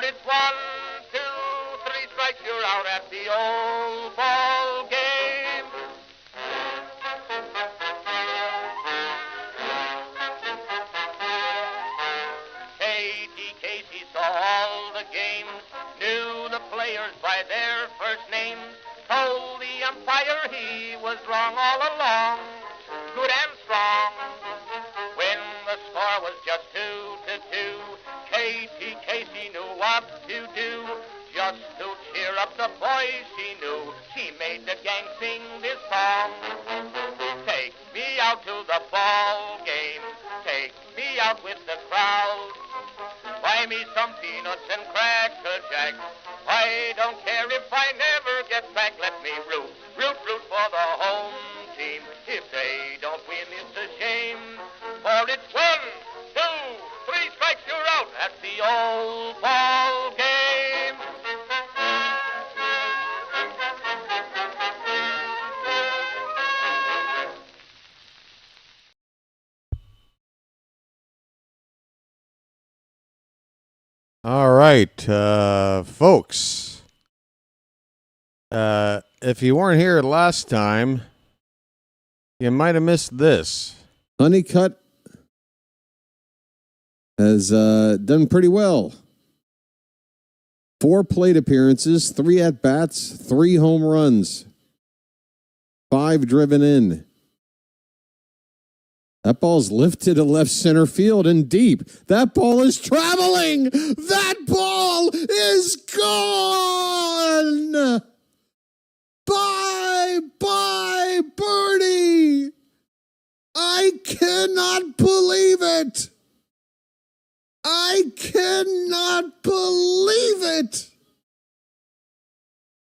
For it's 1, 2, 3 strikes, you're out at the old ball game. Casey saw all the games, knew the players by their first names, told the umpire he was wrong all along, good and strong. When the score was just 2-2, Casey knew what to do. Just to cheer up the boys she knew, she made the gang sing this song. Take me out to the ball game, take me out with the crowd. Buy me some peanuts and Cracker Jack. I don't care if I never get back. Let me root for the home team. If they don't win, it's a shame. For it's 1, 2, 3 strikes, you're out at the old ball game. All right, folks. If you weren't here last time, you might have missed this. Honeycutt has done pretty well. 4 plate appearances, 3 at-bats, 3 home runs, 5 driven in. That ball's lifted to left center field and deep. That ball is traveling. That ball is gone. Bye, birdie. I cannot believe it. I cannot believe it.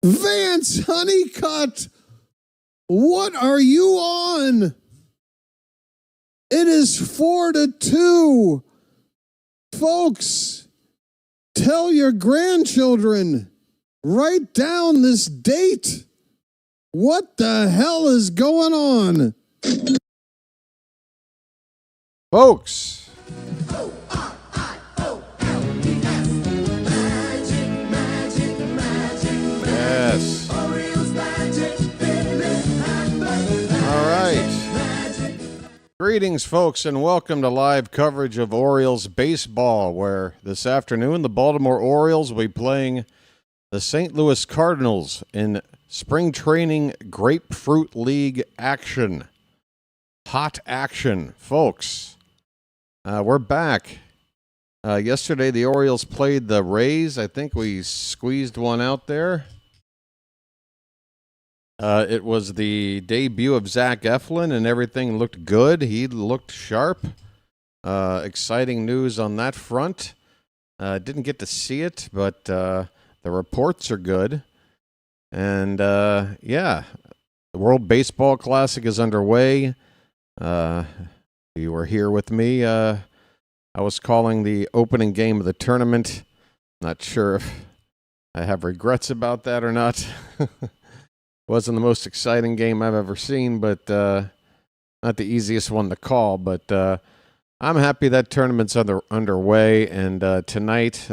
Vance Honeycutt, what are you on? It is 4-2. Folks, tell your grandchildren, write down this date. What the hell is going on? Folks. Yes. All right. Greetings, folks, and welcome to live coverage of Orioles baseball, where this afternoon the Baltimore Orioles will be playing the St. Louis Cardinals in spring training Grapefruit League action. Hot action, folks. We're back. Yesterday, the Orioles played the Rays. I think we squeezed one out there. It was the debut of Zach Eflin, and everything looked good. He looked sharp. Exciting news on that front. Didn't get to see it, but the reports are good. And, yeah, the World Baseball Classic is underway. You were here with me. I was calling the opening game of the tournament. Not sure if I have regrets about that or not. Wasn't the most exciting game I've ever seen, but not the easiest one to call. But I'm happy that tournament's underway. And tonight,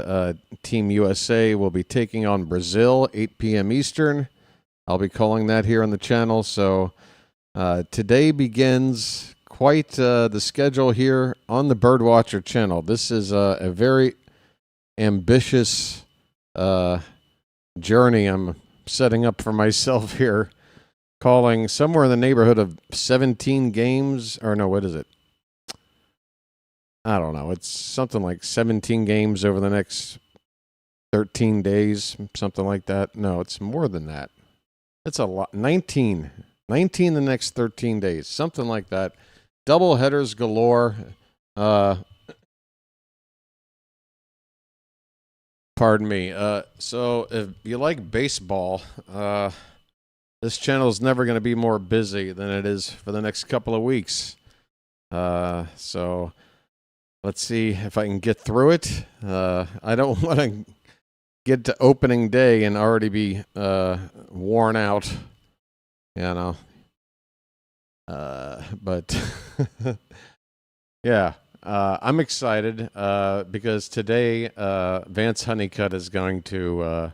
Team USA will be taking on Brazil, 8 p.m. Eastern. I'll be calling that here on the channel. So today begins quite the schedule here on the BirdWatcher Channel. This is a very ambitious journey I'm setting up for myself here, calling somewhere in the neighborhood of 17 games, or no, what is it? I don't know. It's something like 17 games over the next 13 days, something like that. No, it's more than that. It's a lot. 19 the next 13 days, something like that. Double headers galore. Pardon me. So if you like baseball, this channel is never going to be more busy than it is for the next couple of weeks. So let's see if I can get through it. I don't want to get to opening day and already be worn out, you know. But yeah, I'm excited because today Vance Honeycutt is going to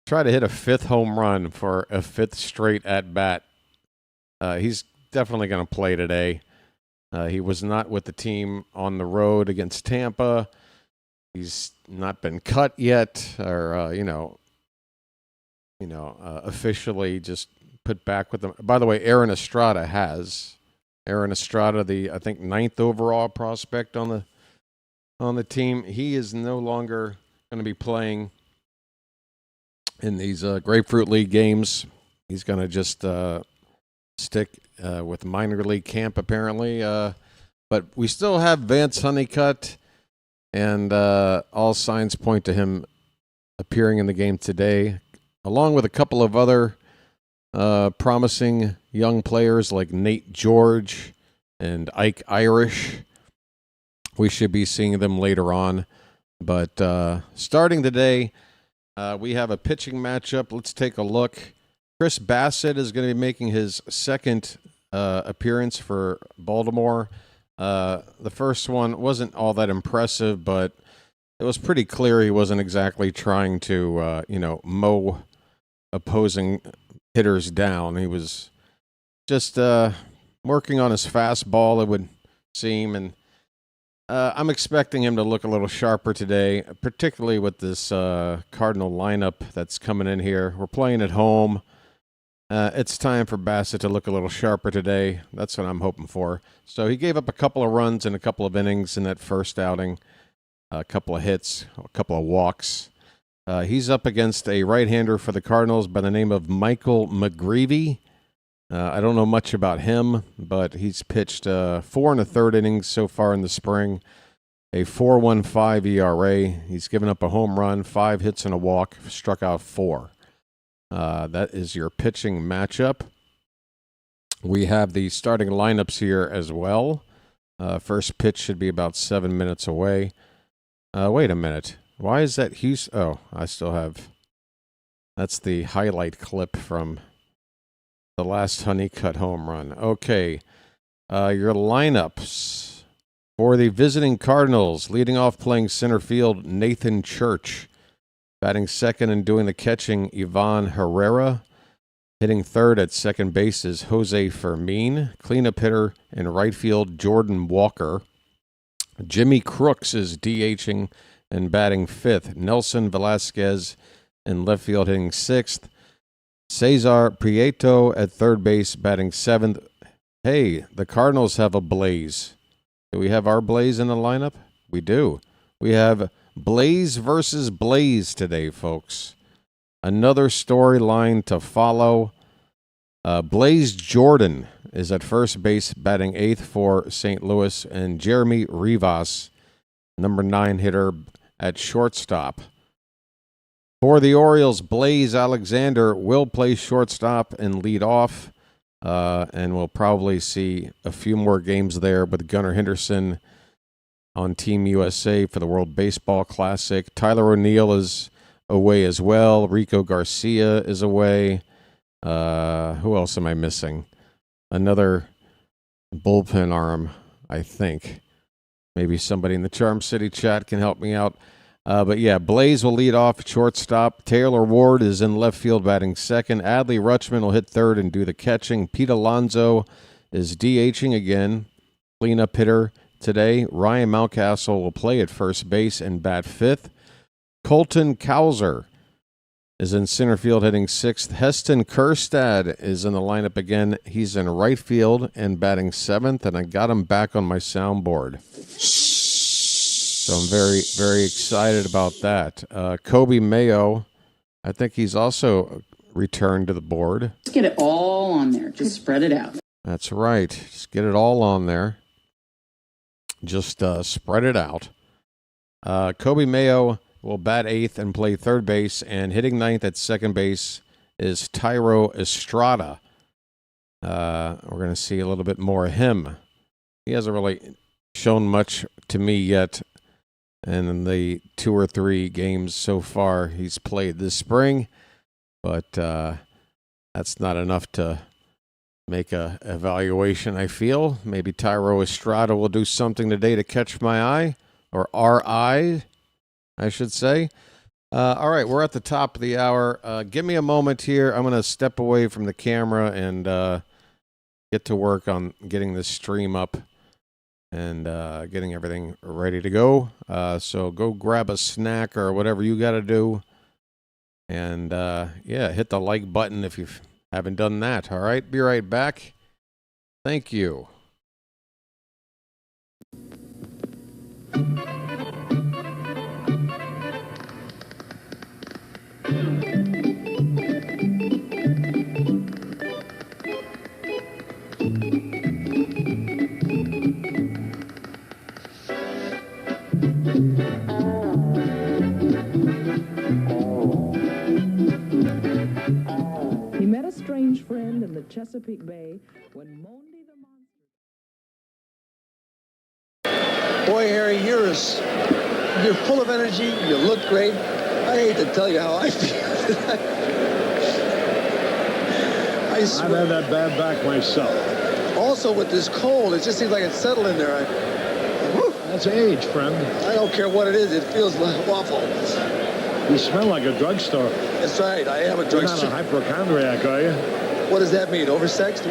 try to hit a 5th home run for a 5th straight at-bat. He's definitely going to play today. He was not with the team on the road against Tampa. He's not been cut yet, or officially just put back with them. By the way, Aaron Estrada has. Aaron Estrada, the I think 9th overall prospect on the team. He is no longer going to be playing in these Grapefruit League games. He's going to just stick with minor league camp apparently. But we still have Vance Honeycutt, and all signs point to him appearing in the game today, along with a couple of other promising young players like Nate George and Ike Irish. We should be seeing them later on. But starting today, we have a pitching matchup. Let's take a look. Chris Bassett is going to be making his second appearance for Baltimore. The first one wasn't all that impressive, but it was pretty clear he wasn't exactly trying to, mow opposing hitters down. He was just working on his fastball, it would seem, and I'm expecting him to look a little sharper today, particularly with this Cardinal lineup that's coming in here. We're playing at home. It's time for Bassett to look a little sharper today. That's what I'm hoping for. So he gave up a couple of runs in a couple of innings in that first outing, a couple of hits, a couple of walks. He's up against a right-hander for the Cardinals by the name of Michael McGreevy. I don't know much about him, but he's pitched 4 1/3 innings so far in the spring, a 4.15 ERA. He's given up a home run, 5 hits and a walk, struck out 4. That is your pitching matchup. We have the starting lineups here as well. First pitch should be about 7 minutes away. Wait a minute. Why is that Houston? Oh, I still have. That's the highlight clip from the last Honeycutt home run. Okay. Your lineups for the visiting Cardinals. Leading off playing center field, Nathan Church. Batting second and doing the catching, Ivan Herrera. Hitting third at second base is Jose Fermin. Cleanup hitter in right field, Jordan Walker. Jimmy Crooks is DHing and batting fifth. Nelson Velasquez in left field hitting sixth. Cesar Prieto at third base batting seventh. Hey, the Cardinals have a Blaze. Do we have our Blaze in the lineup? We do. We have Blaze versus Blaze today, folks. Another storyline to follow. Blaze Jordan is at first base batting eighth for St. Louis, and Jeremy Rivas, number 9 hitter, at shortstop. For the Orioles, Blaze Alexander will play shortstop and lead off, and we'll probably see a few more games there with Gunnar Henderson on Team USA for the World Baseball Classic. Tyler O'Neill is away as well. Rico Garcia is away. Who else am I missing? Another bullpen arm, I think. Maybe somebody in the Charm City chat can help me out. But yeah, Blaze will lead off at shortstop. Taylor Ward is in left field batting second. Adley Rutschman will hit third and do the catching. Pete Alonso is DHing again. Cleanup hitter today. Ryan Mountcastle will play at first base and bat fifth. Colton Cowser is in center field hitting sixth. Heston Kjerstad is in the lineup again. He's in right field and batting seventh, and I got him back on my soundboard. So I'm very, very excited about that. Kobe Mayo, I think he's also returned to the board. Just get it all on there. Just spread it out. That's right. Just get it all on there. Just spread it out. Kobe Mayo will bat eighth and play third base, and hitting ninth at second base is Tyro Estrada. We're going to see a little bit more of him. He hasn't really shown much to me yet, and in the 2 or 3 games so far he's played this spring, but that's not enough to make a evaluation, I feel. Maybe Tyro Estrada will do something today to catch my eye, or our eye, I should say. All right, we're at the top of the hour. Give me a moment here. I'm going to step away from the camera and get to work on getting this stream up and getting everything ready to go. So go grab a snack or whatever you got to do. And, yeah, hit the like button if you haven't done that. All right, be right back. Thank you. He met a strange friend in the Chesapeake Bay when Monday the Monster... Boy, Harry, you're full of energy. You look great. I hate to tell you how I feel. I swear. I've had that bad back myself. Also, with this cold, it just seems like it's settled in there. That's age, friend. I don't care what it is. It feels awful. You smell like a drugstore. That's right. I am a You're drugstore. not a hypochondriac, are you? What does that mean? Oversexed?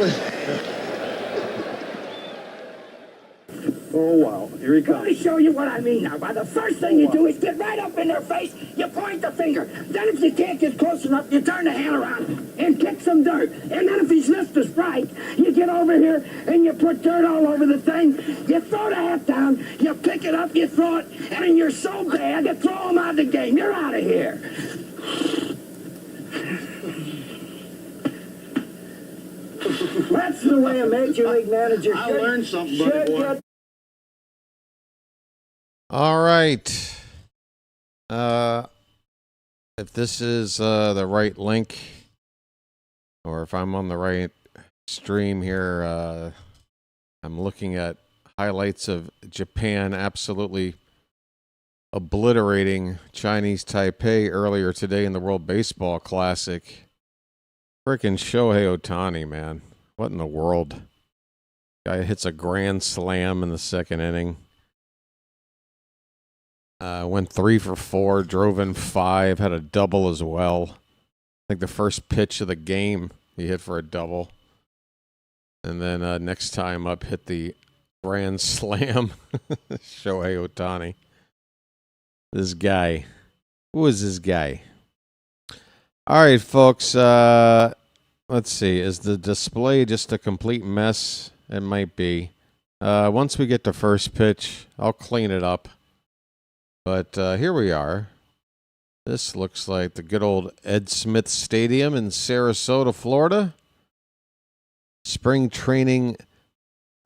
Oh, wow. Here he Let me comes. show you what I mean now. By the first thing you do is get right up in their face, you point the finger. Then if you can't get close enough, you turn the hand around and kick some dirt. And then if he's missed a strike, you get over here and you put dirt all over the thing. You throw the hat down, you pick it up, you throw it, and then you're so bad, you throw him out of the game. You're out of here. That's the way a major league manager I should. learned something, buddy should boy. get. All right. If this is the right link, or if I'm on the right stream here, I'm looking at highlights of Japan absolutely obliterating Chinese Taipei earlier today in the World Baseball Classic. Frickin' Shohei Ohtani, man. What in the world? Guy hits a grand slam in the second inning. Went 3 for 4, drove in 5, had a double as well. I think the first pitch of the game he hit for a double. And then next time up, hit the grand slam. Shohei Ohtani. This guy. Who is this guy? All right, folks. Let's see. Is the display just a complete mess? It might be. Once we get to first pitch, I'll clean it up. But here we are. This looks like the good old Ed Smith Stadium in Sarasota, Florida. Spring training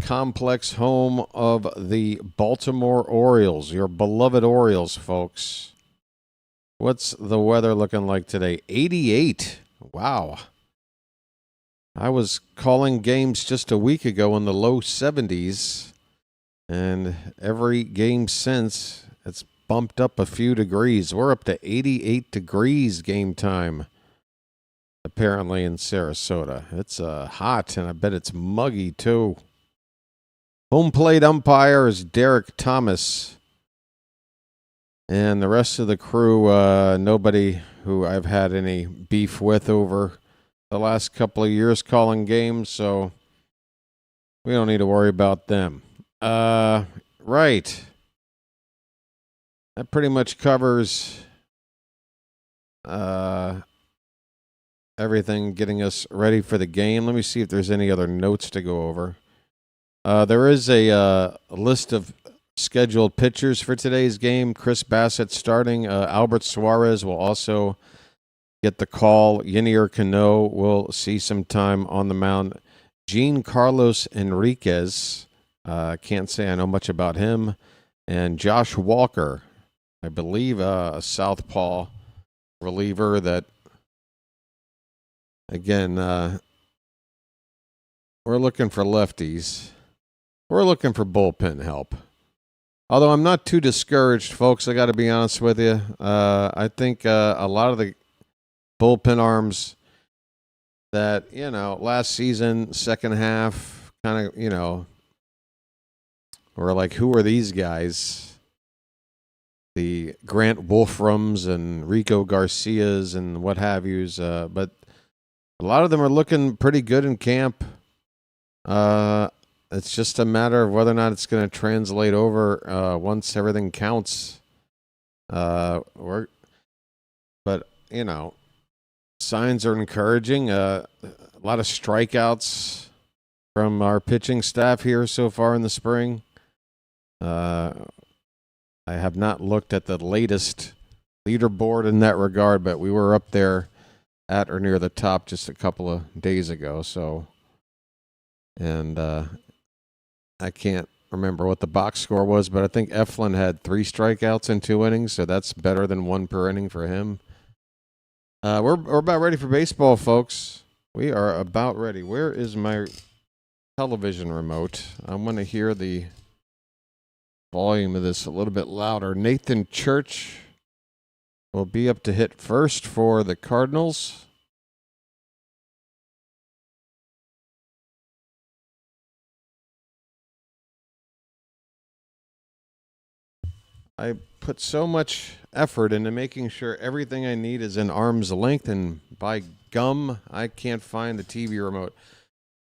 complex, home of the Baltimore Orioles, your beloved Orioles, folks. What's the weather looking like today? 88. Wow. I was calling games just a week ago in the low 70s, and every game since, it's bumped up a few degrees. We're up to 88 degrees game time, apparently, in Sarasota. It's hot, and I bet it's muggy, too. Home plate umpire is Derek Thomas. And the rest of the crew, nobody who I've had any beef with over the last couple of years calling games, so we don't need to worry about them. Right. That pretty much covers everything, getting us ready for the game. Let me see if there's any other notes to go over. There is a list of scheduled pitchers for today's game. Chris Bassett starting. Albert Suarez will also get the call. Ynier Cano will see some time on the mound. Jean Carlos Enriquez, can't say I know much about him. And Josh Walker, I believe a southpaw reliever that, again, we're looking for lefties. We're looking for bullpen help. Although I'm not too discouraged, folks, I got to be honest with you. I think a lot of the bullpen arms that, last season, second half, kind of, we're like, who are these guys? The Grant Wolframs and Rico Garcias and what have yous. But a lot of them are looking pretty good in camp. It's just a matter of whether or not it's going to translate over once everything counts. But signs are encouraging. A lot of strikeouts from our pitching staff here so far in the spring. I have not looked at the latest leaderboard in that regard, but we were up there at or near the top just a couple of days ago. So, and I can't remember what the box score was, but I think Eflin had 3 strikeouts in 2 innings, so that's better than 1 per inning for him. We're about ready for baseball, folks. We are about ready. Where is my television remote? I want to hear the volume of this a little bit louder. Nathan Church will be up to hit first for the Cardinals. I put so much effort into making sure everything I need is in arm's length, and by gum, I can't find the TV remote.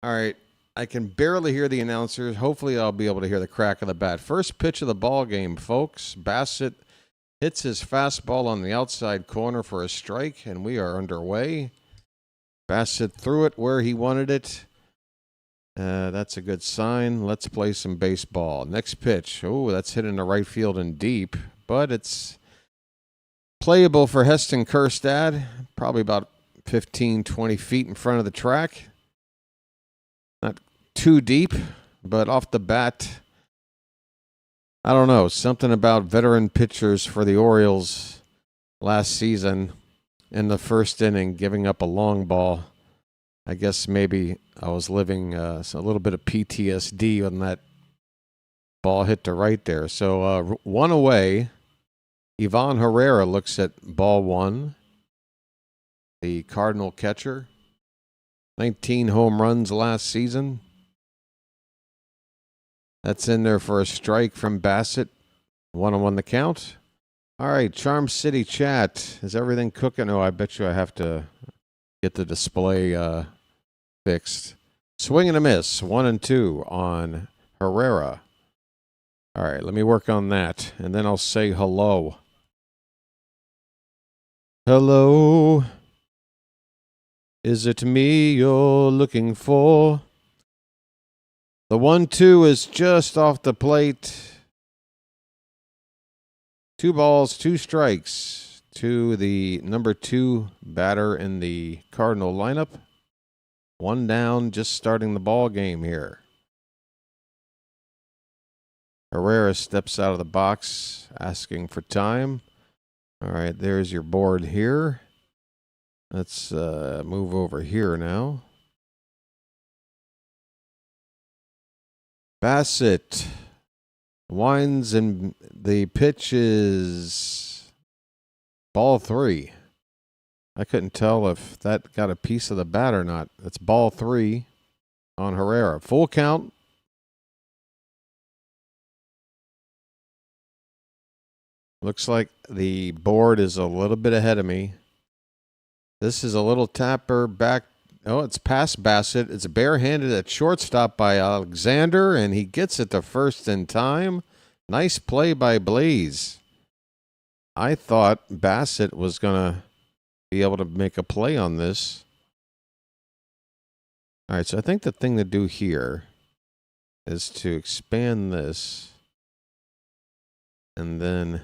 All right, I can barely hear the announcers. Hopefully, I'll be able to hear the crack of the bat. First pitch of the ball game, folks. Bassett hits his fastball on the outside corner for a strike, and we are underway. Bassett threw it where he wanted it. That's a good sign. Let's play some baseball. Next pitch. Oh, that's hit into right field and deep, but it's playable for Heston Kjerstad. Probably about 15, 20 feet in front of the track. Not too deep, but off the bat, I don't know. Something about veteran pitchers for the Orioles last season in the first inning giving up a long ball. I guess maybe I was living a little bit of PTSD when that ball hit to right there. So 1 away. Ivan Herrera looks at ball 1. The Cardinal catcher. 19 home runs last season. That's in there for a strike from Bassett. 1-1 the count. All right, Charm City chat. Is everything cooking? Oh, I bet you I have to get the display fixed. Swing and a miss. 1-2 on Herrera. All right, let me work on that, and then I'll say hello. Hello. Is it me you're looking for? The 1-2 is just off the plate. 2 balls, 2 strikes to the number 2 batter in the Cardinal lineup. 1 down, just starting the ball game here. Herrera steps out of the box, asking for time. All right, there's your board here. Let's move over here now. Bassett winds, and the pitch is ball 3. I couldn't tell if that got a piece of the bat or not. It's ball 3 on Herrera. Full count. Looks like the board is a little bit ahead of me. This is a little tapper back. Oh, it's past Bassett. It's barehanded at shortstop by Alexander, and he gets it to first in time. Nice play by Blaze. I thought Bassett was going to be able to make a play on this. All right, so I think the thing to do here is to expand this, and then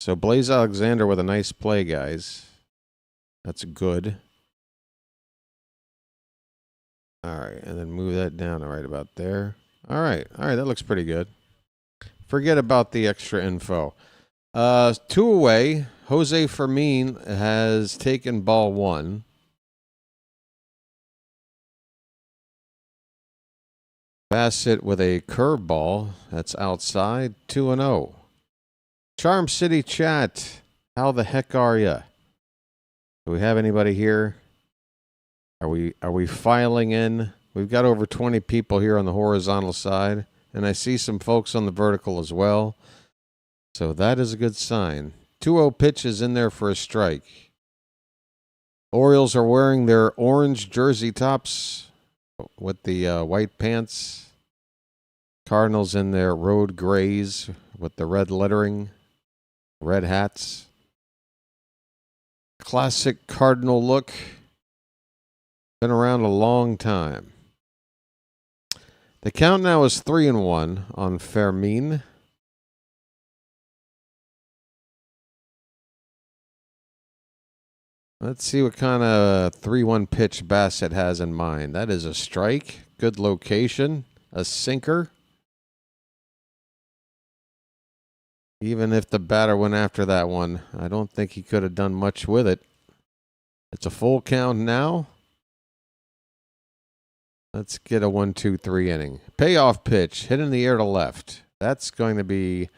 so Blaze Alexander with a nice play, guys. That's good. All right, and then move that down right about there. All right, that looks pretty good. Forget about the extra info. 2 away. Jose Fermin has taken ball 1. Bassett with a curveball. That's outside. 2-0. Charm City chat. How the heck are ya? Do we have anybody here? Are we filing in? We've got over 20 people here on the horizontal side, and I see some folks on the vertical as well. So that is a good sign. 2-0 pitch is in there for a strike. Orioles are wearing their orange jersey tops with the white pants. Cardinals in their road grays with the red lettering, red hats. Classic Cardinal look. Been around a long time. The count now is 3-1 on Fermin. Let's see what kind of 3-1 pitch Bassett has in mind. That is a strike. Good location. A sinker. Even if the batter went after that one, I don't think he could have done much with it. It's a full count now. Let's get a 1-2-3 inning. Payoff pitch, hit in the air to left. That's going to be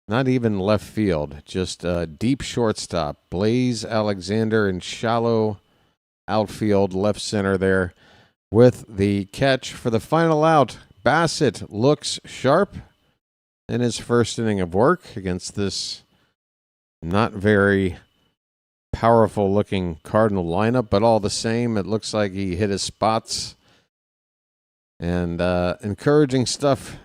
not even left field, just a deep shortstop. Blaze Alexander in shallow outfield, left center there with the catch for the final out. Bassett looks sharp in his first inning of work against this not very powerful looking Cardinal lineup, but all the same, it looks like he hit his spots. And encouraging stuff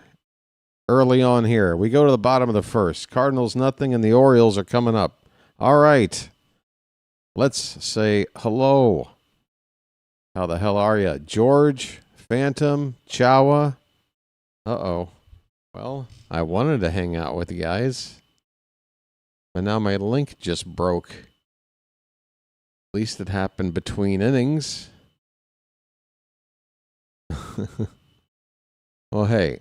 early on here. We go to the bottom of the first. Cardinals nothing, and the Orioles are coming up. All right. Let's say hello. How the hell are you? George, Phantom, Chawa. Uh-oh. Well, I wanted to hang out with you guys, but now my link just broke. At least it happened between innings. Well, hey,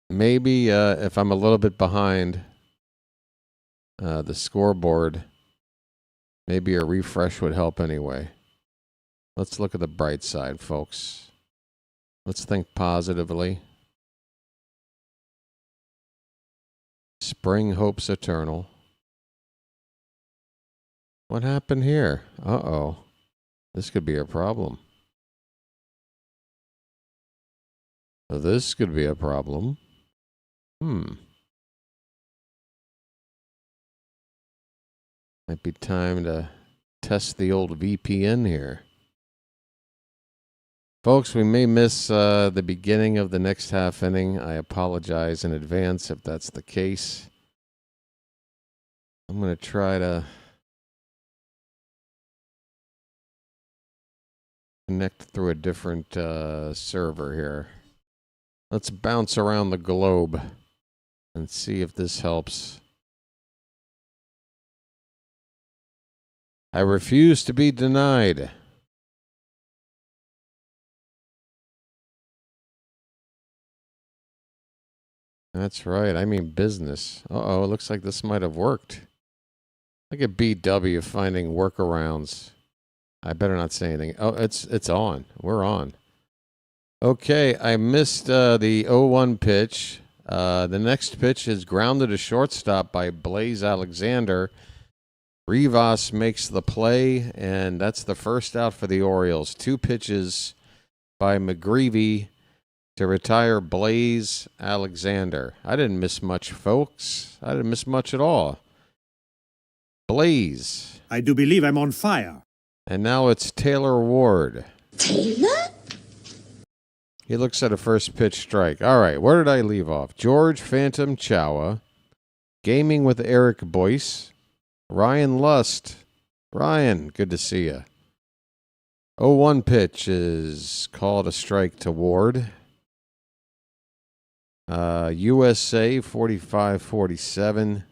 maybe if I'm a little bit behind the scoreboard, maybe a refresh would help anyway. Let's look at the bright side, folks. Let's think positively. Spring hopes eternal. What happened here? Uh-oh. This could be a problem. This could be a problem. Might be time to test the old VPN here. Folks, we may miss the beginning of the next half inning. I apologize in advance if that's the case. I'm going to try to connect through a different server here. Let's bounce around the globe and see if this helps. I refuse to be denied. That's right. I mean business. Uh-oh, it looks like this might have worked. Look at BW finding workarounds. I better not say anything. Oh, it's on. We're on. Okay, I missed the 0-1 pitch. The next pitch is grounded to shortstop by Blaze Alexander. Rivas makes the play, and that's the first out for the Orioles. 2 pitches by McGreevy to retire Blaze Alexander. I didn't miss much, folks. I didn't miss much at all. Blaze. I do believe I'm on fire. And now it's Taylor Ward. Taylor? He looks at a first pitch strike. All right, where did I leave off? George, Phantom, Chawa. Gaming with Eric Boyce. Ryan Lust. Ryan, good to see you. 0-1 pitch is called a strike to Ward. USA 45-47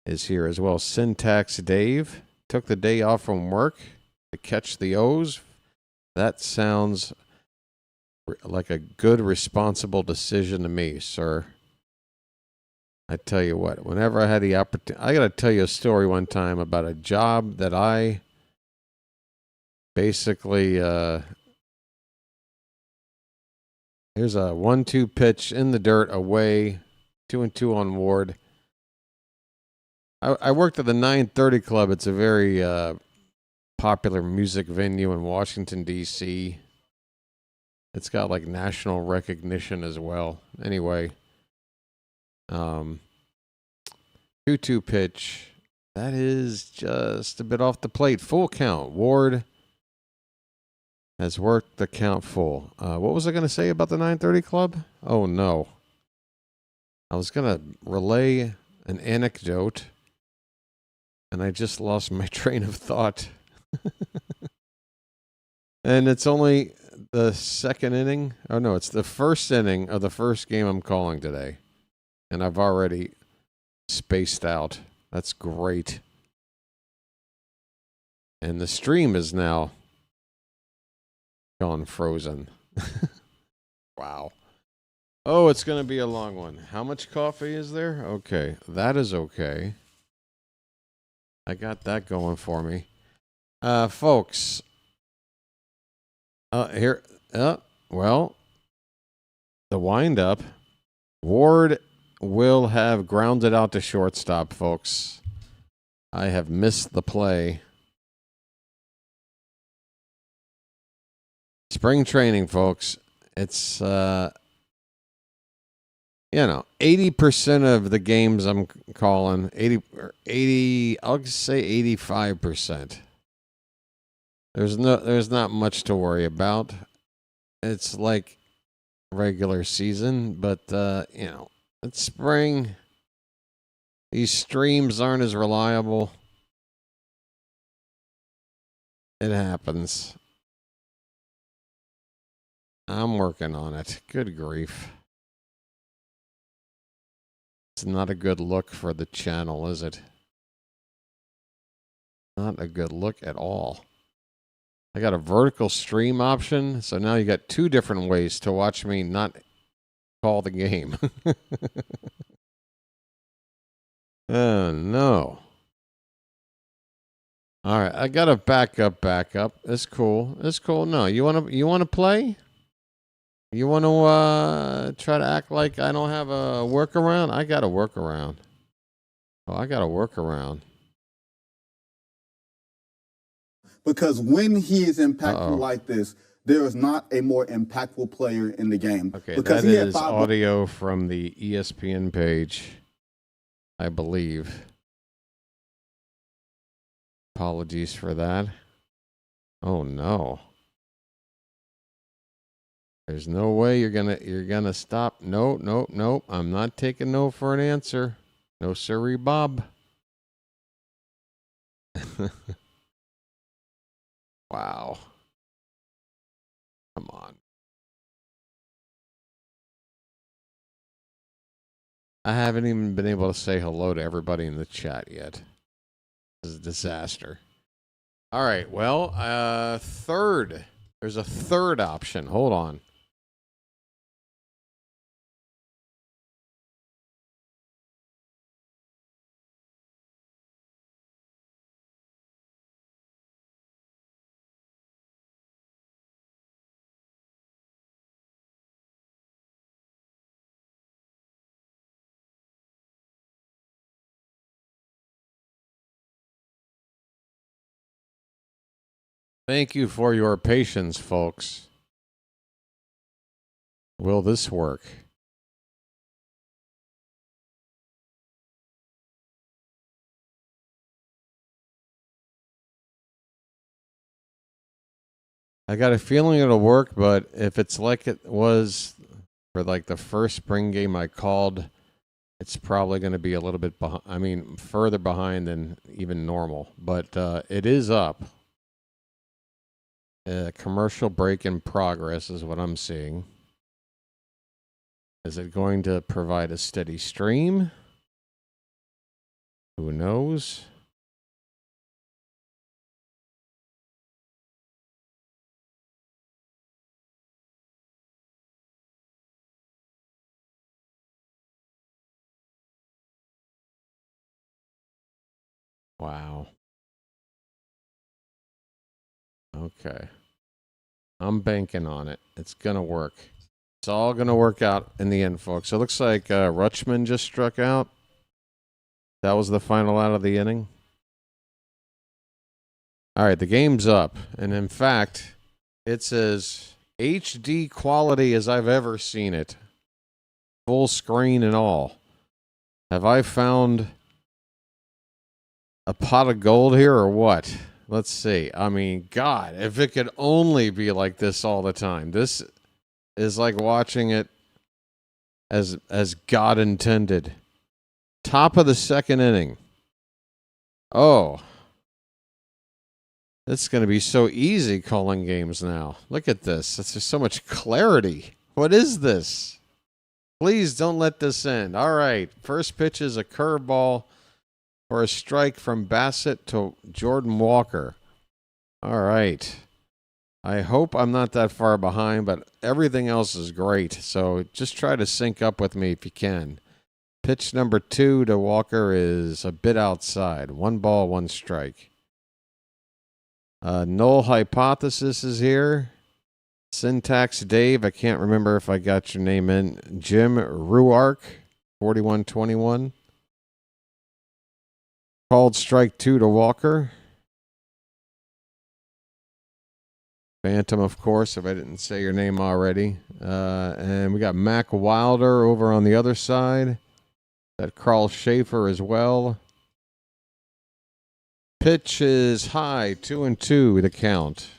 is here as well. Syntax Dave took the day off from work to catch the O's. That sounds like a good, responsible decision to me, sir. I tell you what, whenever I had the opportunity, I got to tell you a story one time about a job that I basically, here's a 1-2 pitch in the dirt away, 2-2 on Ward. I worked at the 930 Club. It's a very popular music venue in Washington, D.C. It's got like national recognition as well. Anyway, 2-2 pitch. That is just a bit off the plate. Full count. Ward has worked the count full. What was I going to say about the 930 Club? Oh, no. I was going to relay an anecdote, and I just lost my train of thought. And it's only the second inning. Oh, no, it's the first inning of the first game I'm calling today. And I've already spaced out. That's great. And the stream is now gone frozen. Wow. Oh, it's going to be a long one. How much coffee is there? Okay, that is okay. I got that going for me. Folks. Well, the windup. Ward will have grounded out to shortstop, folks. I have missed the play. Spring training, folks. It's 80% of the games I'm calling, 80, I'll say 85%. There's not much to worry about. It's like regular season, but it's spring. These streams aren't as reliable. It happens. I'm working on it. Good grief. It's not a good look for the channel, is it? Not a good look at all. I got a vertical stream option, so now you got two different ways to watch me not call the game. Oh, no. All right, I got a backup. It's cool. No, you want to play? You want to try to act like I don't have a workaround? I got a workaround. Because when he is impactful like this, there is not a more impactful player in the game. Okay, because that is audio from the ESPN page, I believe. Apologies for that. Oh no. There's no way you're gonna stop. No. I'm not taking no for an answer. No sirree, Bob. Wow. Come on. I haven't even been able to say hello to everybody in the chat yet. This is a disaster. All right, well, third. There's a third option. Hold on. Thank you for your patience, folks. Will this work? I got a feeling it'll work, but if it's like it was for like the first spring game I called, it's probably going to be a little bit behind. I mean, further behind than even normal, but it is up. Commercial break in progress is what I'm seeing. Is it going to provide a steady stream? Who knows? Wow. Okay. I'm banking on it. It's going to work. It's all going to work out in the end, folks. So it looks like Rutschman just struck out. That was the final out of the inning. All right, the game's up. And in fact, it's as HD quality as I've ever seen it. Full screen and all. Have I found a pot of gold here or what? Let's see. I mean, God, if it could only be like this all the time. This is like watching it as God intended. Top of the second inning. Oh. It's going to be so easy calling games now. Look at this. It's just so much clarity. What is this? Please don't let this end. All right. First pitch is a curveball for a strike from Bassett to Jordan Walker. All right. I hope I'm not that far behind, but everything else is great. So just try to sync up with me if you can. Pitch number 2 to Walker is a bit outside. 1 ball, 1 strike. Null hypothesis is here. Syntax Dave, I can't remember if I got your name in. Jim Ruark, 4121. Called strike 2 to Walker. Phantom, of course, if I didn't say your name already. And we got Mac Wilder over on the other side. That Carl Schaefer as well. Pitch is high, 2-2 the count.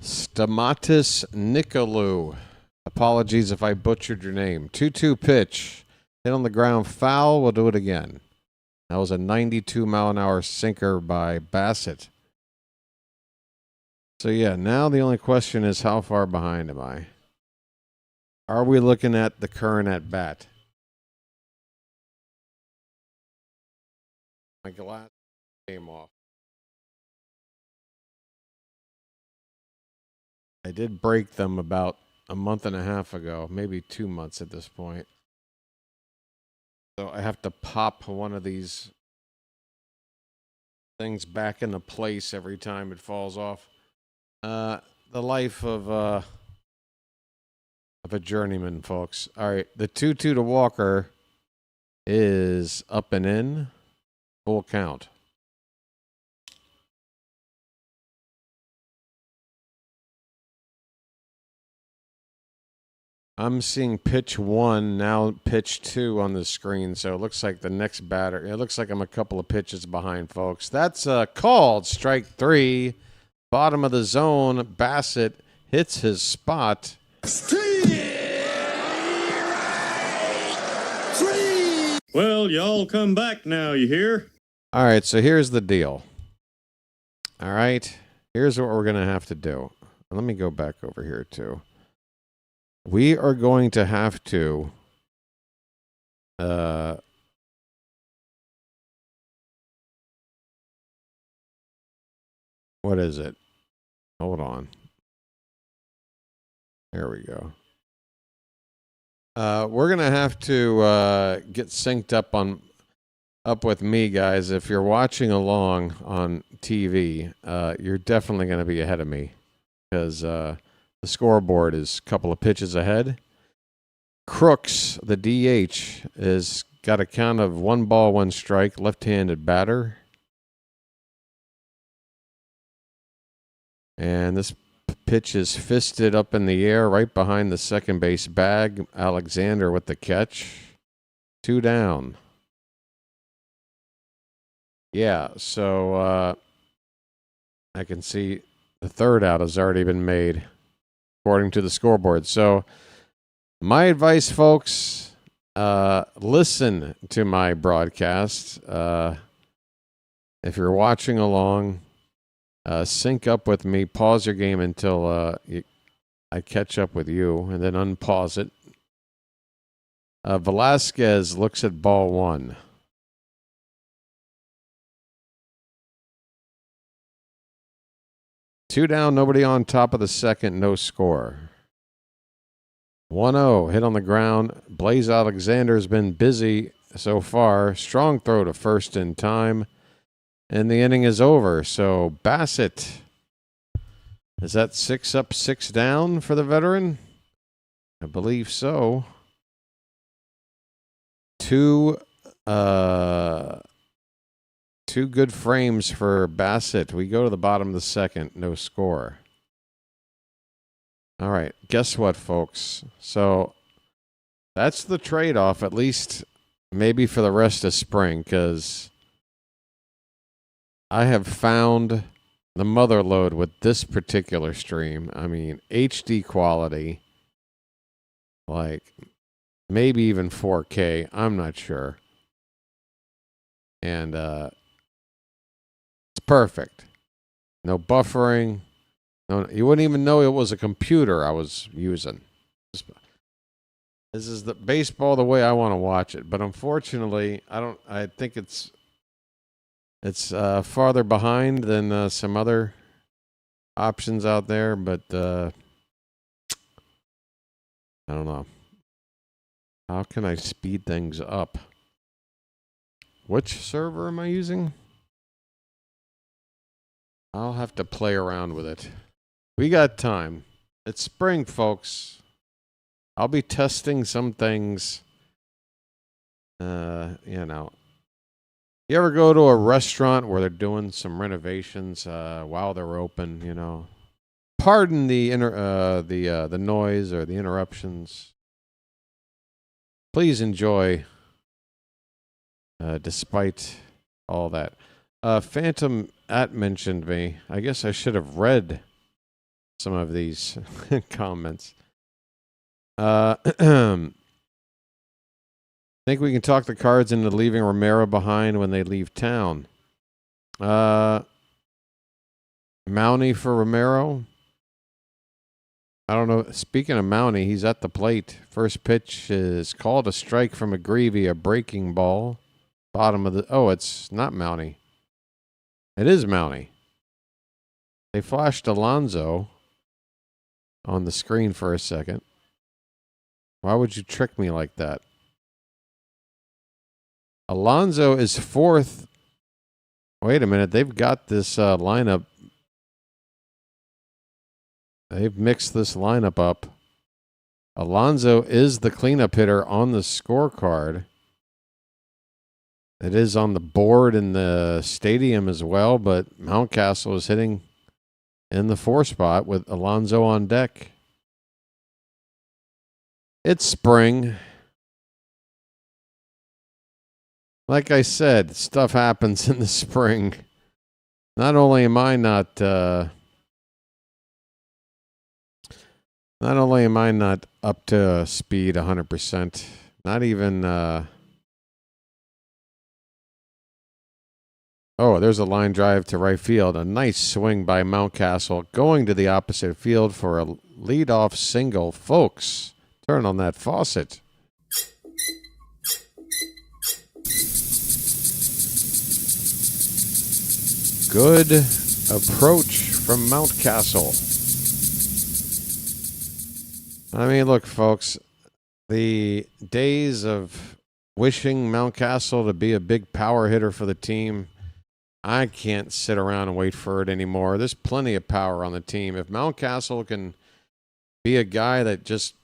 Stamatis Nikolou. Apologies if I butchered your name. 2-2 pitch. Hit on the ground, foul. We'll do it again. That was a 92-mile-an-hour sinker by Bassett. So, yeah, now the only question is how far behind am I? Are we looking at the current at-bat? My glass came off. I did break them about a month and a half ago, maybe 2 months at this point. So I have to pop one of these things back into place every time it falls off. The life of a journeyman, folks. All right, the 2-2 to Walker is up and in. Full count. I'm seeing pitch 1, now pitch 2 on the screen, so it looks like the next batter. It looks like I'm a couple of pitches behind, folks. That's called strike 3. Bottom of the zone, Bassett hits his spot. Well, y'all come back now, you hear? All right, so here's the deal. All right, here's what we're going to have to do. Let me go back over here, too. We are going to have to what is it? Hold on. There we go. We're going to have to get synced up with me, guys. If you're watching along on TV, you're definitely going to be ahead of me because the scoreboard is a couple of pitches ahead. Crooks, the DH, is got a count of 1 ball, 1 strike, left-handed batter. And this pitch is fisted up in the air right behind the second base bag. Alexander with the catch. 2 down. Yeah, so I can see the third out has already been made according to the scoreboard. So my advice, folks, listen to my broadcast. If you're watching along, sync up with me. Pause your game until I catch up with you, and then unpause it. Velasquez looks at ball 1. Two down, nobody on, top of the second, no score. 1-0, hit on the ground. Blaze Alexander's been busy so far. Strong throw to first in time. And the inning is over. So Bassett Is that 6 up, 6 down for the veteran? I believe so. Two good frames for Bassett. We go to the bottom of the second. No score. All right. Guess what, folks? So that's the trade-off, at least maybe for the rest of spring, because I have found the mother lode with this particular stream. I mean, HD quality, like maybe even 4K. I'm not sure. And it's perfect. No buffering. No, you wouldn't even know it was a computer I was using. This is the baseball the way I want to watch it, but unfortunately, I think it's farther behind than some other options out there, but I don't know. How can I speed things up? Which server am I using? I'll have to play around with it. We got time. It's spring, folks. I'll be testing some things. You know. You ever go to a restaurant where they're doing some renovations while they're open, you know? Pardon the noise or the interruptions. Please enjoy despite all that. Phantom mentioned me. I guess I should have read some of these comments. Think we can talk the Cards into leaving Romero behind when they leave town. Mountie for Romero. I don't know. Speaking of Mountie, he's at the plate. First pitch is called a strike from McGreevy, a breaking ball. Bottom of the... Oh, it's not Mountie. It is Mountie. They flashed Alonso on the screen for a second. Why would you trick me like that? Alonso is fourth. Wait a minute. They've got this lineup. They've mixed this lineup up. Alonso is the cleanup hitter on the scorecard. It is on the board in the stadium as well, but Mountcastle is hitting in the 4 spot with Alonso on deck. It's spring. Like I said, stuff happens in the spring. Not only am I not up to speed 100%, not even oh, there's a line drive to right field. A nice swing by Mountcastle going to the opposite field for a leadoff single. Folks, turn on that faucet. Good approach from Mountcastle. I mean, look, folks, the days of wishing Mountcastle to be a big power hitter for the team, I can't sit around and wait for it anymore. There's plenty of power on the team. If Mountcastle can be a guy that just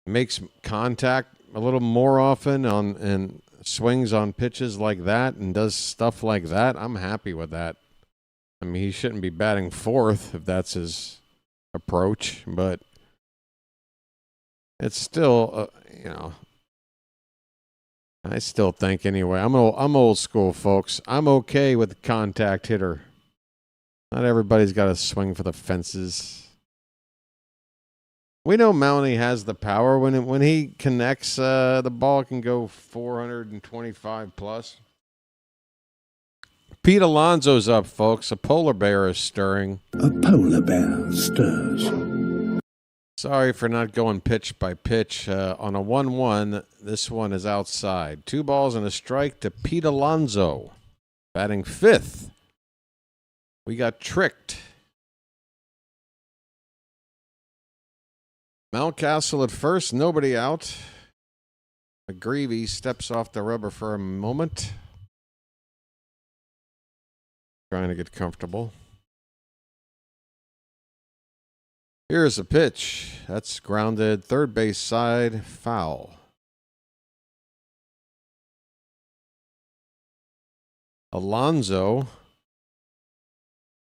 makes contact a little more often and swings on pitches like that and does stuff like that, I'm happy with that. I mean, he shouldn't be batting fourth if that's his approach, but it's still, you know, I still think anyway. I'm old school, folks. I'm okay with the contact hitter. Not everybody's got to swing for the fences. We know Mountie has the power. When he connects, the ball can go 425 plus. Pete Alonso's up, folks. A polar bear is stirring. A polar bear stirs. Sorry for not going pitch by pitch. On a 1-1, this one is outside. 2 balls and a strike to Pete Alonso. Batting 5th. We got tricked. Mountcastle at first, nobody out. McGreevy steps off the rubber for a moment. Trying to get comfortable. Here's a pitch. That's grounded. Third base side. Foul. Alonso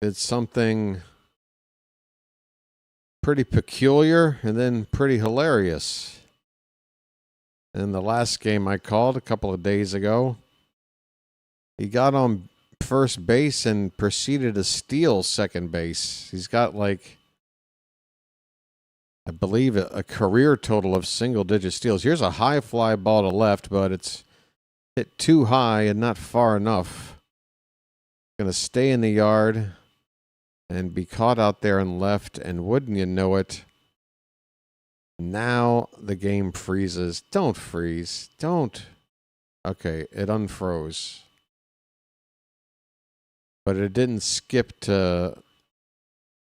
did something pretty peculiar and then pretty hilarious. In the last game I called a couple of days ago, he got on first base and proceeded to steal second base. He's got, like, I believe, a career total of single-digit steals. Here's a high fly ball to left, but it's hit too high and not far enough. Going to stay in the yard and be caught out there and left, and wouldn't you know it, now the game freezes. Don't freeze. Don't. Okay, it unfroze. But it didn't skip to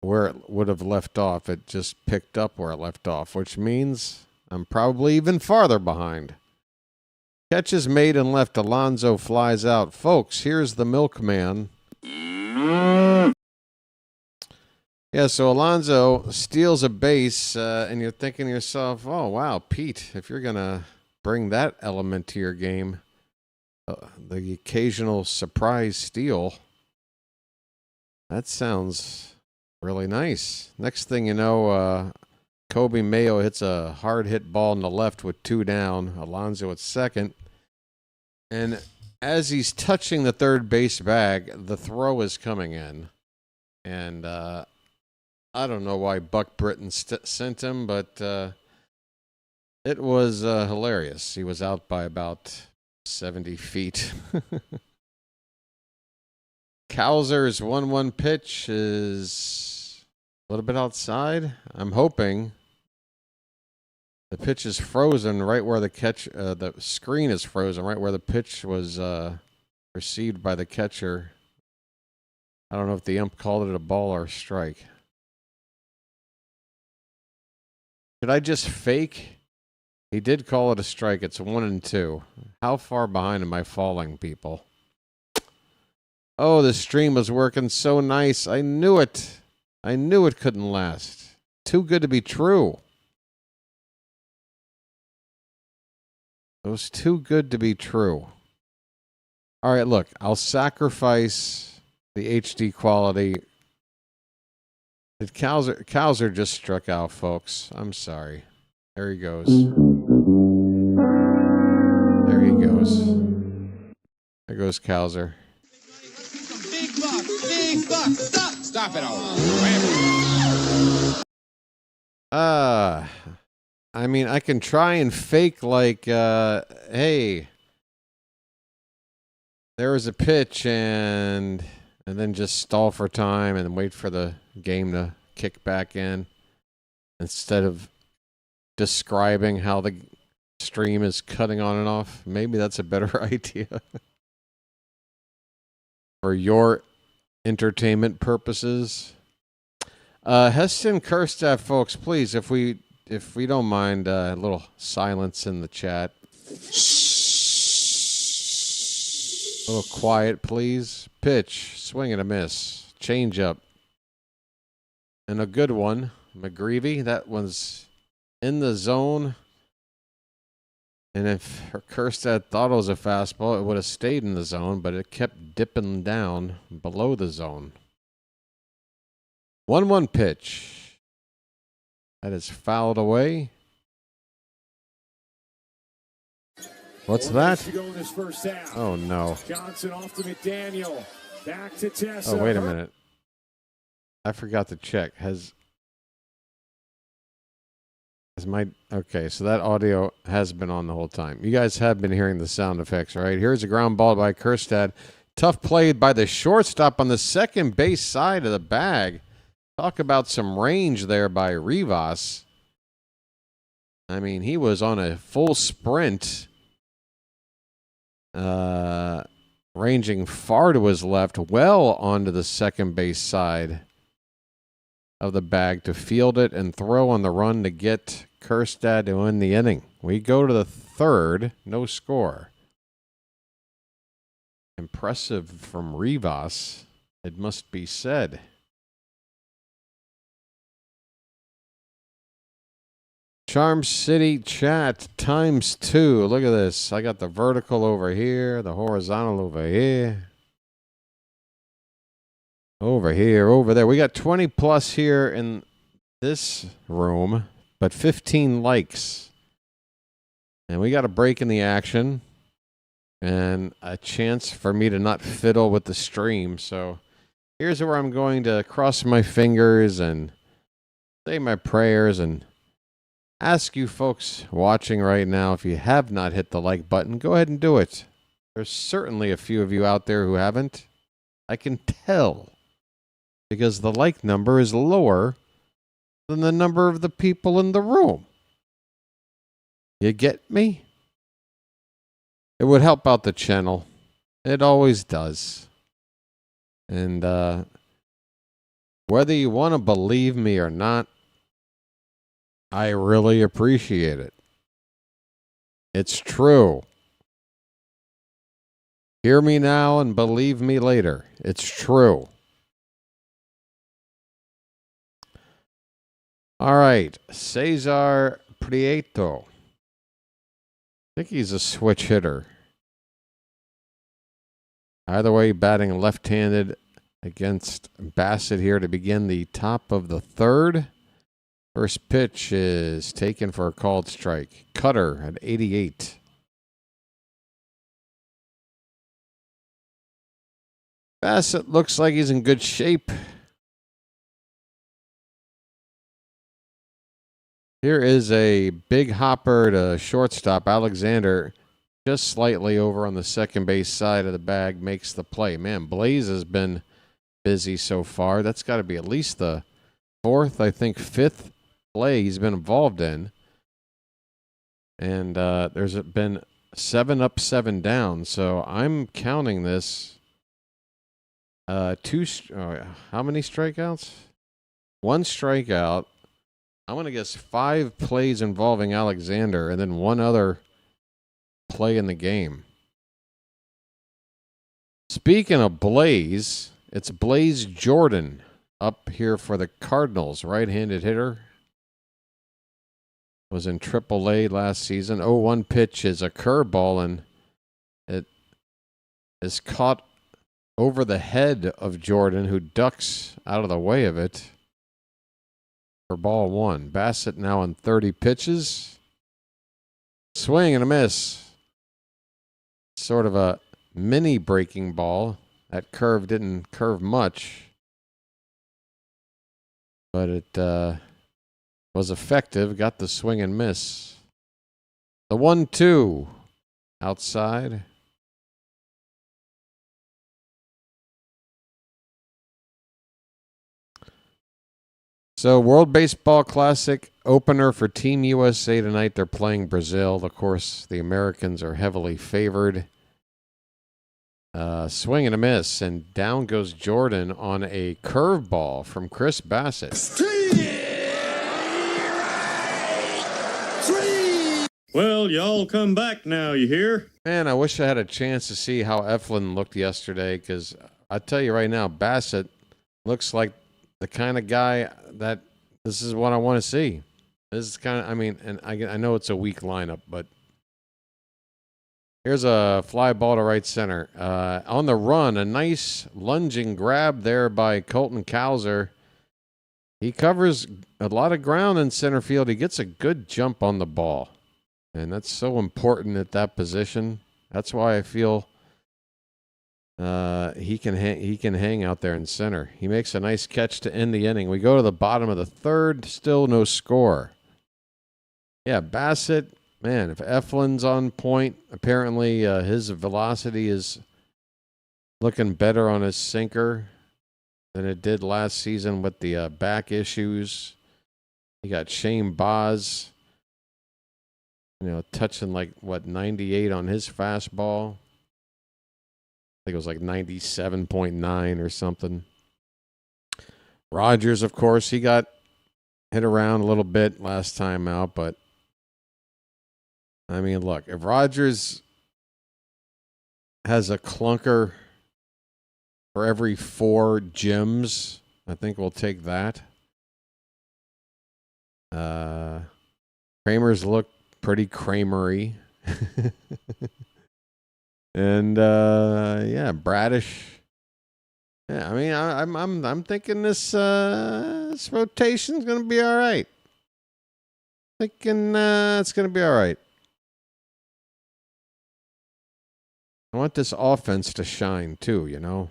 where it would have left off. It just picked up where it left off, which means I'm probably even farther behind. Catch is made and left. Alonso flies out. Folks, here's the milkman. Yeah, so Alonso steals a base, and you're thinking to yourself, oh, wow, Pete, if you're going to bring that element to your game, the occasional surprise steal, that sounds really nice. Next thing you know, Kobe Mayo hits a hard hit ball in the left with 2 down. Alonso at second. And as he's touching the third base bag, the throw is coming in. And I don't know why Buck Britton sent him, but it was hilarious. He was out by about 70 feet. Cowser's 1-1 pitch is a little bit outside. I'm hoping the pitch is frozen right where the screen is frozen right where the pitch was received by the catcher. I don't know if the ump called it a ball or a strike. Should I just fake? He did call it a strike. It's 1-2. How far behind am I falling, people? Oh, the stream was working so nice. I knew it. I knew it couldn't last. Too good to be true. It was too good to be true. All right, look, I'll sacrifice the HD quality. Did Cowser just struck out, folks? I'm sorry. There he goes. There he goes. There goes Cowser. Big buck, big buck. Stop it all. I mean, I can try and fake like, hey, there was a pitch and then just stall for time and wait for the game to kick back in instead of describing how the stream is cutting on and off. Maybe that's a better idea for your entertainment purposes. Heston Kerstaff, folks, please, if we don't mind, a little silence in the chat. A little quiet, please. Pitch, swing and a miss. Change up. And a good one. McGreevy, that one's in the zone. And if Kerstad thought it was a fastball, it would have stayed in the zone, but it kept dipping down below the zone. 1-1 pitch. That is fouled away. What's that? Oh, no. Johnson off to McDaniel. Back to Tessa. Oh, wait a minute. I forgot to check. Okay, so that audio has been on the whole time. You guys have been hearing the sound effects, right? Here's a ground ball by Kerstad. Tough play by the shortstop on the second base side of the bag. Talk about some range there by Rivas. I mean, he was on a full sprint, ranging far to his left, well onto the second base side of the bag to field it and throw on the run to get Kerstad to win the inning. We go to the third, no score. Impressive from Rivas, it must be said. Charm City chat ×2. Look at this. I got the vertical over here, the horizontal over here. Over here, over there. We got 20 plus here in this room, but 15 likes. And we got a break in the action and a chance for me to not fiddle with the stream. So here's where I'm going to cross my fingers and say my prayers and ask you folks watching right now, if you have not hit the like button, go ahead and do it. There's certainly a few of you out there who haven't. I can tell because the like number is lower than the number of the people in the room. You get me? It would help out the channel. It always does. And whether you want to believe me or not, I really appreciate it. It's true. Hear me now and believe me later. It's true. All right. Cesar Prieto. I think he's a switch hitter. Either way, batting left-handed against Bassett here to begin the top of the third. First pitch is taken for a called strike. Cutter at 88. Bassett looks like he's in good shape. Here is a big hopper to shortstop. Alexander just slightly over on the second base side of the bag makes the play. Man, Blaze has been busy so far. That's got to be at least the fourth, I think fifth play he's been involved in. And there's been 7 up, 7 down. So I'm counting this. How many strikeouts? 1 strikeout. I'm going to guess 5 plays involving Alexander and then 1 other play in the game. Speaking of Blaze, it's Blaze Jordan up here for the Cardinals. Right-handed hitter. Was in AAA last season. 0-1 pitch is a curveball, and it is caught over the head of Jordan, who ducks out of the way of it. For ball 1. Bassett now on 30 pitches. Swing and a miss. Sort of a mini breaking ball. That curve didn't curve much. But it was effective. Got the swing and miss. The 1-2. Outside. So, World Baseball Classic opener for Team USA tonight. They're playing Brazil. Of course, the Americans are heavily favored. Swing and a miss, and down goes Jordan on a curveball from Chris Bassett. Well, y'all come back now, you hear? Man, I wish I had a chance to see how Eflin looked yesterday, because I tell you right now, Bassett looks like the kind of guy that this is what I want to see. This is kind of, I mean, and I know it's a weak lineup, but here's a fly ball to right center. On the run, a nice lunging grab there by Colton Cowser. He covers a lot of ground in center field. He gets a good jump on the ball, and that's so important at that position. That's why I feel he can hang out there in center. He makes a nice catch to end the inning. We go to the bottom of the third, still no score. Yeah, Bassett, man, if Eflin's on point, apparently his velocity is looking better on his sinker than it did last season with the back issues. You got Shane Boz, touching 98 on his fastball. I think it was 97.9 or something. Rogers, of course, he got hit around a little bit last time out, but I mean, look, if Rogers has a clunker for every 4 gyms, I think we'll take that. Kramer's look pretty Kramery. And yeah, Bradish. Yeah, I mean, I'm thinking this rotation's gonna be all right. Thinking it's gonna be all right. I want this offense to shine too, you know.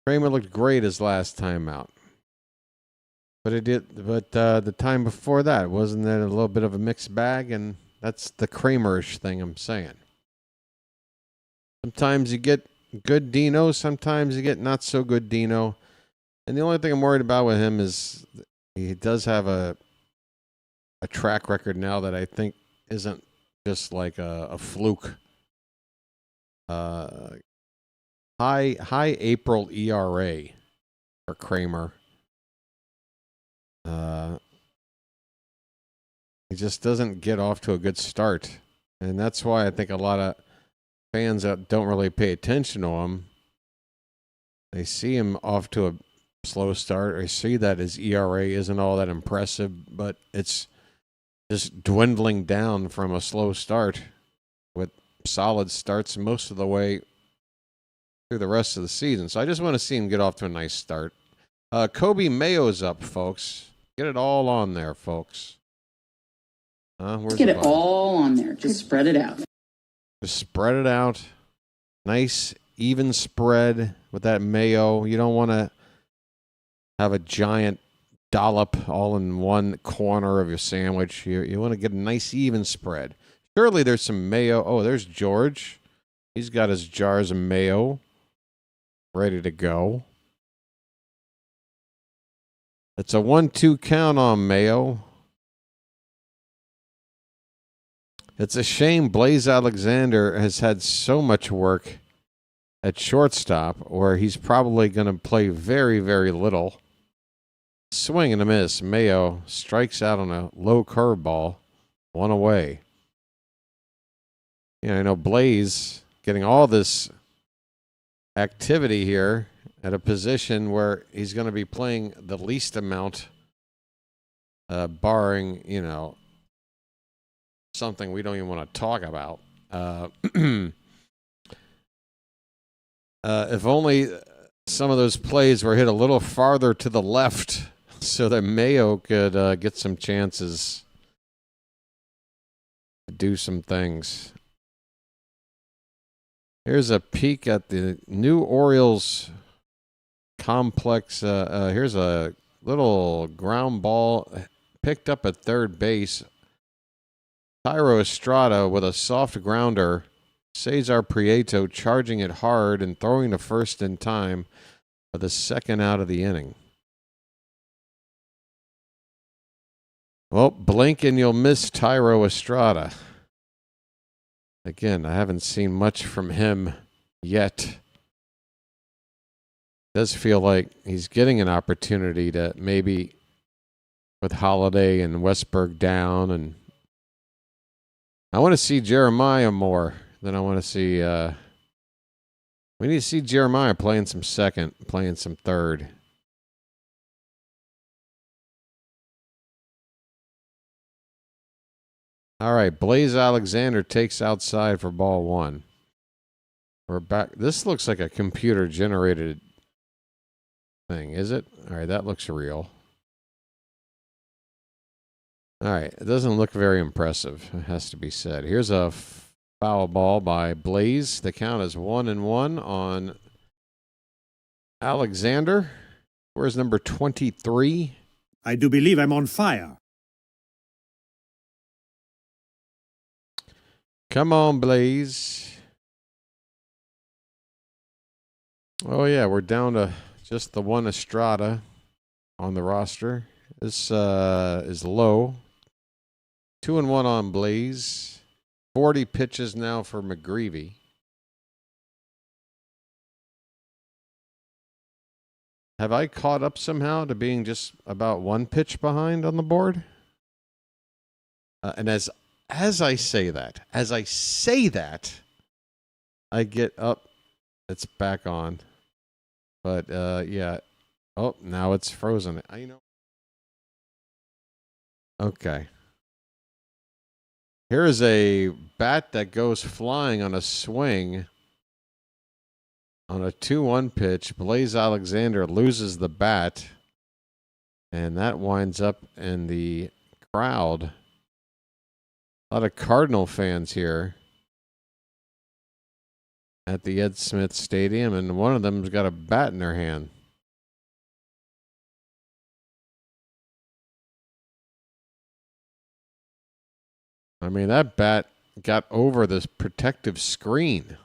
Kramer looked great his last time out, but the time before that, wasn't that a little bit of a mixed bag? And that's the Kramerish thing I'm saying. Sometimes you get good Dino, sometimes you get not so good Dino, and the only thing I'm worried about with him is he does have a track record now that I think isn't just like a fluke. High April ERA for Kramer. He just doesn't get off to a good start, and that's why I think a lot of fans that don't really pay attention to him, they see him off to a slow start, or see that his ERA isn't all that impressive, but it's just dwindling down from a slow start with solid starts most of the way through the rest of the season. So I just want to see him get off to a nice start. Kobe Mayo's up, folks. Get it all on there, folks. Get it all on there. Just spread it out. Just spread it out. Nice, even spread with that Mayo. You don't want to have a giant dollop all in one corner of your sandwich. You want to get a nice, even spread. Surely there's some Mayo. Oh, there's George. He's got his jars of Mayo ready to go. It's a 1-2 count on Mayo. It's a shame Blaze Alexander has had so much work at shortstop, where he's probably going to play very, very little. Swing and a miss. Mayo strikes out on a low curveball. One away. Yeah, I know Blaze getting all this activity here at a position where he's going to be playing the least amount, barring, you know, something we don't even want to talk about. If only some of those plays were hit a little farther to the left so that Mayo could get some chances to do some things. Here's a peek at the new Orioles complex. Here's a little ground ball picked up at third base. Thairo Estrada with a soft grounder. Cesar Prieto charging it hard and throwing to first in time for the second out of the inning. Well, blink and you'll miss Thairo Estrada. Again, I haven't seen much from him yet. Does feel like he's getting an opportunity to maybe, with Holiday and Westberg down, and I want to see Jeremiah more than I want to see. We need to see Jeremiah playing some second, playing some third. All right, Blaze Alexander takes outside for ball one. We're back. This looks like a computer-generated thing, is it? All right, that looks real. All right, it doesn't look very impressive, it has to be said. Here's a foul ball by Blaze. The count is 1-1 on Alexander. Where's number 23? I do believe I'm on fire. Come on, Blaze. Oh, yeah, we're down to just the one Estrada on the roster. This is low. 2-1 on Blaze. 40 pitches now for McGreevy. Have I caught up somehow to being just about one pitch behind on the board? And as I say that, I get up. It's back on. But yeah. Oh, now it's frozen. Okay. Here is a bat that goes flying on a swing on a 2-1 pitch. Blaze Alexander loses the bat, and that winds up in the crowd. A lot of Cardinal fans here at the Ed Smith Stadium, and one of them's got a bat in their hand. I mean, that bat got over this protective screen.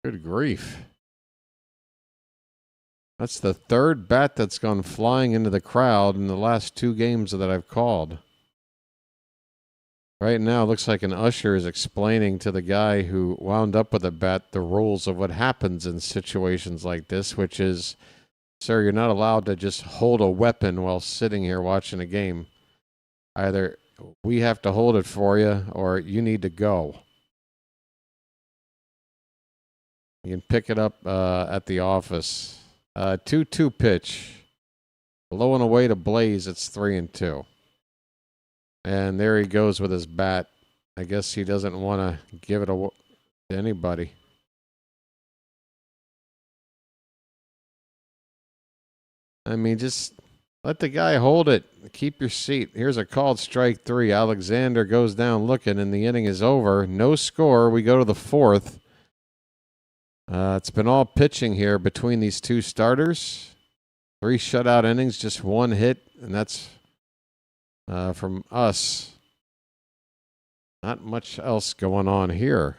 Good grief. That's the third bat that's gone flying into the crowd in the last 2 games that I've called. Right now, it looks like an usher is explaining to the guy who wound up with a bat the rules of what happens in situations like this, which is, sir, you're not allowed to just hold a weapon while sitting here watching a game. Either we have to hold it for you, or you need to go. You can pick it up at the office. 2-2 pitch. Low and away to Blaze. It's 3-2. And there he goes with his bat. I guess he doesn't want to give it to anybody. I mean, just let the guy hold it. Keep your seat. Here's a called strike 3. Alexander goes down looking, and the inning is over. No score. We go to the 4th. It's been all pitching here between these 2 starters. 3 shutout innings, just 1 hit, and that's from us. Not much else going on here.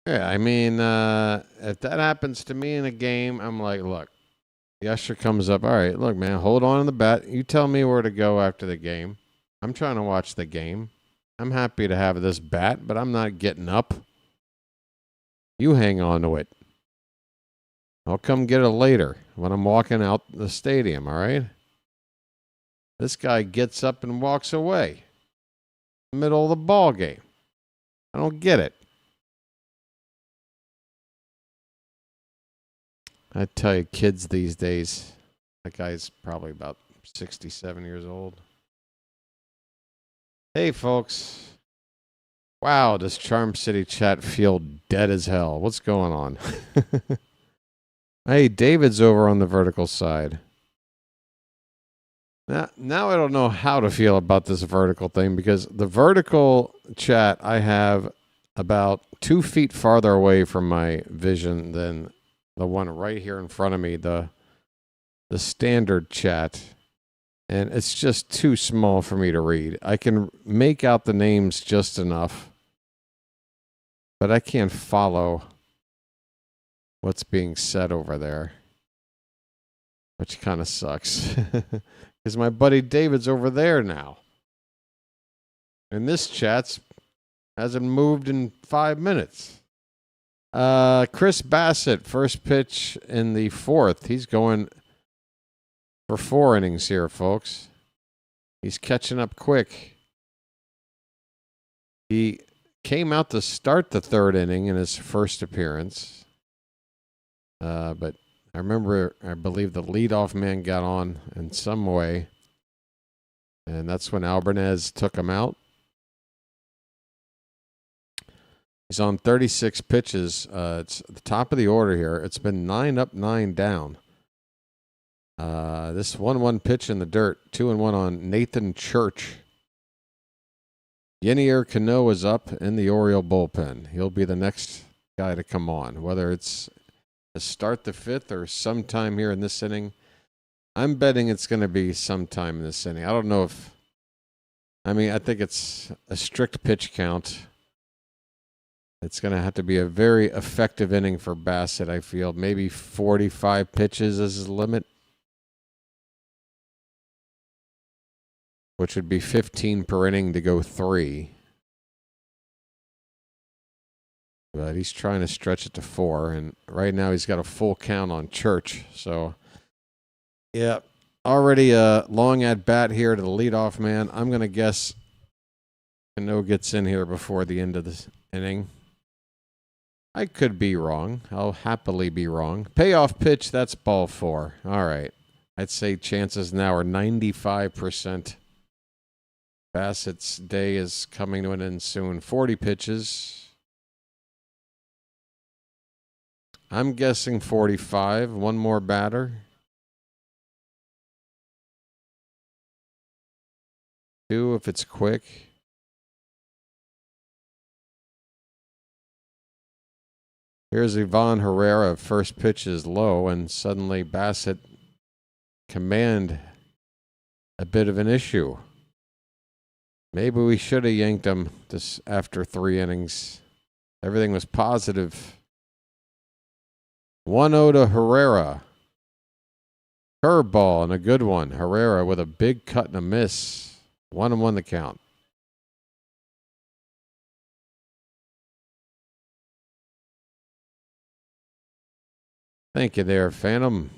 Yeah, I mean, if that happens to me in a game, I'm like, look, the usher comes up. All right, look, man, hold on to the bat. You tell me where to go after the game. I'm trying to watch the game. I'm happy to have this bat, but I'm not getting up. You hang on to it. I'll come get it later when I'm walking out the stadium, all right? This guy gets up and walks away. Middle of the ball game. I don't get it. I tell you, kids these days, that guy's probably about 67 years old. Hey, folks. Wow, does Charm City chat feel dead as hell? What's going on? Hey, David's over on the vertical side. Now I don't know how to feel about this vertical thing, because the vertical chat I have about 2 feet farther away from my vision than the one right here in front of me, the standard chat. And it's just too small for me to read. I can make out the names just enough, but I can't follow what's being said over there, which kind of sucks. Because my buddy David's over there now. And this chat's hasn't moved in 5 minutes. Chris Bassett, first pitch in the 4th. He's going for 4 innings here, folks. He's catching up quick. He came out to start the 3rd inning in his first appearance. But I believe the leadoff man got on in some way. And that's when Albanez took him out. He's on 36 pitches. It's at the top of the order here. It's been 9 up, 9 down. This 1-1 pitch in the dirt. 2-1 on Nathan Church. Yenier Cano is up in the Oriole bullpen. He'll be the next guy to come on, whether it's to start the 5th or sometime here in this inning. I'm betting it's going to be sometime in this inning. I don't know if... I think it's a strict pitch count. It's going to have to be a very effective inning for Bassett, I feel. Maybe 45 pitches is his limit, which would be 15 per inning to go 3. But he's trying to stretch it to 4, and right now he's got a full count on Church. So, yeah, already a long at bat here to the leadoff man. I'm going to guess Cano gets in here before the end of this inning. I could be wrong. I'll happily be wrong. Payoff pitch, that's ball 4. All right. I'd say chances now are 95%. Bassett's day is coming to an end soon. 40 pitches. I'm guessing 45. One more batter. 2 if it's quick. Here's Ivan Herrera. First pitch is low, and suddenly Bassett command a bit of an issue. Maybe we should have yanked him this after 3 innings. Everything was positive. 1-0 to Herrera. Curveball and a good one. Herrera with a big cut and a miss. 1-1 the count. Thank you there, Phantom.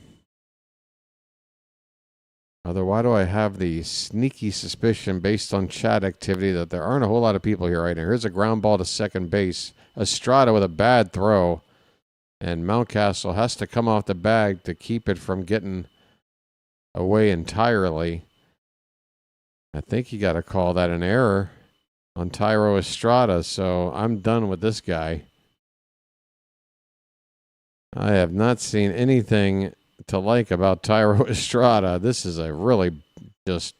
Although, why do I have the sneaky suspicion based on chat activity that there aren't a whole lot of people here right now? Here's a ground ball to second base. Estrada with a bad throw. And Mountcastle has to come off the bag to keep it from getting away entirely. I think you got to call that an error on Tyro Estrada, so I'm done with this guy. I have not seen anything to like about Tyro Estrada. This is a really just...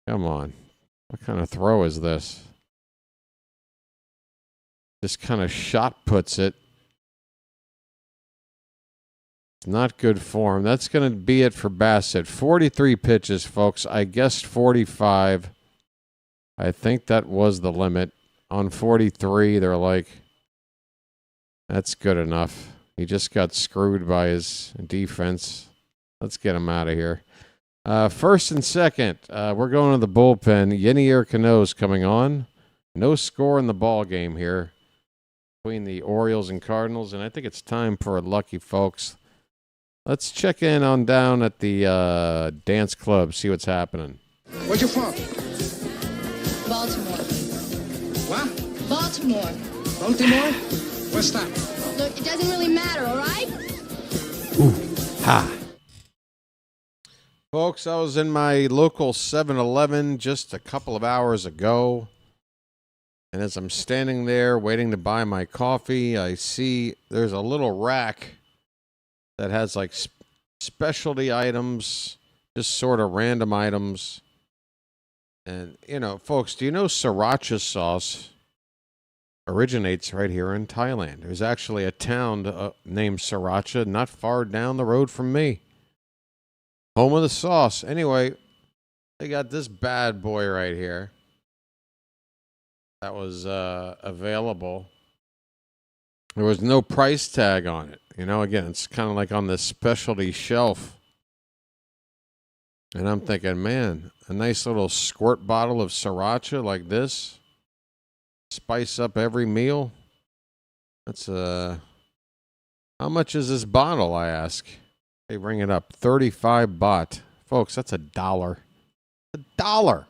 Come on. What kind of throw is this? Just kind of shot puts it. It's not good form. That's going to be it for Bassett. 43 pitches, folks. I guessed 45. I think that was the limit. On 43, they're like... That's good enough. He just got screwed by his defense. Let's get him out of here. First and second, we're going to the bullpen. Yenier Cano's coming on. No score in the ball game here between the Orioles and Cardinals, and I think it's time for a lucky, folks. Let's check in on down at the dance club, see what's happening. Where you from? Baltimore. What? Baltimore. Baltimore? What's that? Look, it doesn't really matter, all right? Ooh, ha. Folks, I was in my local 7-Eleven just a couple of hours ago. And as I'm standing there waiting to buy my coffee, I see there's a little rack that has like specialty items, just sort of random items. And, you know, folks, do you know sriracha sauce originates right here in Thailand? There's actually a town named Sriracha not far down the road from me. Home of the sauce. Anyway, they got this bad boy right here that was available. There was no price tag on it. You know, again, it's kind of like on this specialty shelf. And I'm thinking, man, a nice little squirt bottle of sriracha like this. Spice up every meal. That's how much is this bottle, I ask? They bring it up. 35 baht. Folks, that's $1. $1.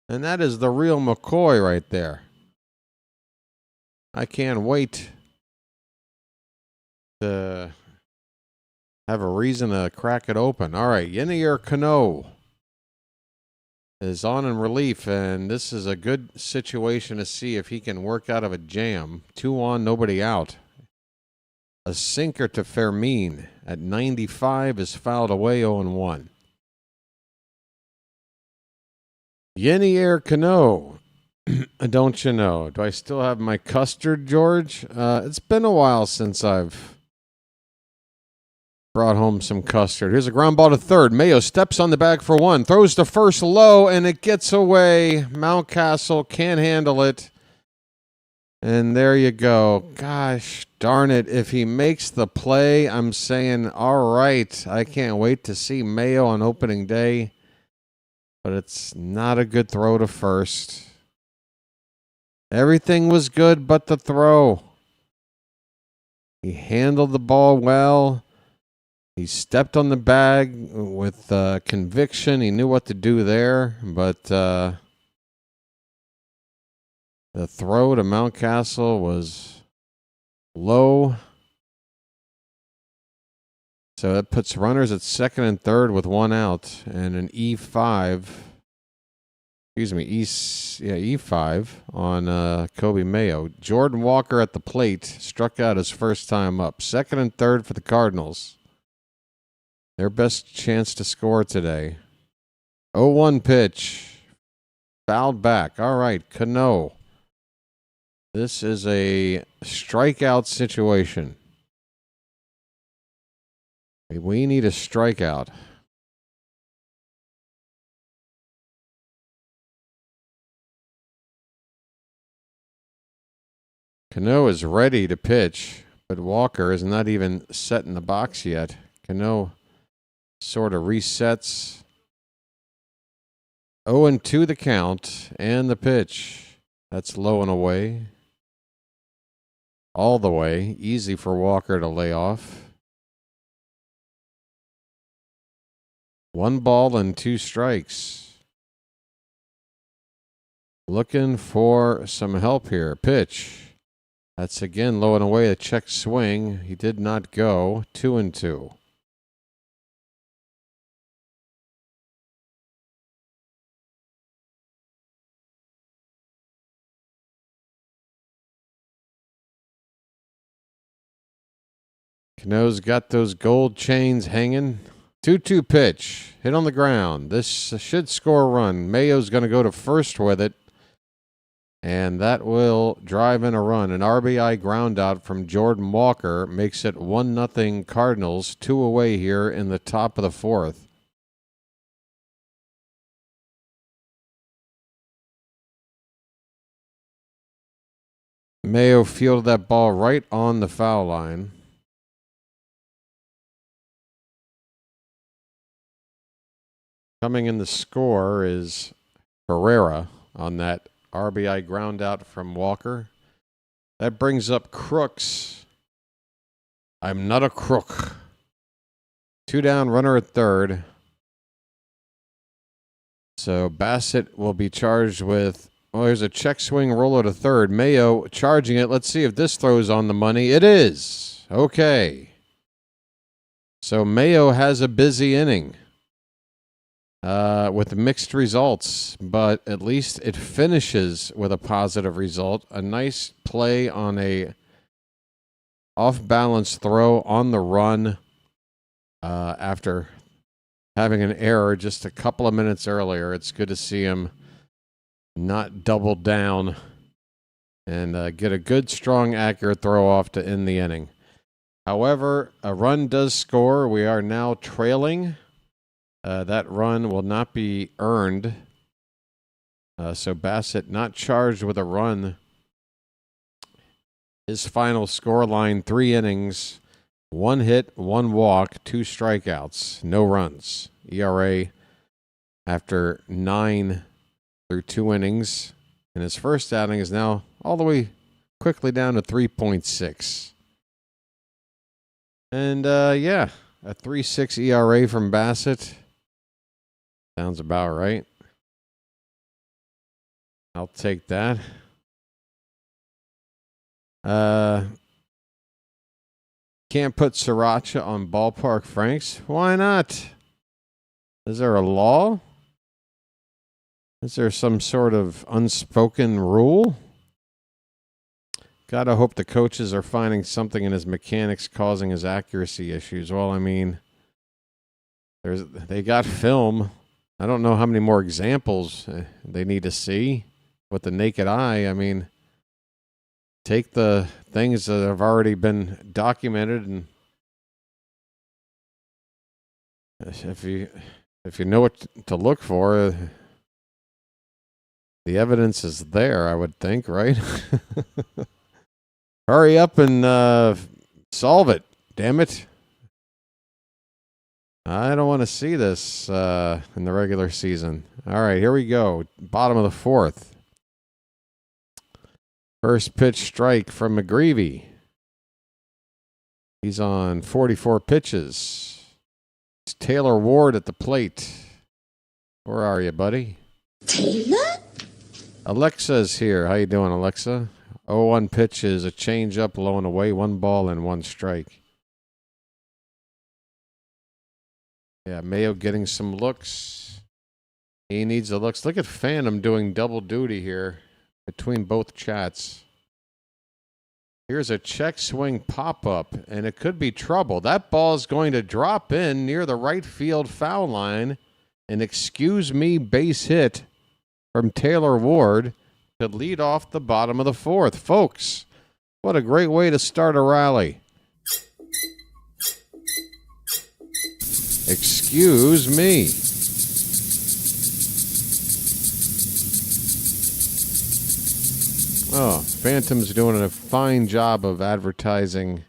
And that is the real McCoy right there. I can't wait to have a reason to crack it open. All right, Yenier Cano is on in relief, and this is a good situation to see if he can work out of a jam. 2 on, nobody out. A sinker to Fermin at 95 is fouled away, 0-1. Yenier Cano, don't you know? Do I still have my custard, George? It's been a while since I've brought home some custard. Here's a ground ball to third. Mayo steps on the bag for 1. Throws to first low, and it gets away. Mountcastle can't handle it. And there you go. Gosh darn it. If he makes the play, I'm saying, all right. I can't wait to see Mayo on opening day. But it's not a good throw to first. Everything was good but the throw. He handled the ball well. He stepped on the bag with conviction. He knew what to do there, but The throw to Mountcastle was low. So that puts runners at second and third with one out and an E5. Excuse me, E5 on Kobe Mayo. Jordan Walker at the plate struck out his first time up. Second and third for the Cardinals. Their best chance to score today. 0-1 pitch. Fouled back. All right, Cano. This is a strikeout situation. We need a strikeout. Cano is ready to pitch, but Walker is not even set in the box yet. Cano sort of resets. 0-2 the count and the pitch. That's low and away. All the way. Easy for Walker to lay off. 1 ball and 2 strikes. Looking for some help here. Pitch. That's again low and away. A check swing. He did not go. 2-2. Cano's got those gold chains hanging. 2-2 pitch. Hit on the ground. This should score a run. Mayo's going to go to first with it. And that will drive in a run. An RBI ground out from Jordan Walker makes it 1-0 Cardinals. 2 away here in the top of the 4th. Mayo fielded that ball right on the foul line. Coming in the score is Herrera on that RBI ground out from Walker. That brings up Crooks. I'm not a crook. 2 down, runner at third. So Bassett will be charged with, there's a check swing roller to third. Mayo charging it. Let's see if this throws on the money. It is. Okay. So Mayo has a busy inning. With mixed results, but at least it finishes with a positive result. A nice play on a off-balance throw on the run after having an error just a couple of minutes earlier. It's good to see him not double down and get a good, strong, accurate throw off to end the inning. However, a run does score. We are now trailing. That run will not be earned. So Bassett not charged with a run. His final score line, 3 innings, 1 hit, 1 walk, 2 strikeouts, no runs. ERA after 9 through 2 innings. And his first outing is now all the way quickly down to 3.6. And a 3.6 ERA from Bassett. Sounds about right. I'll take that. Can't put Sriracha on Ballpark Franks. Why not? Is there a law? Is there some sort of unspoken rule? Gotta hope the coaches are finding something in his mechanics causing his accuracy issues. Well, I mean, they got film. I don't know how many more examples they need to see with the naked eye. I mean, take the things that have already been documented, and if you know what to look for, the evidence is there, I would think, right? Hurry up and solve it, damn it. I don't want to see this in the regular season. All right, here we go. Bottom of the 4th. First pitch strike from McGreevy. He's on 44 pitches. It's Taylor Ward at the plate. Where are you, buddy? Taylor? Alexa's here. How you doing, Alexa? 0-1 pitch is a change-up, low and away, 1 ball and 1 strike. Yeah, Mayo getting some looks. He needs the looks. Look at Phantom doing double duty here between both chats. Here's a check swing pop-up, and it could be trouble. That ball is going to drop in near the right field foul line. An excuse me base hit from Taylor Ward to lead off the bottom of the 4th. Folks, what a great way to start a rally. Excuse me. Oh, Phantom's doing a fine job of advertising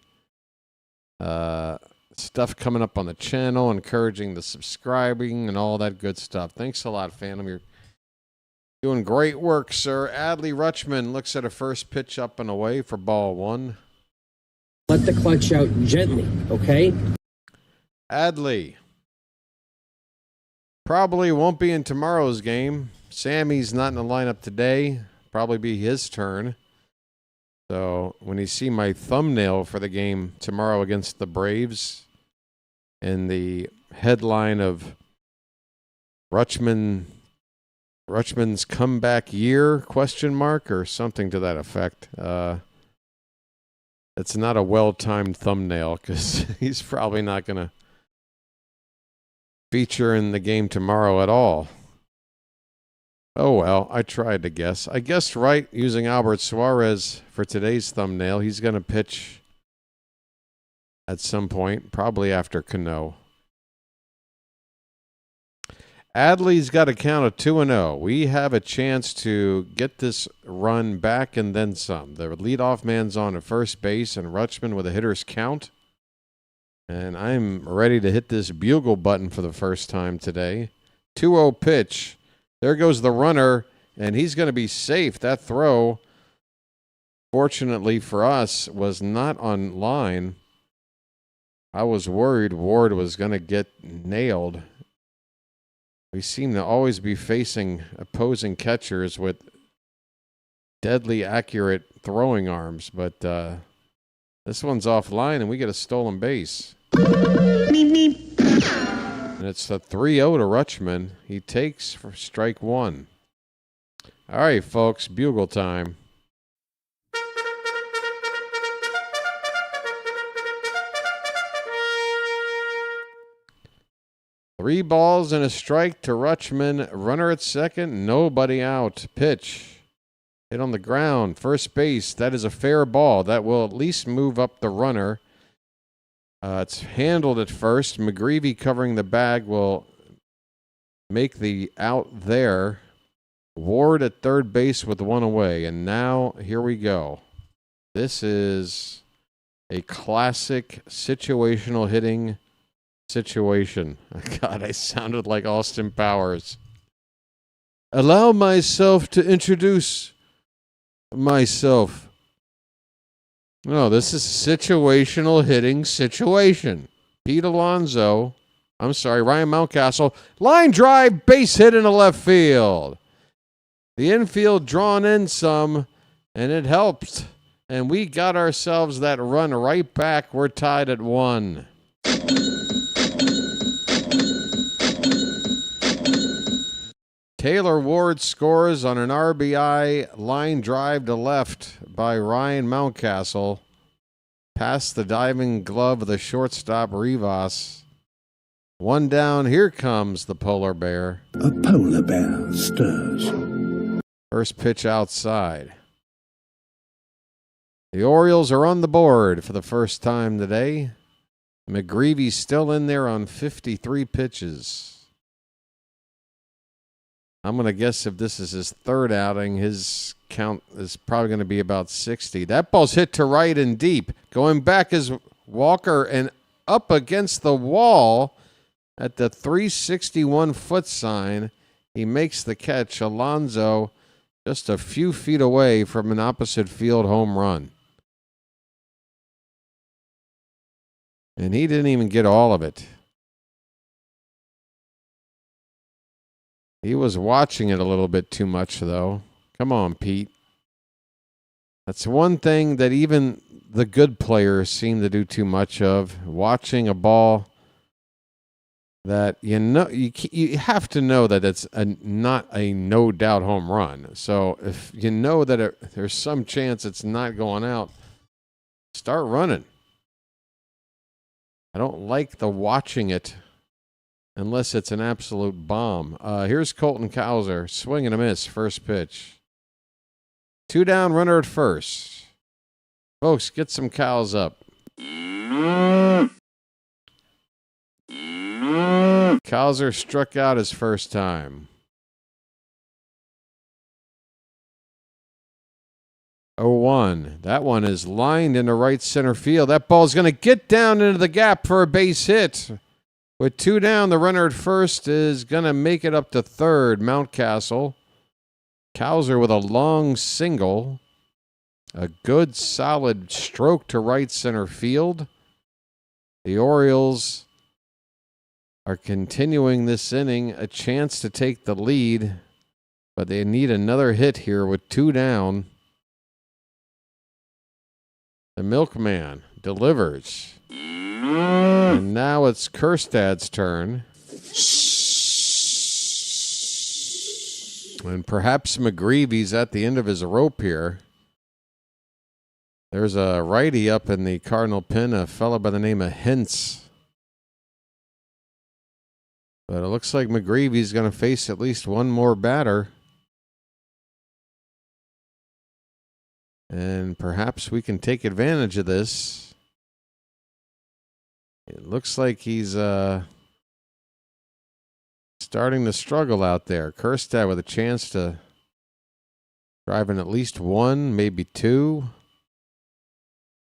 stuff coming up on the channel, encouraging the subscribing and all that good stuff. Thanks a lot, Phantom. You're doing great work, sir. Adley Rutschman looks at a first pitch up and away for ball 1. Let the clutch out gently, okay? Adley. Probably won't be in tomorrow's game. Sammy's not in the lineup today. Probably be his turn. So when you see my thumbnail for the game tomorrow against the Braves and the headline of Rutschman's comeback year, ? Or something to that effect. It's not a well-timed thumbnail because he's probably not going to feature in the game tomorrow at all. Oh, well, I tried to guess. I guessed right using Albert Suarez for today's thumbnail. He's going to pitch at some point, probably after Cano. Adley's got a count of 2-0. We have a chance to get this run back and then some. The leadoff man's on at first base, and Rutschman with a hitter's count. And I'm ready to hit this bugle button for the first time today. 2-0 pitch. There goes the runner, and he's going to be safe. That throw, fortunately for us, was not on line. I was worried Ward was going to get nailed. We seem to always be facing opposing catchers with deadly accurate throwing arms, but this one's offline, and we get a stolen base. And it's a 3-0 to Rutschman. He takes for strike 1. All right, folks, bugle time. Three balls and a strike to Rutschman. Runner at second, nobody out. Pitch. Hit on the ground. First base. That is a fair ball. That will at least move up the runner. It's handled at first. McGreevy covering the bag will make the out there. Ward at third base with 1 away. And now, here we go. This is a classic situational hitting situation. God, I sounded like Austin Powers. Allow myself to introduce myself. No, this is situational hitting situation. Pete Alonso, Ryan Mountcastle, line drive, base hit in the left field. The infield drawn in some, and it helped. And we got ourselves that run right back. We're tied at 1. Taylor Ward scores on an RBI line drive to left by Ryan Mountcastle. Past the diving glove of the shortstop Rivas. 1 down. Here comes the polar bear. A polar bear stirs. First pitch outside. The Orioles are on the board for the first time today. McGreevy's still in there on 53 pitches. I'm going to guess if this is his third outing, his count is probably going to be about 60. That ball's hit to right and deep. Going back is Walker and up against the wall at the 361-foot sign. He makes the catch. Alonso just a few feet away from an opposite field home run. And he didn't even get all of it. He was watching it a little bit too much, though. Come on, Pete. That's one thing that even the good players seem to do too much of. Watching a ball that you have to know that it's not a no doubt home run. So if you know that there's some chance it's not going out, start running. I don't like the watching it unless it's an absolute bomb. Here's Colton Cowser, swing and a miss, first pitch. 2 down, runner at first. Folks, get some cows up. Cowser struck out his first time. 0-1. That one is lined into right center field. That ball's going to get down into the gap for a base hit. With 2 down, the runner at first is going to make it up to third. Mountcastle. Cowser with a long single. A good, solid stroke to right center field. The Orioles are continuing this inning, a chance to take the lead, but they need another hit here with 2 down. The milkman delivers. And now it's Kjerstad's turn. And perhaps McGreevy's at the end of his rope here. There's a righty up in the Cardinal pen, a fellow by the name of Hintz. But it looks like McGreevy's going to face at least one more batter. And perhaps we can take advantage of this. It looks like he's starting to struggle out there. Kjerstad with a chance to drive in at least 1, maybe 2.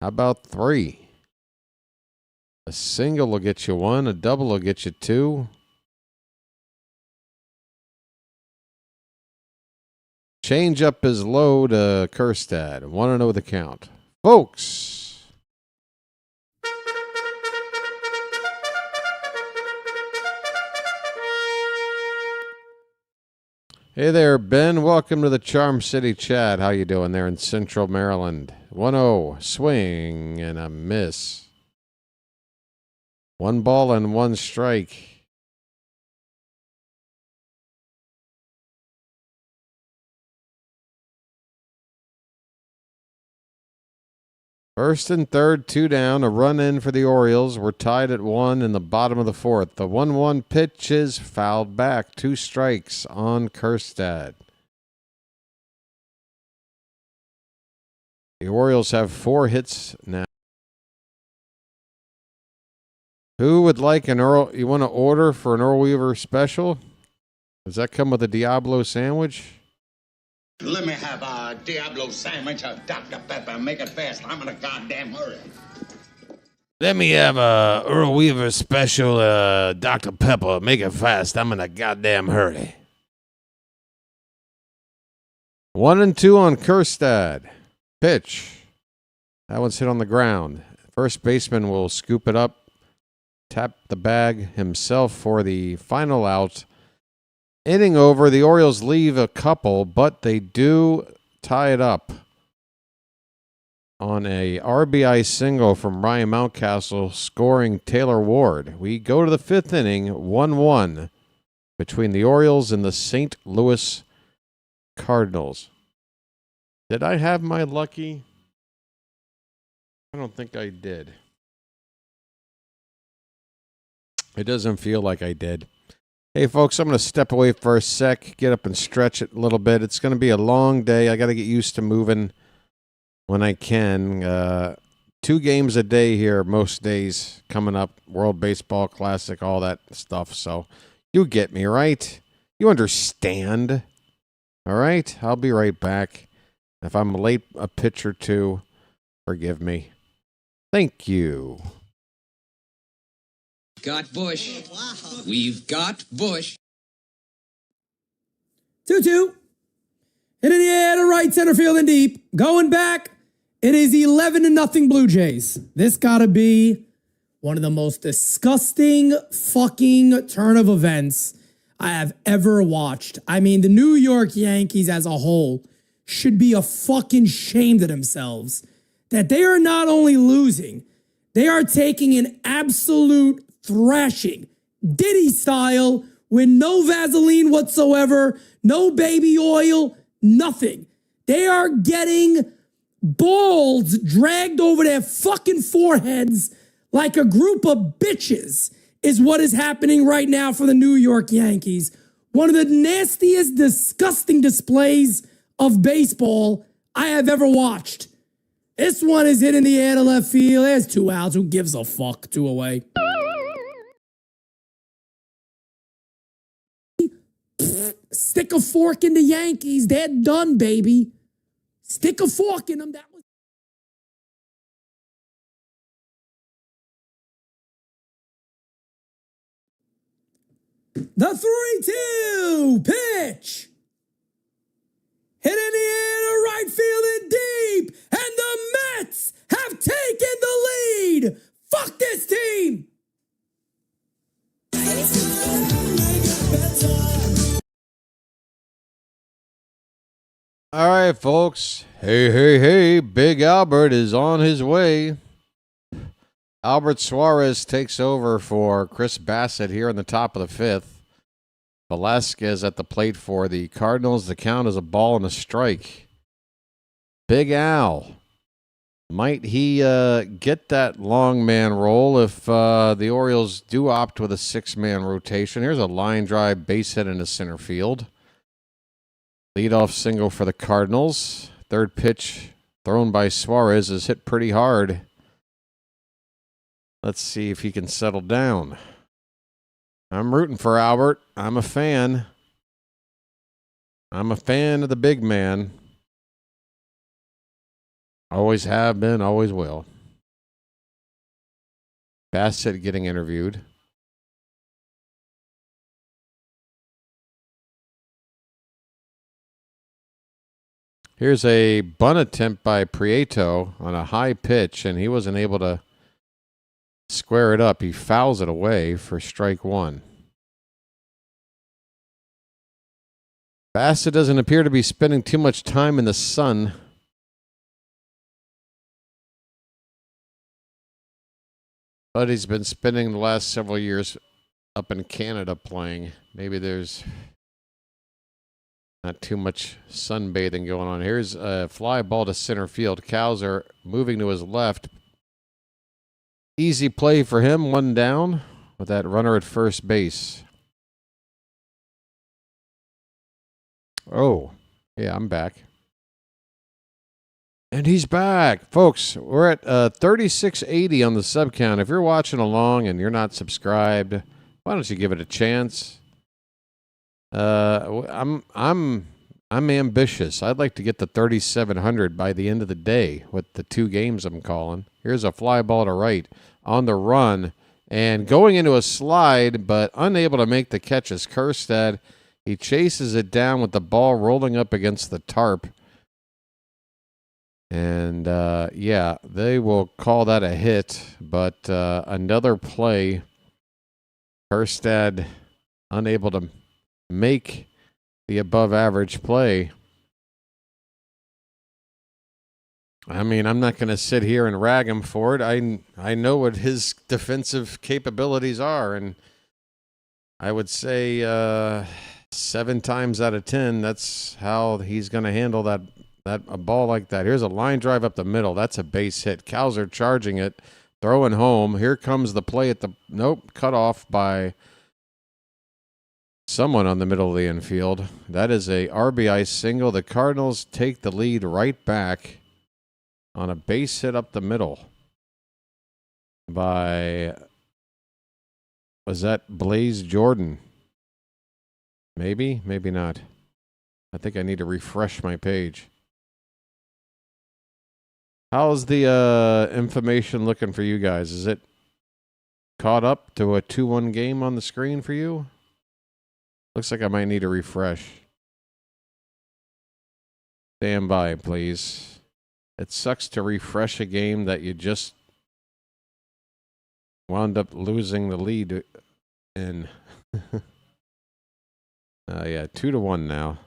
How about 3? A single will get you 1. A double will get you 2. Change up is low to Kjerstad. 1-0 the count. Folks. Hey there, Ben. Welcome to the Charm City Chat. How you doing there in Central Maryland? 1-0. Swing and a miss. 1 ball and 1 strike. First and third, 2 down, a run in for the Orioles. We're tied at 1 in the bottom of the 4th. The 1-1 pitch is fouled back. 2 strikes on Kjerstad. The Orioles have 4 hits now. Who would like an Earl? You want to order for an Earl Weaver special? Does that come with a Diablo sandwich? Let me have a Diablo sandwich of Dr. Pepper. Make it fast. I'm in a goddamn hurry. Let me have a Earl Weaver special Dr. Pepper. Make it fast. I'm in a goddamn hurry. 1-2 on Kjerstad. Pitch. That one's hit on the ground. First baseman will scoop it up, tap the bag himself for the final out. Inning over, the Orioles leave a couple, but they do tie it up on a RBI single from Ryan Mountcastle, scoring Taylor Ward. We go to the 5th inning, 1-1 between the Orioles and the St. Louis Cardinals. Did I have my lucky? I don't think I did. It doesn't feel like I did. Hey, folks, I'm going to step away for a sec, get up and stretch it a little bit. It's going to be a long day. I got to get used to moving when I can. 2 games a day here most days coming up. World Baseball Classic, all that stuff. So you get me, right? You understand. All right? I'll be right back. If I'm late a pitch or 2, forgive me. Thank you. Got Bush. We've got Bush. 2-2. Hit in the air to right center field and deep. Going back. It is 11-0 Blue Jays. This gotta be one of the most disgusting fucking turn of events I have ever watched. I mean, the New York Yankees as a whole should be a fucking shame to themselves that they are not only losing, they are taking an absolute thrashing, Diddy style, with no Vaseline whatsoever, no baby oil, nothing. They are getting balls dragged over their fucking foreheads like a group of bitches is what is happening right now for the New York Yankees. One of the nastiest, disgusting displays of baseball I have ever watched. This one is hit in the air to left field. There's 2 outs. Who gives a fuck? 2 away. Stick a fork in the Yankees. They're done, baby. Stick a fork in them. That was the 3-2 pitch. Hit in the air to right field and deep. And the Mets have taken the lead. Fuck this team. All right, folks. Hey, Big Albert is on his way. Albert Suarez takes over for Chris Bassett here in the top of the 5th. Velasquez at the plate for the Cardinals. The count is a ball and a strike. Big Al. Might he get that long man role if the Orioles do opt with a 6-man rotation? Here's a line drive base hit into center field. Leadoff single for the Cardinals. Third pitch thrown by Suarez is hit pretty hard. Let's see if he can settle down. I'm rooting for Albert. I'm a fan. I'm a fan of the big man. Always have been, always will. Bassett getting interviewed. Here's a bunt attempt by Prieto on a high pitch, and he wasn't able to square it up. He fouls it away for strike 1. Bassett doesn't appear to be spending too much time in the sun. But he's been spending the last several years up in Canada playing. Maybe there's not too much sunbathing going on. Here's a fly ball to center field. Cows are moving to his left. Easy play for him. 1 down with that runner at first base. Oh, yeah, I'm back. And he's back. Folks, we're at 3680 on the sub count. If you're watching along and you're not subscribed, why don't you give it a chance? I'm ambitious. I'd like to get to 3,700 by the end of the day with the 2 games I'm calling. Here's a fly ball to right on the run and going into a slide, but unable to make the catch is Kjerstad. He chases it down with the ball rolling up against the tarp. And, yeah, they will call that a hit, but another play. Kjerstad unable to make the above average play. I mean, I'm not going to sit here and rag him for it. I know what his defensive capabilities are, and I would say 7 times out of 10, that's how he's going to handle a ball like that. Here's a line drive up the middle. That's a base hit. Cows are charging it, throwing home. Here comes the play at the cut off by someone on the middle of the infield. That is a RBI single. The Cardinals take the lead right back on a base hit up the middle by, was that Blaze Jordan? Maybe, maybe not. I think I need to refresh my page. How's the information looking for you guys? Is it caught up to a 2-1 game on the screen for you? Looks like I might need a refresh. Stand by, please. It sucks to refresh a game that you just wound up losing the lead in. Yeah, 2-1 now.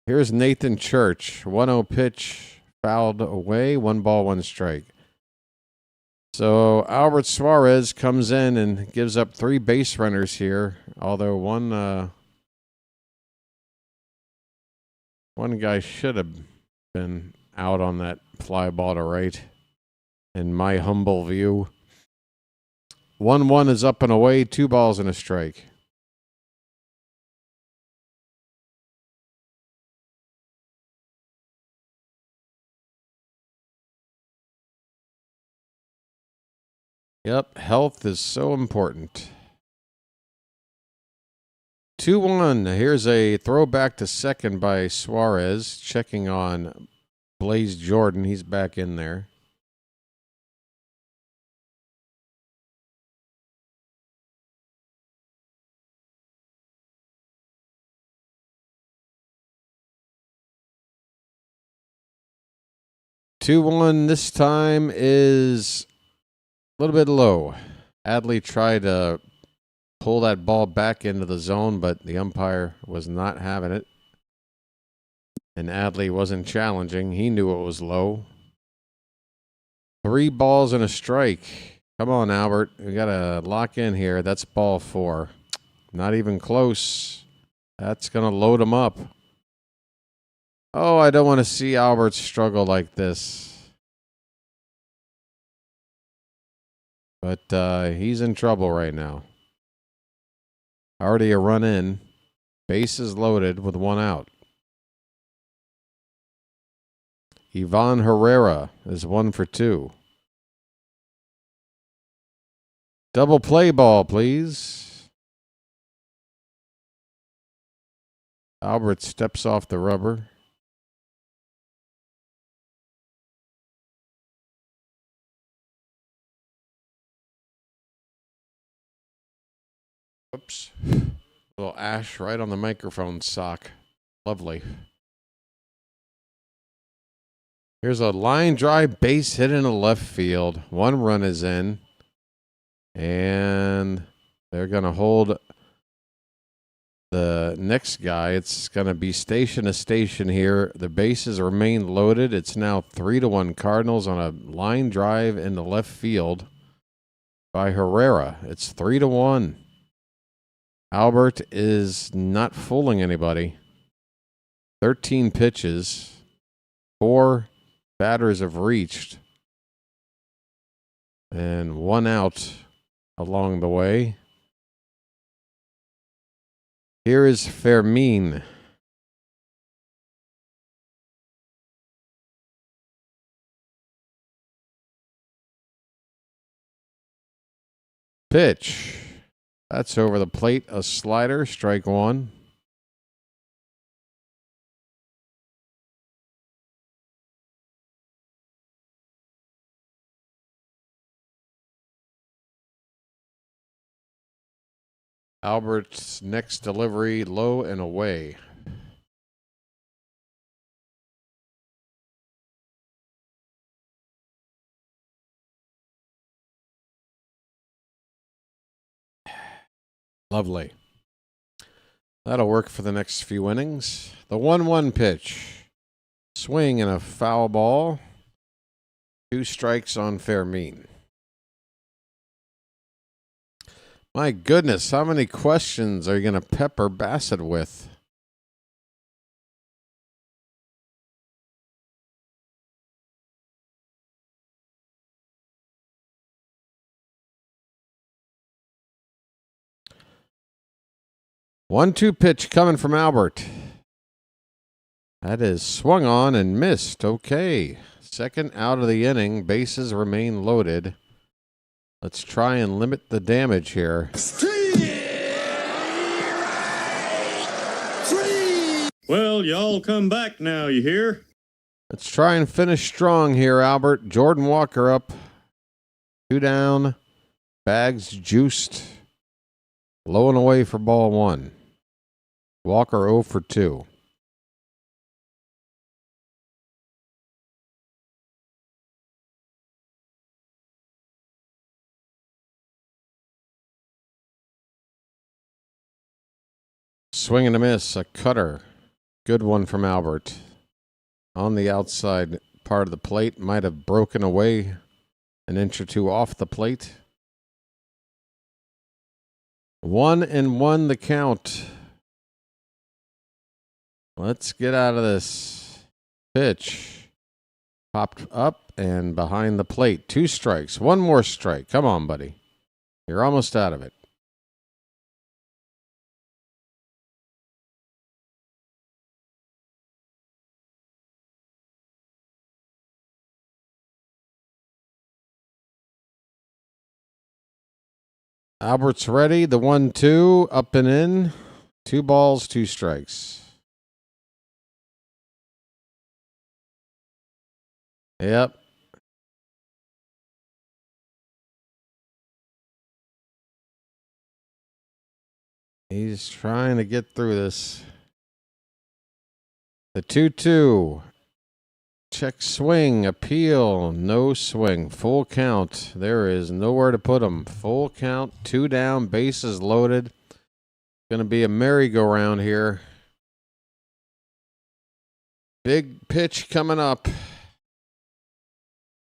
Here's Nathan Church. 1-0 pitch fouled away. 1 ball, 1 strike. So Albert Suarez comes in and gives up 3 base runners here. Although one guy should have been out on that fly ball to right, in my humble view. 1-1 is up and away. 2 balls and a strike. Yep, health is so important. 2-1. Here's a throwback to second by Suarez, checking on Blaze Jordan. He's back in there. Two-one this time is a little bit low. Adley tried to pull that ball back into the zone, but the umpire was not having it. And Adley wasn't challenging. He knew it was low. 3 balls and a strike. Come on, Albert. We got to lock in here. That's ball 4. Not even close. That's going to load him up. Oh, I don't want to see Albert struggle like this. But he's in trouble right now. Already a run in. Bases loaded with 1 out. Ivan Herrera is 1 for 2. Double play ball, please. Albert steps off the rubber. Oops. A little ash right on the microphone sock. Lovely. Here's a line drive base hit into left field. 1 run is in. And they're going to hold the next guy. It's going to be station to station here. The bases remain loaded. It's now 3-1 Cardinals on a line drive into left field by Herrera. It's 3-1. Albert is not fooling anybody. 13 pitches. 4 batters have reached. And 1 out along the way. Here is Fermin. Pitch. That's over the plate. A slider. Strike 1. Albert's next delivery, low and away. Lovely. That'll work for the next few innings. The 1-1 pitch. Swing and a foul ball. 2 strikes on Fermin. My goodness, how many questions are you going to pepper Bassett with? One-two pitch coming from Albert. That is swung on and missed. Okay. Second out of the inning. Bases remain loaded. Let's try and limit the damage here. Well, y'all come back now, you hear? Let's try and finish strong here, Albert. Jordan Walker up. 2 down. Bags juiced. Low and away for ball 1. Walker 0 for 2. Swing and a miss. A cutter. Good one from Albert. On the outside part of the plate. Might have broken away an inch or two off the plate. 1-1 the count. Let's get out of this. Pitch. Popped up and behind the plate. 2 strikes. 1 more strike. Come on, buddy. You're almost out of it. Albert's ready. The 1-2 up and in. 2 balls, 2 strikes. Yep. He's trying to get through this. The 2-2. Check swing, appeal, no swing, full count. There is nowhere to put him. Full count, 2 down, bases loaded. Going to be a merry-go-round here. Big pitch coming up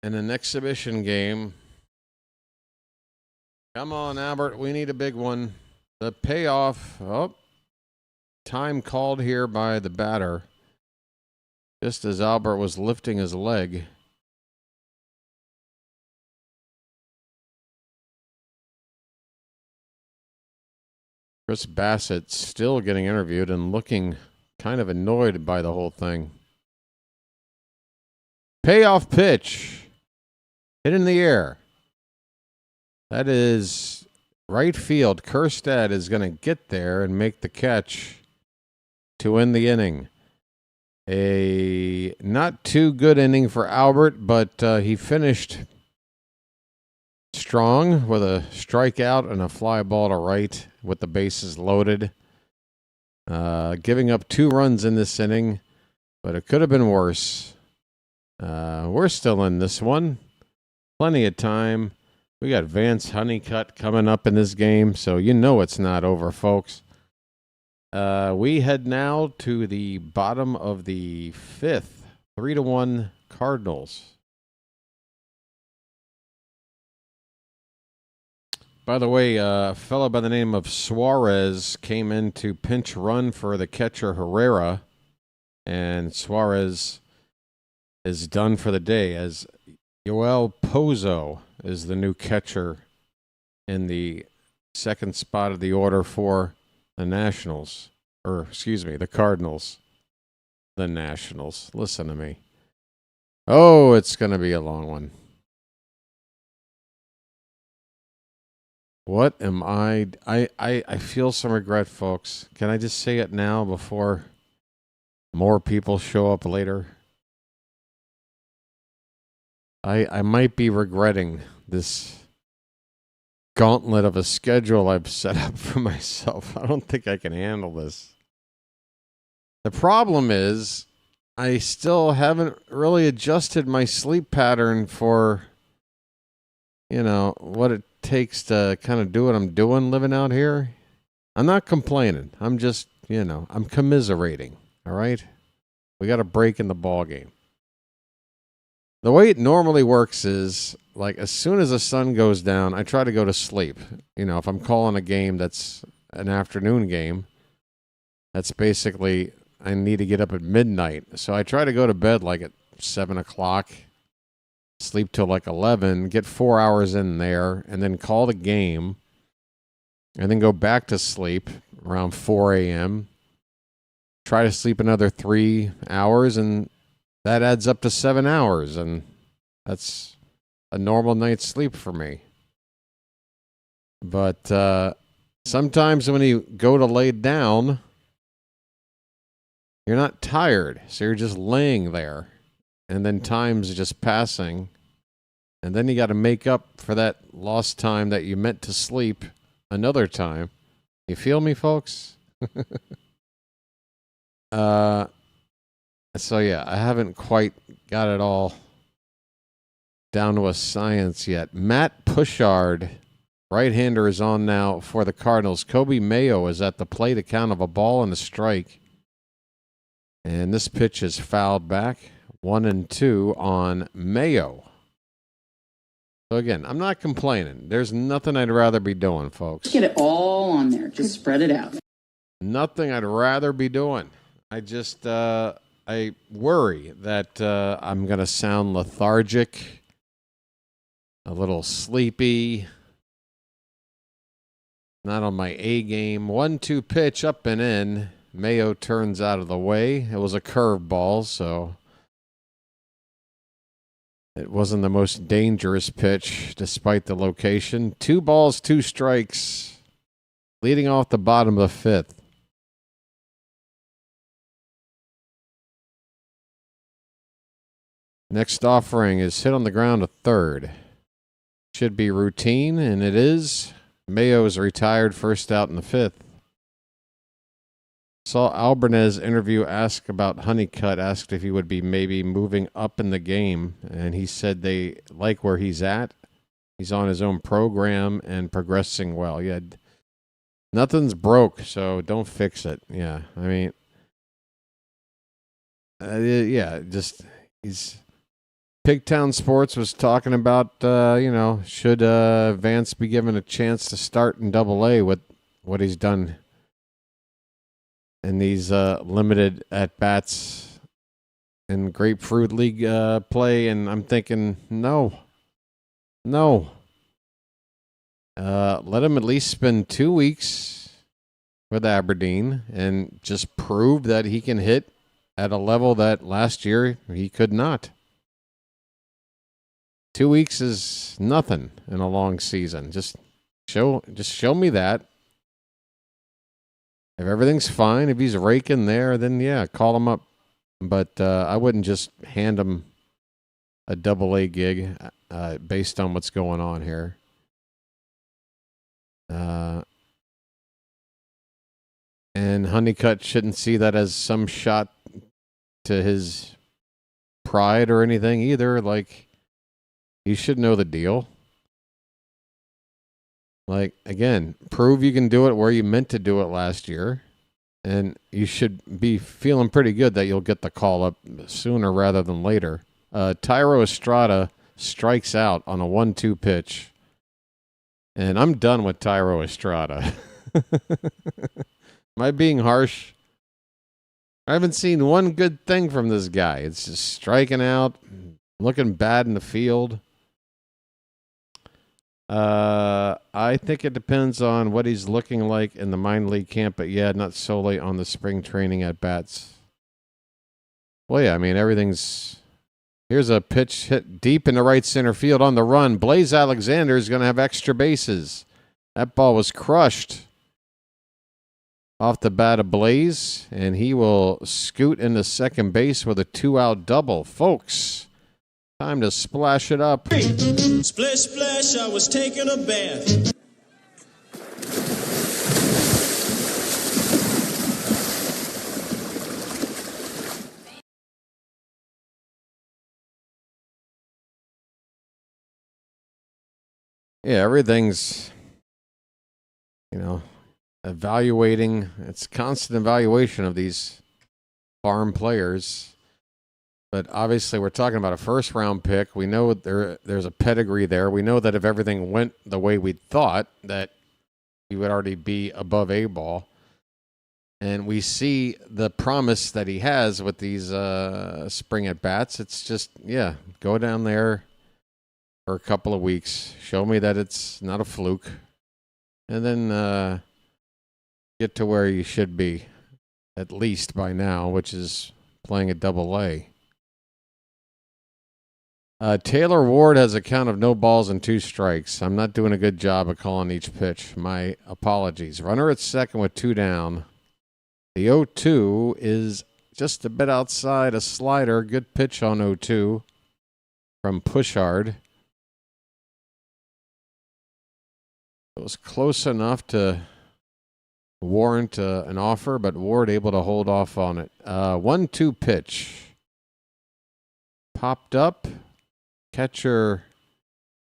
in an exhibition game. Come on, Albert, we need a big one. The payoff. Oh, time called here by the batter. Just as Albert was lifting his leg. Chris Bassett still getting interviewed and looking kind of annoyed by the whole thing. Payoff pitch. Hit in the air. That is right field. Kjerstad is going to get there and make the catch to end the inning. A not too good inning for Albert, but he finished strong with a strikeout and a fly ball to right with the bases loaded. Giving up 2 runs in this inning, but it could have been worse. We're still in this one. Plenty of time. We got Vance Honeycutt coming up in this game, so you know it's not over, folks. We head now to the bottom of the 5th. 3-1 Cardinals. By the way, a fellow by the name of Suarez came in to pinch run for the catcher Herrera, and Suarez is done for the day as Yoel Pozo is the new catcher in the 2nd spot of the order for the Nationals, or excuse me, the Cardinals. The Nationals. Listen to me. Oh, it's going to be a long one. What am I feel some regret, folks. Can I just say it now before more people show up later? I might be regretting this gauntlet of a schedule I've set up for myself. I don't think I can handle this. The problem is I still haven't really adjusted my sleep pattern for, you know, what it takes to kind of do what I'm doing living out here. I'm not complaining. I'm just, you know, I'm commiserating. All right? We got a break in the ball game. The way it normally works is, like, as soon as the sun goes down, I try to go to sleep. You know, if I'm calling a game that's an afternoon game, that's basically, I need to get up at midnight. So I try to go to bed, like, at 7 o'clock, sleep till, like, 11, get 4 hours in there, and then call the game, and then go back to sleep around 4 a.m., try to sleep another 3 hours, and that adds up to 7 hours, and that's a normal night's sleep for me. But sometimes when you go to lay down, you're not tired, so you're just laying there, and then time's just passing, and then you got to make up for that lost time that you meant to sleep another time. You feel me, folks? So, yeah, I haven't quite got it all down to a science yet. Matt Pushard, right-hander, is on now for the Cardinals. Kobe Mayo is at the plate, a count of a ball and a strike. And this pitch is fouled back. 1-2 on Mayo. So again, I'm not complaining. There's nothing I'd rather be doing, folks. Get it all on there. Just spread it out. Nothing I'd rather be doing. I just, I worry that I'm going to sound lethargic, a little sleepy, not on my A game. 1-2 pitch up and in. Mayo turns out of the way. It was a curveball, so it wasn't the most dangerous pitch despite the location. 2 balls, 2 strikes, leading off the bottom of the 5th. Next offering is hit on the ground to third. Should be routine, and it is. Mayo is retired, first out in the 5th. Saw Albanez interview ask about Honeycutt, asked if he would be maybe moving up in the game, and he said they like where he's at. He's on his own program and progressing well. Yeah, nothing's broke, so don't fix it. Yeah, I mean, just he's... Pigtown Sports was talking about, should Vance be given a chance to start in Double-A with what he's done in these limited at-bats in Grapefruit League play, and I'm thinking, no. Let him at least spend 2 weeks with Aberdeen and just prove that he can hit at a level that last year he could not. 2 weeks is nothing in a long season. Just show me that. If everything's fine, if he's raking there, then yeah, call him up. But I wouldn't just hand him a Double-A gig based on what's going on here. And Honeycutt shouldn't see that as some shot to his pride or anything either. Like, you should know the deal. Like, again, prove you can do it where you meant to do it last year. And you should be feeling pretty good that you'll get the call up sooner rather than later. Thairo Estrada strikes out on a 1-2 pitch. And I'm done with Thairo Estrada. Am I being harsh? I haven't seen one good thing from this guy. It's just striking out, looking bad in the field. I think it depends on what he's looking like in the minor league camp, but yeah, not solely on the spring training at bats. Well, yeah, I mean, here's a pitch hit deep in the right center field on the run. Blaze Alexander is going to have extra bases. That ball was crushed off the bat of Blaze, and he will scoot into second base with a 2-out double. Folks, time to splash it up. Splish, splash, I was taking a bath. Yeah, everything's, evaluating. It's constant evaluation of these farm players. But obviously, we're talking about a first-round pick. We know there's a pedigree there. We know that if everything went the way we thought, that he would already be above A-ball. And we see the promise that he has with these spring at-bats. It's just, yeah, go down there for a couple of weeks. Show me that it's not a fluke. And then get to where you should be, at least by now, which is playing at Double-A. Taylor Ward has a count of no balls and 2 strikes. I'm not doing a good job of calling each pitch. My apologies. Runner at second with 2 down. The 0-2 is just a bit outside a slider. Good pitch on 0-2 from Pushard. It was close enough to warrant an offer, but Ward able to hold off on it. 1-2 pitch. Popped up. Catcher,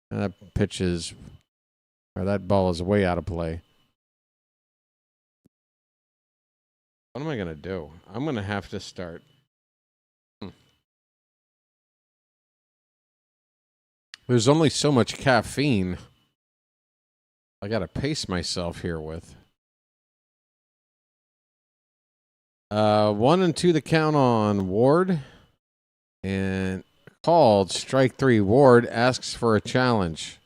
that ball is way out of play. What am I going to do? I'm going to have to start. There's only so much caffeine I got to pace myself here with. 1 and 2 the count on Ward. And called strike 3. Ward asks for a challenge.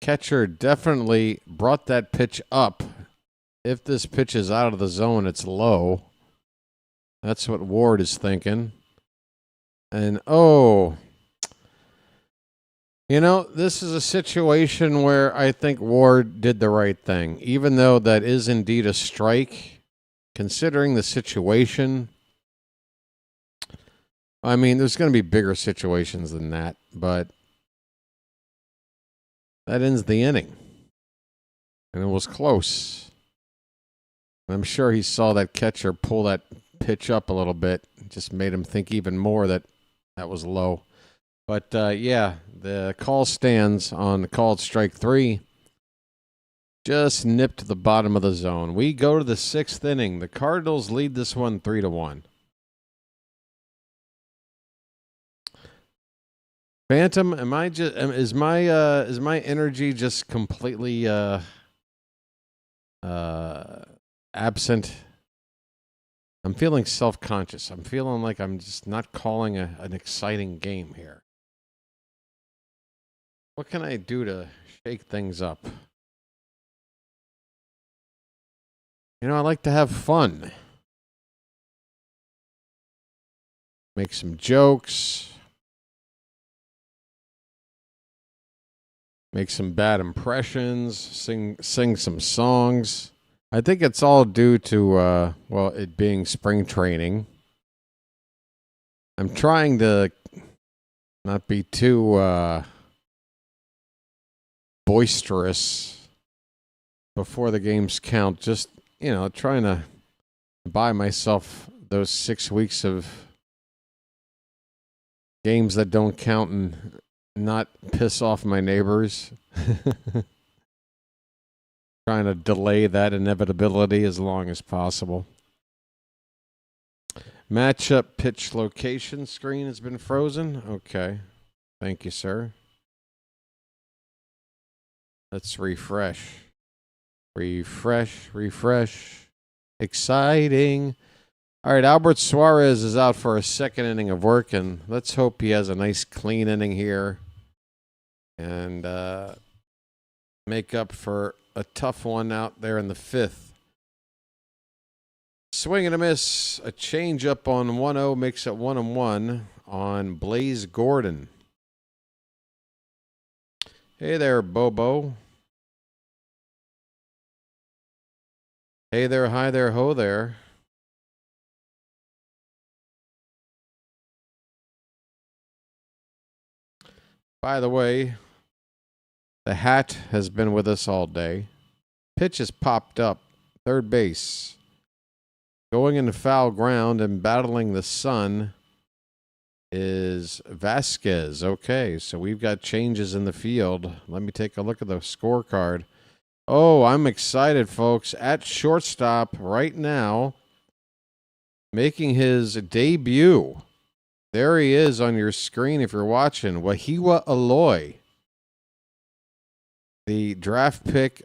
Catcher definitely brought that pitch up. If this pitch is out of the zone, it's low. That's what Ward is thinking. And this is a situation where I think Ward did the right thing. Even though that is indeed a strike, considering the situation, I mean, there's going to be bigger situations than that, but that ends the inning. And it was close. I'm sure he saw that catcher pull that pitch up a little bit. It just made him think even more that was low. But, the call stands on the called strike 3. Just nipped the bottom of the zone. We go to the 6th inning. The Cardinals lead this one 3-1. Phantom, is my energy just completely absent? I'm feeling self-conscious. I'm feeling like I'm just not calling an exciting game here. What can I do to shake things up? I like to have fun. Make some jokes. Make some bad impressions. Sing some songs. I think it's all due to, it being spring training. I'm trying to not be too boisterous before the games count. Just, trying to buy myself those 6 weeks of games that don't count and not piss off my neighbors. Trying to delay that inevitability as long as possible. Matchup pitch location screen has been frozen. Okay. Thank you, sir. Let's refresh. Refresh. Exciting. All right, Albert Suarez is out for a 2nd inning of work, and let's hope he has a nice clean inning here and make up for a tough one out there in the 5th. Swing and a miss. A change up on 1-0 makes it 1-1 on Blaze Gordon. Hey there, Bobo. Hey there, hi there, ho there. By the way, the hat has been with us all day. Pitch has popped up. Third base. Going into foul ground and battling the sun is Vasquez. Okay, so we've got changes in the field. Let me take a look at the scorecard. Oh, I'm excited, folks. At shortstop right now, making his debut. There he is on your screen if you're watching. Wahiwa Aloy. The draft pick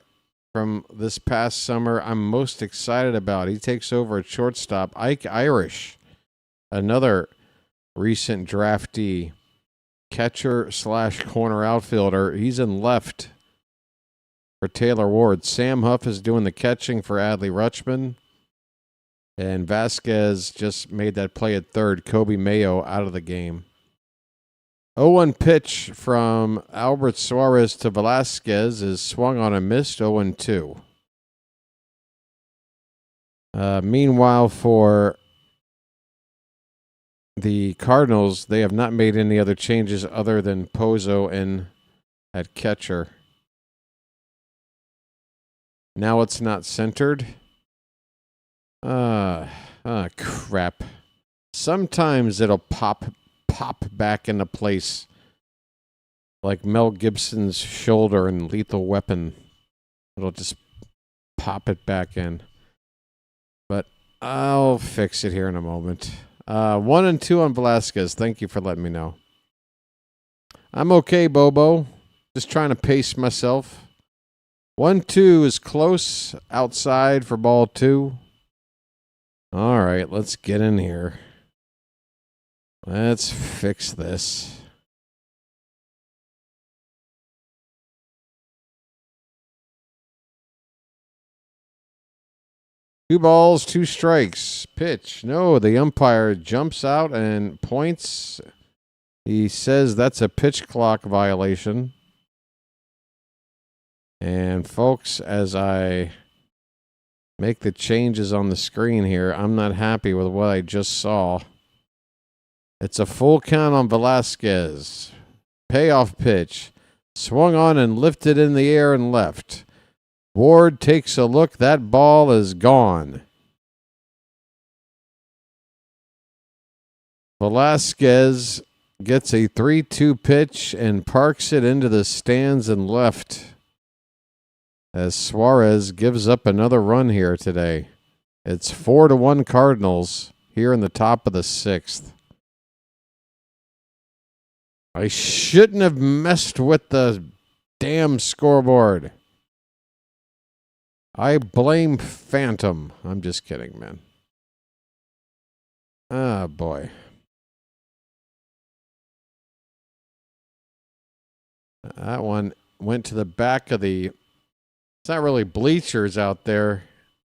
from this past summer I'm most excited about. He takes over at shortstop. Ike Irish, another recent draftee, catcher/corner outfielder. He's in left for Taylor Ward. Sam Huff is doing the catching for Adley Rutschman. And Vasquez just made that play at third. Kobe Mayo out of the game. 0-1 pitch from Albert Suarez to Velasquez is swung on and missed. 0-2. Meanwhile, for the Cardinals, they have not made any other changes other than Pozo in at catcher. Now it's not centered. Crap. Sometimes it'll pop back into place like Mel Gibson's shoulder in Lethal Weapon. It'll just pop it back in. But I'll fix it here in a moment. 1 and 2 on Velasquez. Thank you for letting me know. I'm okay, Bobo. Just trying to pace myself. 1-2 is close outside for ball 2. All right, let's get in here. Let's fix this. Two balls, 2 strikes. Pitch. No, the umpire jumps out and points. He says that's a pitch clock violation. And folks, as I make the changes on the screen here, I'm not happy with what I just saw. It's a full count on Velasquez. Payoff pitch. Swung on and lifted in the air and left. Ward takes a look. That ball is gone. Velasquez gets a 3-2 pitch and parks it into the stands and left as Suarez gives up another run here today. It's 4-1 Cardinals here in the top of the 6th. I shouldn't have messed with the damn scoreboard. I blame Phantom. I'm just kidding, man. Ah, boy. That one went to the back of the... It's not really bleachers out there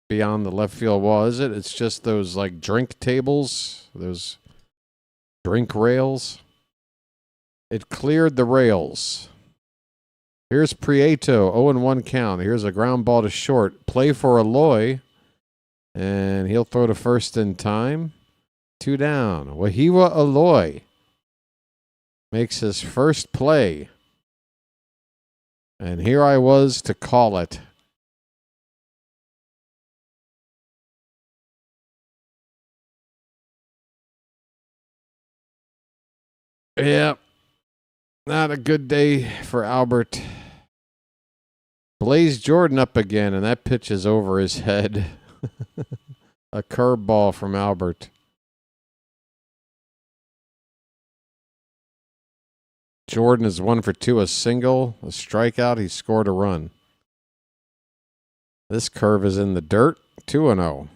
beyond the left field wall, is it? It's just those, like, drink tables. Those drink rails. It cleared the rails. Here's Prieto, 0-1 count. Here's a ground ball to short. Play for Eloy. And he'll throw to first in time. 2 down. Wahiwa Eloy makes his first play. And here I was to call it. Yep. Not a good day for Albert. Blaze Jordan up again, and that pitch is over his head. A curveball from Albert. Jordan is 1 for 2, a single, a strikeout. He scored a run. This curve is in the dirt. 2-0.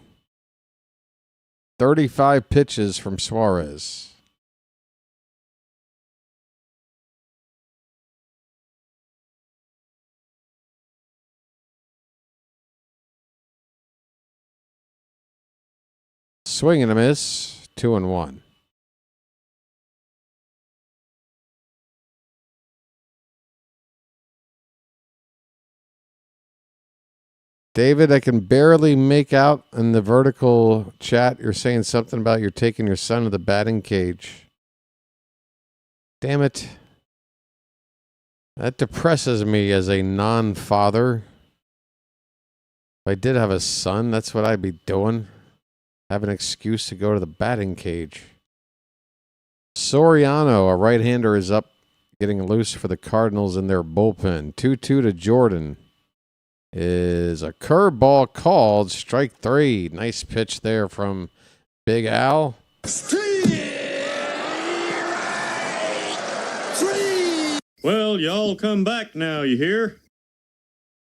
35 pitches from Suarez. Swing and a miss. 2-1. David, I can barely make out in the vertical chat. You're saying something about you're taking your son to the batting cage. Damn it. That depresses me as a non-father. If I did have a son, that's what I'd be doing. Have an excuse to go to the batting cage. Soriano, a right-hander, is up, getting loose for the Cardinals in their bullpen. 2-2 to Jordan. Is a curveball called. Strike 3. Nice pitch there from Big Al. Well, y'all come back now, you hear?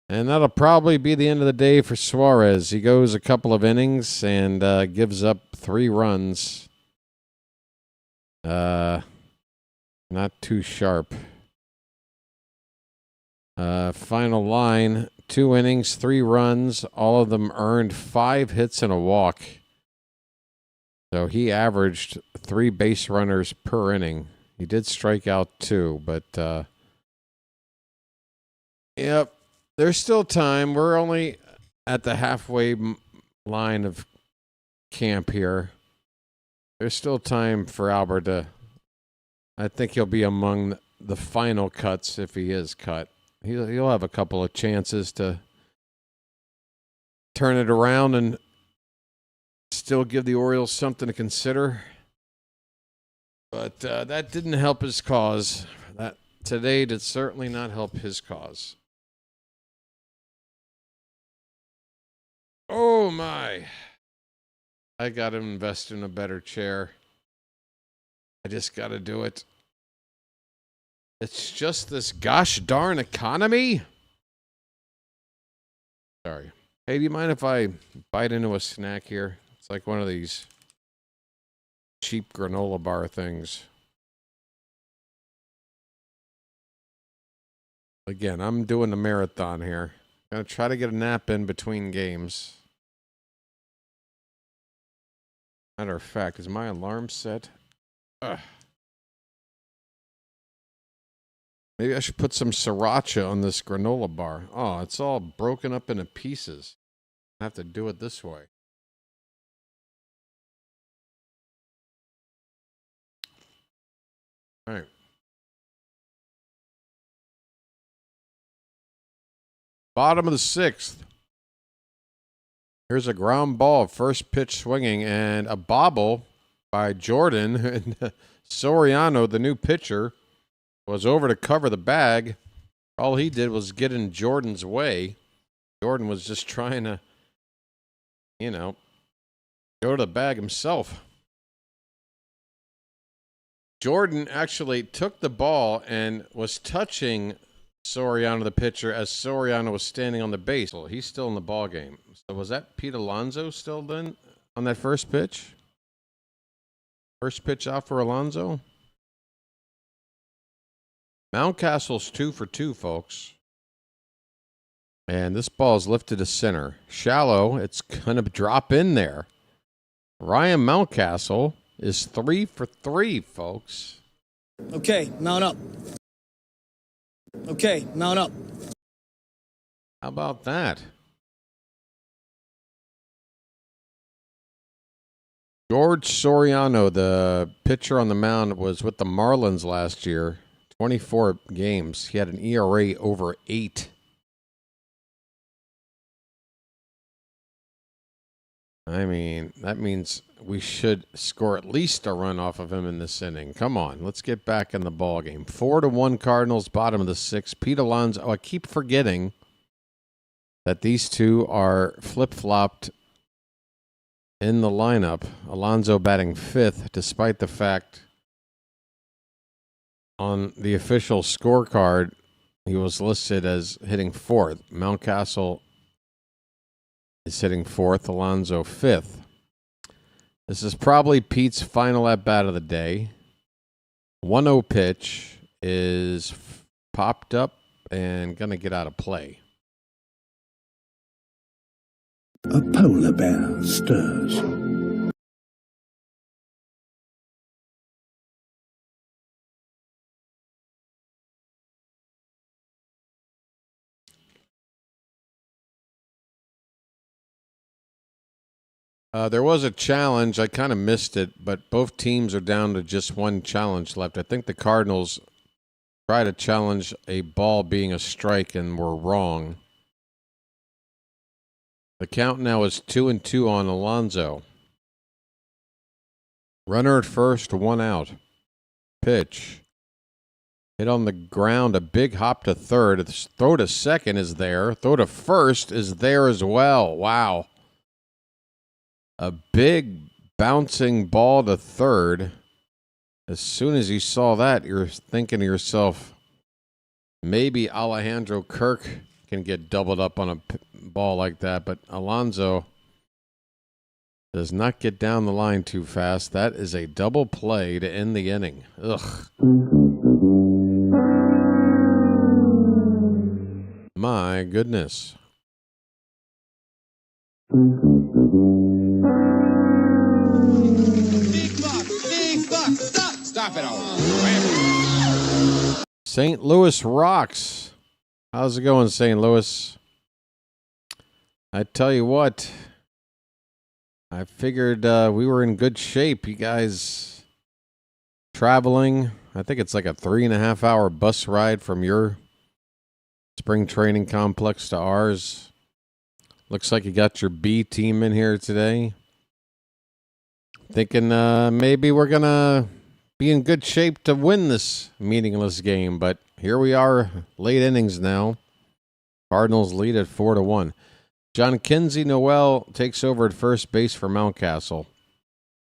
And that'll probably be the end of the day for Suarez. He goes a couple of innings and gives up 3 runs. Not too sharp. Final line, 2 innings, 3 runs. All of them earned 5 hits and a walk. So he averaged 3 base runners per inning. He did strike out 2, but yep, there's still time. We're only at the halfway line of camp here. There's still time for Albert to... I think he'll be among the final cuts if he is cut. He'll have a couple of chances to turn it around and still give the Orioles something to consider. But that didn't help his cause. That today did certainly not help his cause. Oh, my. I got to invest in a better chair. I just got to do it. It's just this gosh darn economy. Sorry. Hey, do you mind if I bite into a snack here? It's like one of these cheap granola bar things. Again, I'm doing the marathon here. I'm going to try to get a nap in between games. Matter of fact, is my alarm set? Ugh. Maybe I should put some sriracha on this granola bar. Oh, it's all broken up into pieces. I have to do it this way. All right. Bottom of the 6th. Here's a ground ball, first pitch swinging, and a bobble by Jordan. And Soriano, the new pitcher, was over to cover the bag. All he did was get in Jordan's way. Jordan was just trying to, go to the bag himself. Jordan actually took the ball and was touching Soriano, the pitcher, as Soriano was standing on the base. Well, he's still in the ball game. So was that Pete Alonso still then on that first pitch? First pitch out for Alonso? Mountcastle's 2 for 2, folks. And this ball is lifted to center. Shallow. It's going to drop in there. Ryan Mountcastle is 3 for 3, folks. Okay, mount up. Okay, mount up. How about that? George Soriano, the pitcher on the mound, was with the Marlins last year. 24 games. He had an ERA over 8. I mean, that means we should score at least a run off of him in this inning. Come on, let's get back in the ball game. 4-1 Cardinals, bottom of the 6th. Pete Alonso. Oh, I keep forgetting that these two are flip-flopped in the lineup. Alonso batting 5th, despite the fact on the official scorecard he was listed as hitting 4th. Mountcastle is hitting 4th, Alonso 5th. This is probably Pete's final at-bat of the day. 1-0 pitch is popped up and going to get out of play. A polar bear stirs. There was a challenge. I kind of missed it, but both teams are down to just one challenge left. I think the Cardinals tried to challenge a ball being a strike and were wrong. The count now is 2-2 on Alonso. Runner at first, 1 out. Pitch. Hit on the ground, a big hop to third. Throw to second is there. Throw to first is there as well. Wow. A big bouncing ball to third. As soon as you saw that, you're thinking to yourself, maybe Alejandro Kirk can get doubled up on a ball like that, but Alonso does not get down the line too fast. That is a double play to end the inning. Ugh. My goodness. Stop it all. St. Louis rocks. How's it going, St. Louis? I tell you what, I figured we were in good shape. You guys traveling, I think it's like a 3.5 hour bus ride from your spring training complex to ours. Looks like you got your B team in here today. Thinking maybe we're going to be in good shape to win this meaningless game, but here we are, late innings now. Cardinals lead at 4-1. John Kinsey Noel takes over at first base for Mountcastle.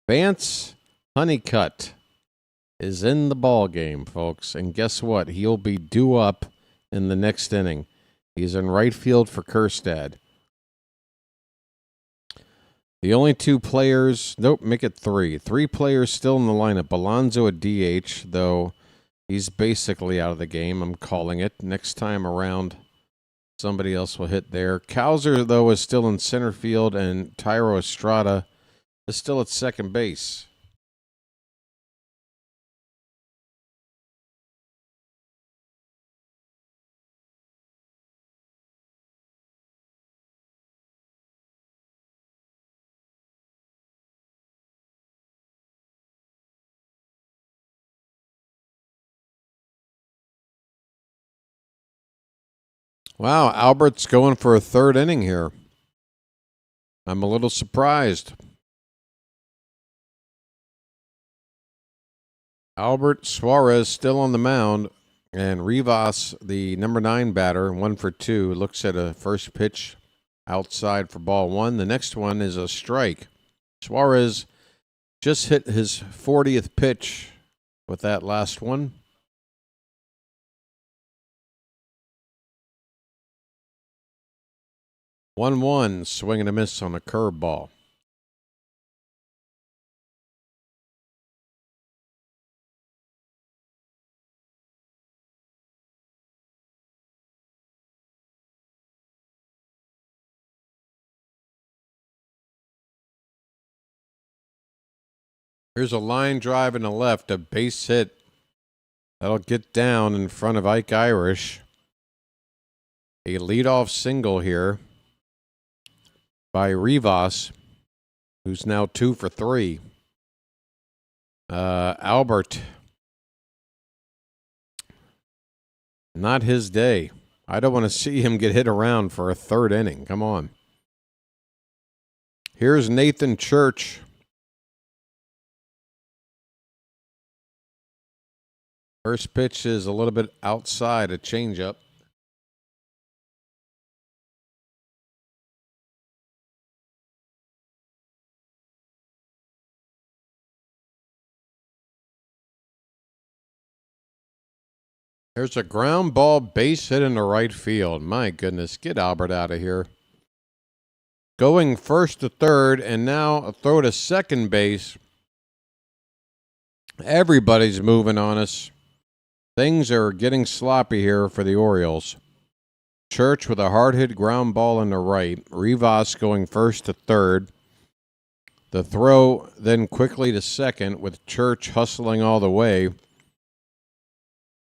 Vance Honeycutt is in the ball game, folks. And guess what? He'll be due up in the next inning. He's in right field for Kerstad. The only two players, nope, make it three. Three players still in the lineup. Alonzo at DH, though he's basically out of the game. I'm calling it. Next time around, somebody else will hit there. Cowser, though, is still in center field, and Tyro Estrada is still at second base. Wow, Albert's going for a third inning here. I'm a little surprised. Albert Suarez still on the mound, and Rivas, the number 9 batter, 1 for 2, looks at a first pitch outside for ball 1. The next one is a strike. Suarez just hit his 40th pitch with that last one. One, swing and a miss on a curveball. Here's a line drive in the left, a base hit. That'll get down in front of Ike Irish. A leadoff single here by Rivas, who's now 2 for 3. Albert, not his day. I don't want to see him get hit around for a third inning. Come on. Here's Nathan Church. First pitch is a little bit outside, a changeup. There's a ground ball base hit in the right field. My goodness, get Albert out of here. Going first to third, and now a throw to second base. Everybody's moving on us. Things are getting sloppy here for the Orioles. Church with a hard-hit ground ball in the right. Rivas going first to third. The throw then quickly to second with Church hustling all the way.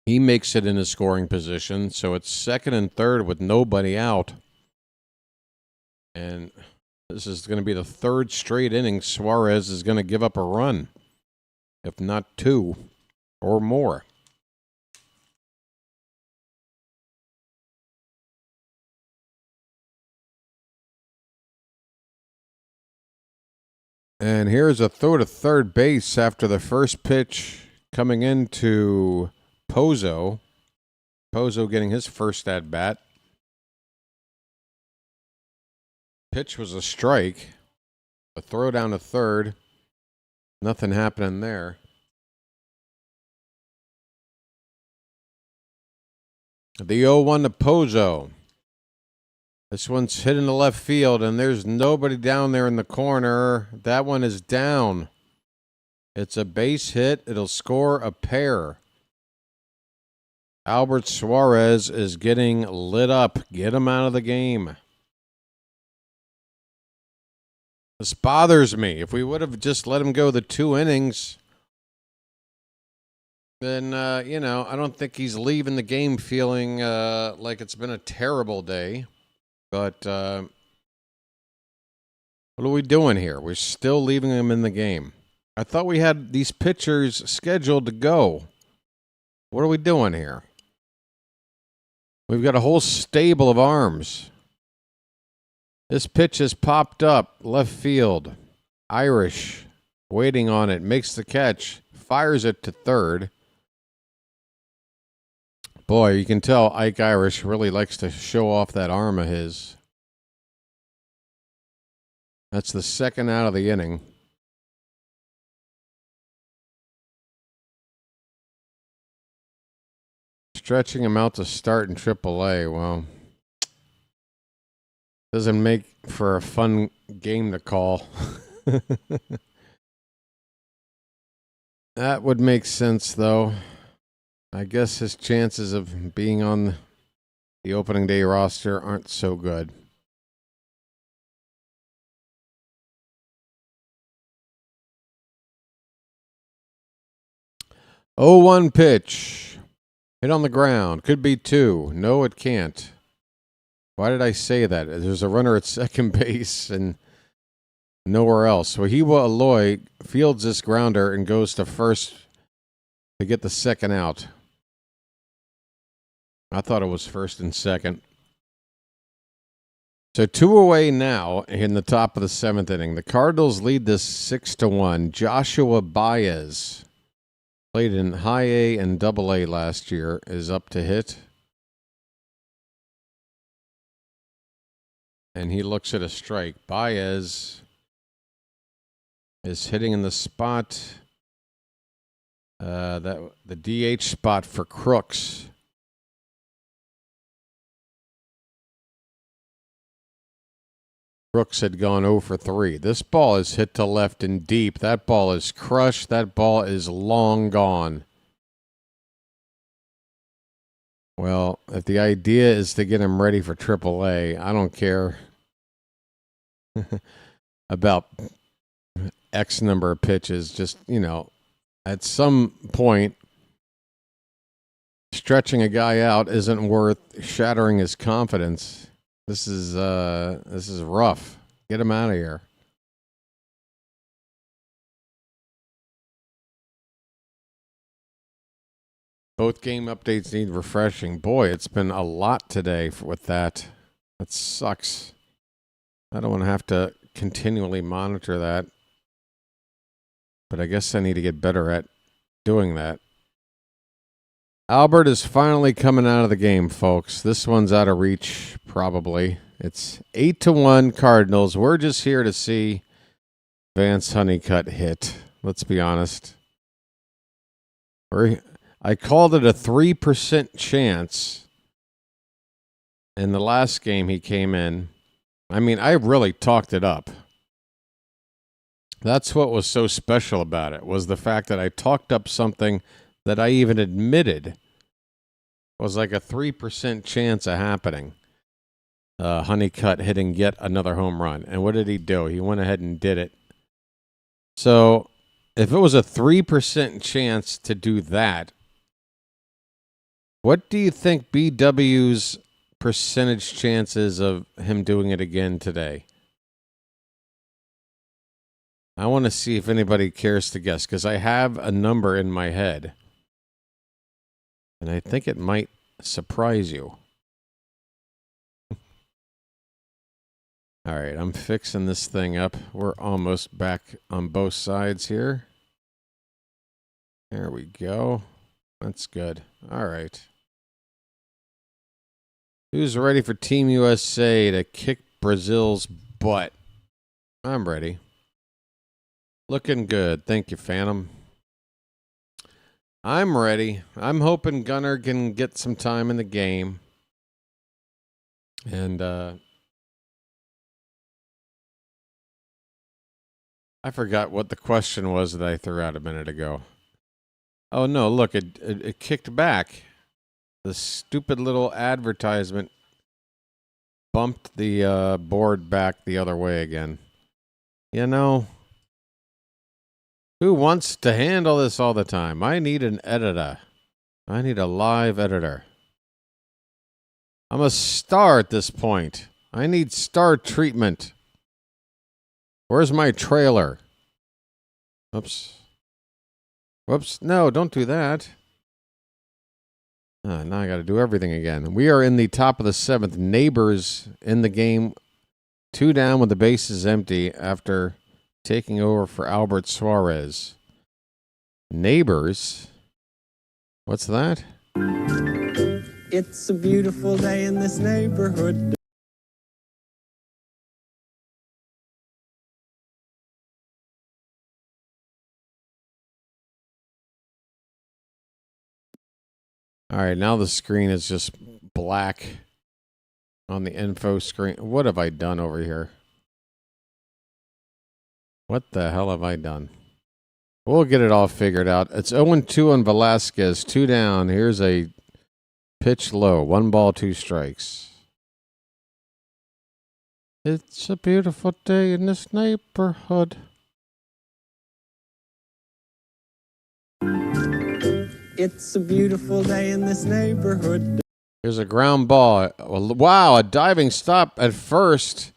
He makes it in a scoring position, so it's second and third with nobody out. And this is going to be the third straight inning Suarez is going to give up a run, if not 2 or more. And here's a throw to third base after the first pitch coming into Pozo. Pozo getting his first at bat. Pitch was a strike. A throw down to third. Nothing happening there. The 0-1 to Pozo. This one's hit in the left field, and there's nobody down there in the corner. That one is down. It's a base hit. It'll score a pair. Albert Suarez is getting lit up. Get him out of the game. This bothers me. If we would have just let him go the 2 innings, then, I don't think he's leaving the game feeling like it's been a terrible day. But what are we doing here? We're still leaving him in the game. I thought we had these pitchers scheduled to go. What are we doing here? We've got a whole stable of arms. This pitch has popped up, left field. Irish, waiting on it, makes the catch, fires it to third. Boy, you can tell Ike Irish really likes to show off that arm of his. That's the second out of the inning. Stretching him out to start in AAA, well, doesn't make for a fun game to call. That would make sense, though. I guess his chances of being on the opening day roster aren't so good. Oh, 1 pitch. Hit on the ground. Could be 2. No, it can't. Why did I say that? There's a runner at second base and nowhere else. Wahiwa Aloy fields this grounder and goes to first to get the second out. I thought it was first and second. So 2 away now in the top of the 7th inning. The Cardinals lead this 6-1. Joshua Baez, played in high A and double A last year, is up to hit. And he looks at a strike. Baez is hitting in the spot, the DH spot for Crooks. Crooks had gone 0 for 3. This ball is hit to left and deep. That ball is crushed. That ball is long gone. Well, if the idea is to get him ready for AAA, I don't care about X number of pitches. Just, at some point, stretching a guy out isn't worth shattering his confidence. This is rough. Get him out of here. Both game updates need refreshing. Boy, it's been a lot today with that. That sucks. I don't want to have to continually monitor that. But I guess I need to get better at doing that. Albert is finally coming out of the game, folks. This one's out of reach, probably. It's 8-1 Cardinals. We're just here to see Vance Honeycutt hit. Let's be honest. I called it a 3% chance in the last game he came in. I mean, I really talked it up. That's what was so special about it, was the fact that I talked up something that I even admitted was like a 3% chance of happening. Honeycutt hitting yet another home run. And what did he do? He went ahead and did it. So if it was a 3% chance to do that, what do you think BW's percentage chances of him doing it again today? I want to see if anybody cares to guess, because I have a number in my head. And I think it might surprise you. All right, I'm fixing this thing up. We're almost back on both sides here. There we go. That's good. All right. Who's ready for Team USA to kick Brazil's butt? I'm ready. Looking good. Thank you, Phantom. I'm ready. I'm hoping Gunnar can get some time in the game. And I forgot what the question was that I threw out a minute ago. Oh, no, look, it kicked back. The stupid little advertisement bumped the board back the other way again. You know, who wants to handle this all the time? I need an editor. I need a live editor. I'm a star at this point. I need star treatment. Where's my trailer? Oops. Whoops. No, don't do that. Now I got to do everything again. We are in the top of the 7th. Neighbors in the game. 2 down with the bases empty after taking over for Albert Suarez. Neighbors? What's that? It's a beautiful day in this neighborhood. All right, now the screen is just black on the info screen. What have I done over here? What the hell have I done? We'll get it all figured out. It's 0-2 on Velasquez. 2 down. Here's a pitch low. 1 ball, 2 strikes. It's a beautiful day in this neighborhood. It's a beautiful day in this neighborhood. Here's a ground ball. Wow, a diving stop at first.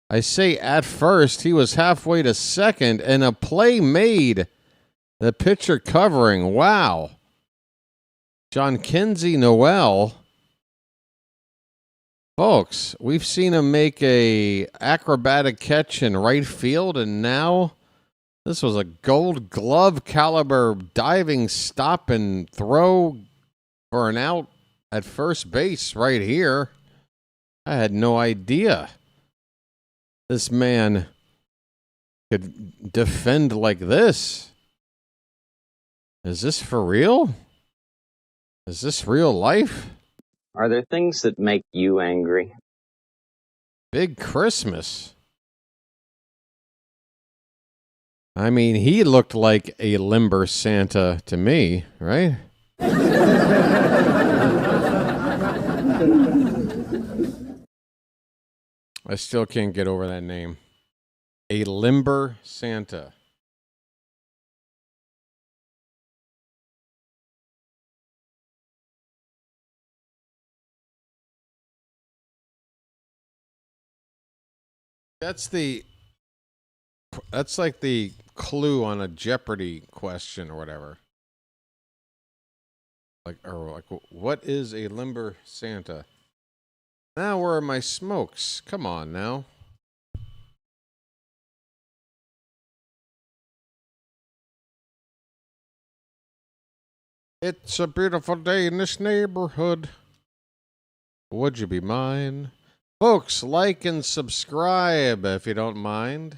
I say at first. He was halfway to second, and a play made. The pitcher covering. Wow. John Kinsey Noel. Folks, we've seen him make a acrobatic catch in right field, and now this was a Gold Glove caliber diving stop and throw for an out at first base right here. I had no idea this man could defend like this. Is this for real? Is this real life? Are there things that make you angry? Big Christmas. I mean, he looked like a limber Santa to me, right? I still can't get over that name. A limber Santa. That's like the clue on a Jeopardy question or whatever. Like, what is a limber Santa? Now, where are my smokes? Come on now. It's a beautiful day in this neighborhood. Would you be mine? Folks, like and subscribe if you don't mind.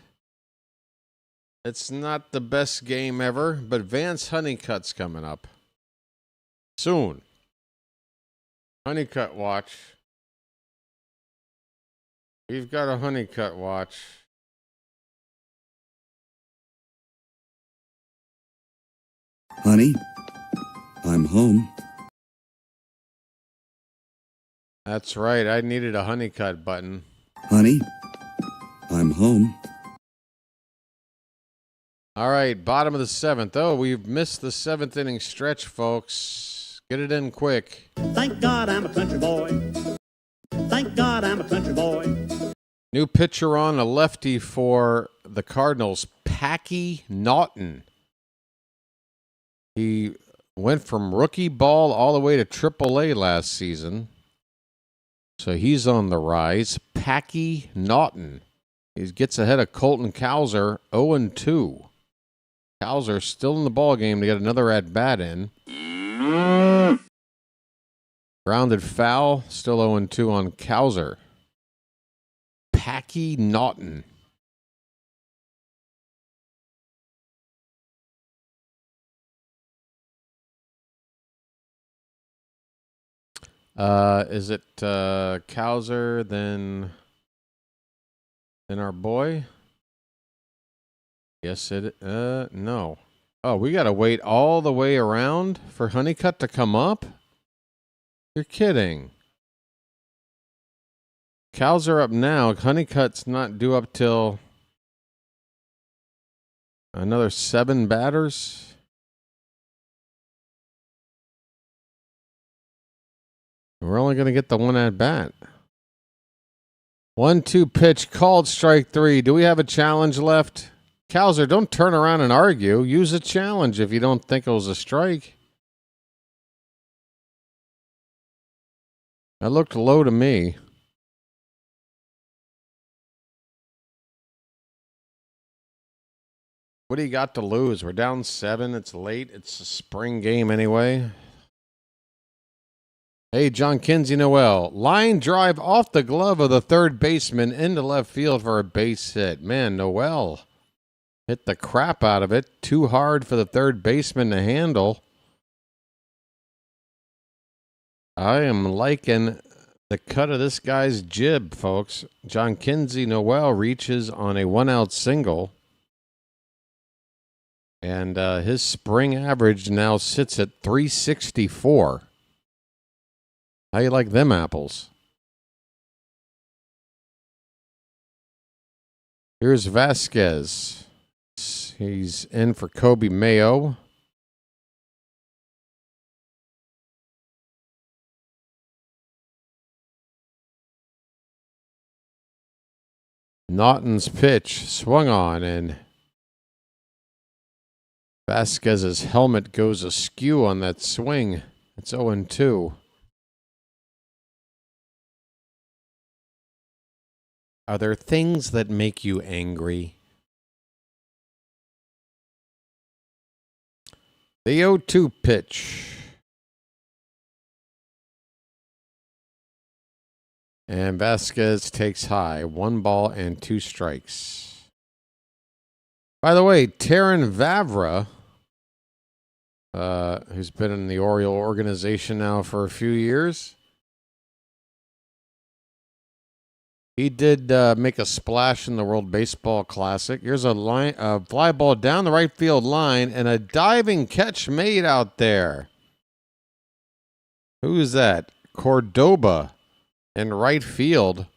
It's not the best game ever, but Vance Honeycutt's coming up soon. Honeycutt Watch. We've got a Honeycutt Watch. Honey, I'm home. That's right. I needed a Honeycutt button. Honey, I'm home. All right, bottom of the 7th. Oh, we've missed the 7th inning stretch, folks. Get it in quick. Thank God I'm a country boy. Thank God I'm a country boy. New pitcher on, a lefty for the Cardinals, Packy Naughton. He went from rookie ball all the way to AAA last season. So he's on the rise. Packy Naughton. He gets ahead of Colton Cowser, 0-2. Cowser still in the ballgame to get another at-bat in. Grounded foul, still 0-2 on Cowser. Packy Naughton. Is it Cowser, then our boy? Yes, no. Oh, we got to wait all the way around for Honeycutt to come up? You're kidding. Cowser up now. Honeycutt's not due up till another 7 batters. We're only going to get the 1 at bat. 1-2 pitch called, strike 3. Do we have a challenge left? Cowser, don't turn around and argue. Use a challenge if you don't think it was a strike. That looked low to me. What do you got to lose? We're down 7. It's late. It's a spring game anyway. Hey, John Kinsey Noel. Line drive off the glove of the third baseman into left field for a base hit. Man, Noel hit the crap out of it. Too hard for the third baseman to handle. I am liking the cut of this guy's jib, folks. John Kinsey Noel reaches on a 1-out single. And his spring average now sits at 364. How you like them apples? Here's Vasquez. He's in for Kobe Mayo. Naughton's pitch swung on, and Vasquez's helmet goes askew on that swing. It's 0-2. Are there things that make you angry? The 0-2 pitch. And Vasquez takes high. 1 ball and 2 strikes. By the way, Terran Vavra, who's been in the Oriole organization now for a few years, he did make a splash in the World Baseball Classic. Here's a fly ball down the right field line and a diving catch made out there. Who's that? Cordoba in right field.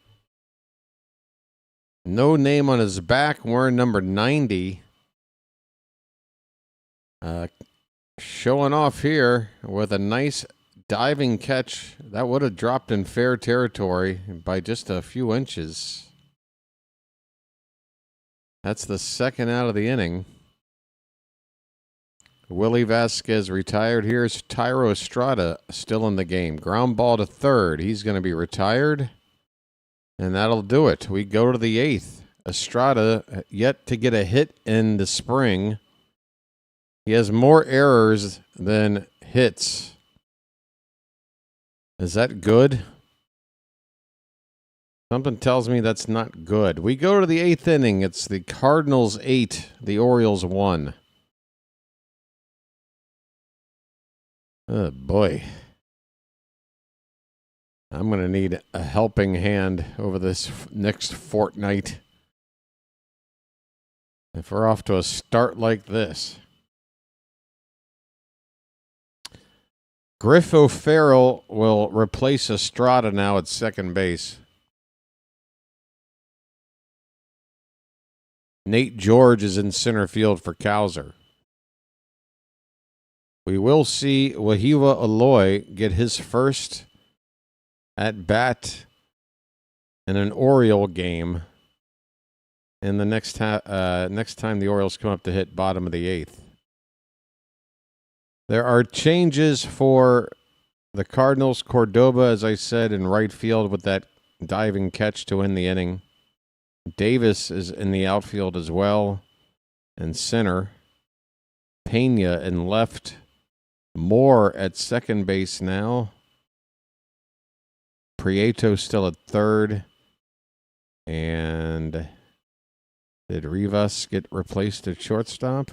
No name on his back, wearing number 90. Showing off here with a nice diving catch. That would have dropped in fair territory by just a few inches. That's the second out of the inning. Willie Vasquez retired. Here's Tyro Estrada still in the game. Ground ball to third. He's going to be retired. And that'll do it. We go to the 8th. Estrada yet to get a hit in the spring. He has more errors than hits. Is that good? Something tells me that's not good. We go to the 8th inning. It's the Cardinals 8, the Orioles 1. Oh, boy. I'm going to need a helping hand over this next fortnight if we're off to a start like this. Griff O'Farrell will replace Estrada now at second base. Nate George is in center field for Cowser. We will see Wahiwa Aloy get his first at bat in an Oriole game in the next time the Orioles come up to hit bottom of the 8th. There are changes for the Cardinals. Cordoba, as I said, in right field with that diving catch to end the inning. Davis is in the outfield as well, and center. Pena in left. Moore at second base now. Prieto still at third. And did Rivas get replaced at shortstop?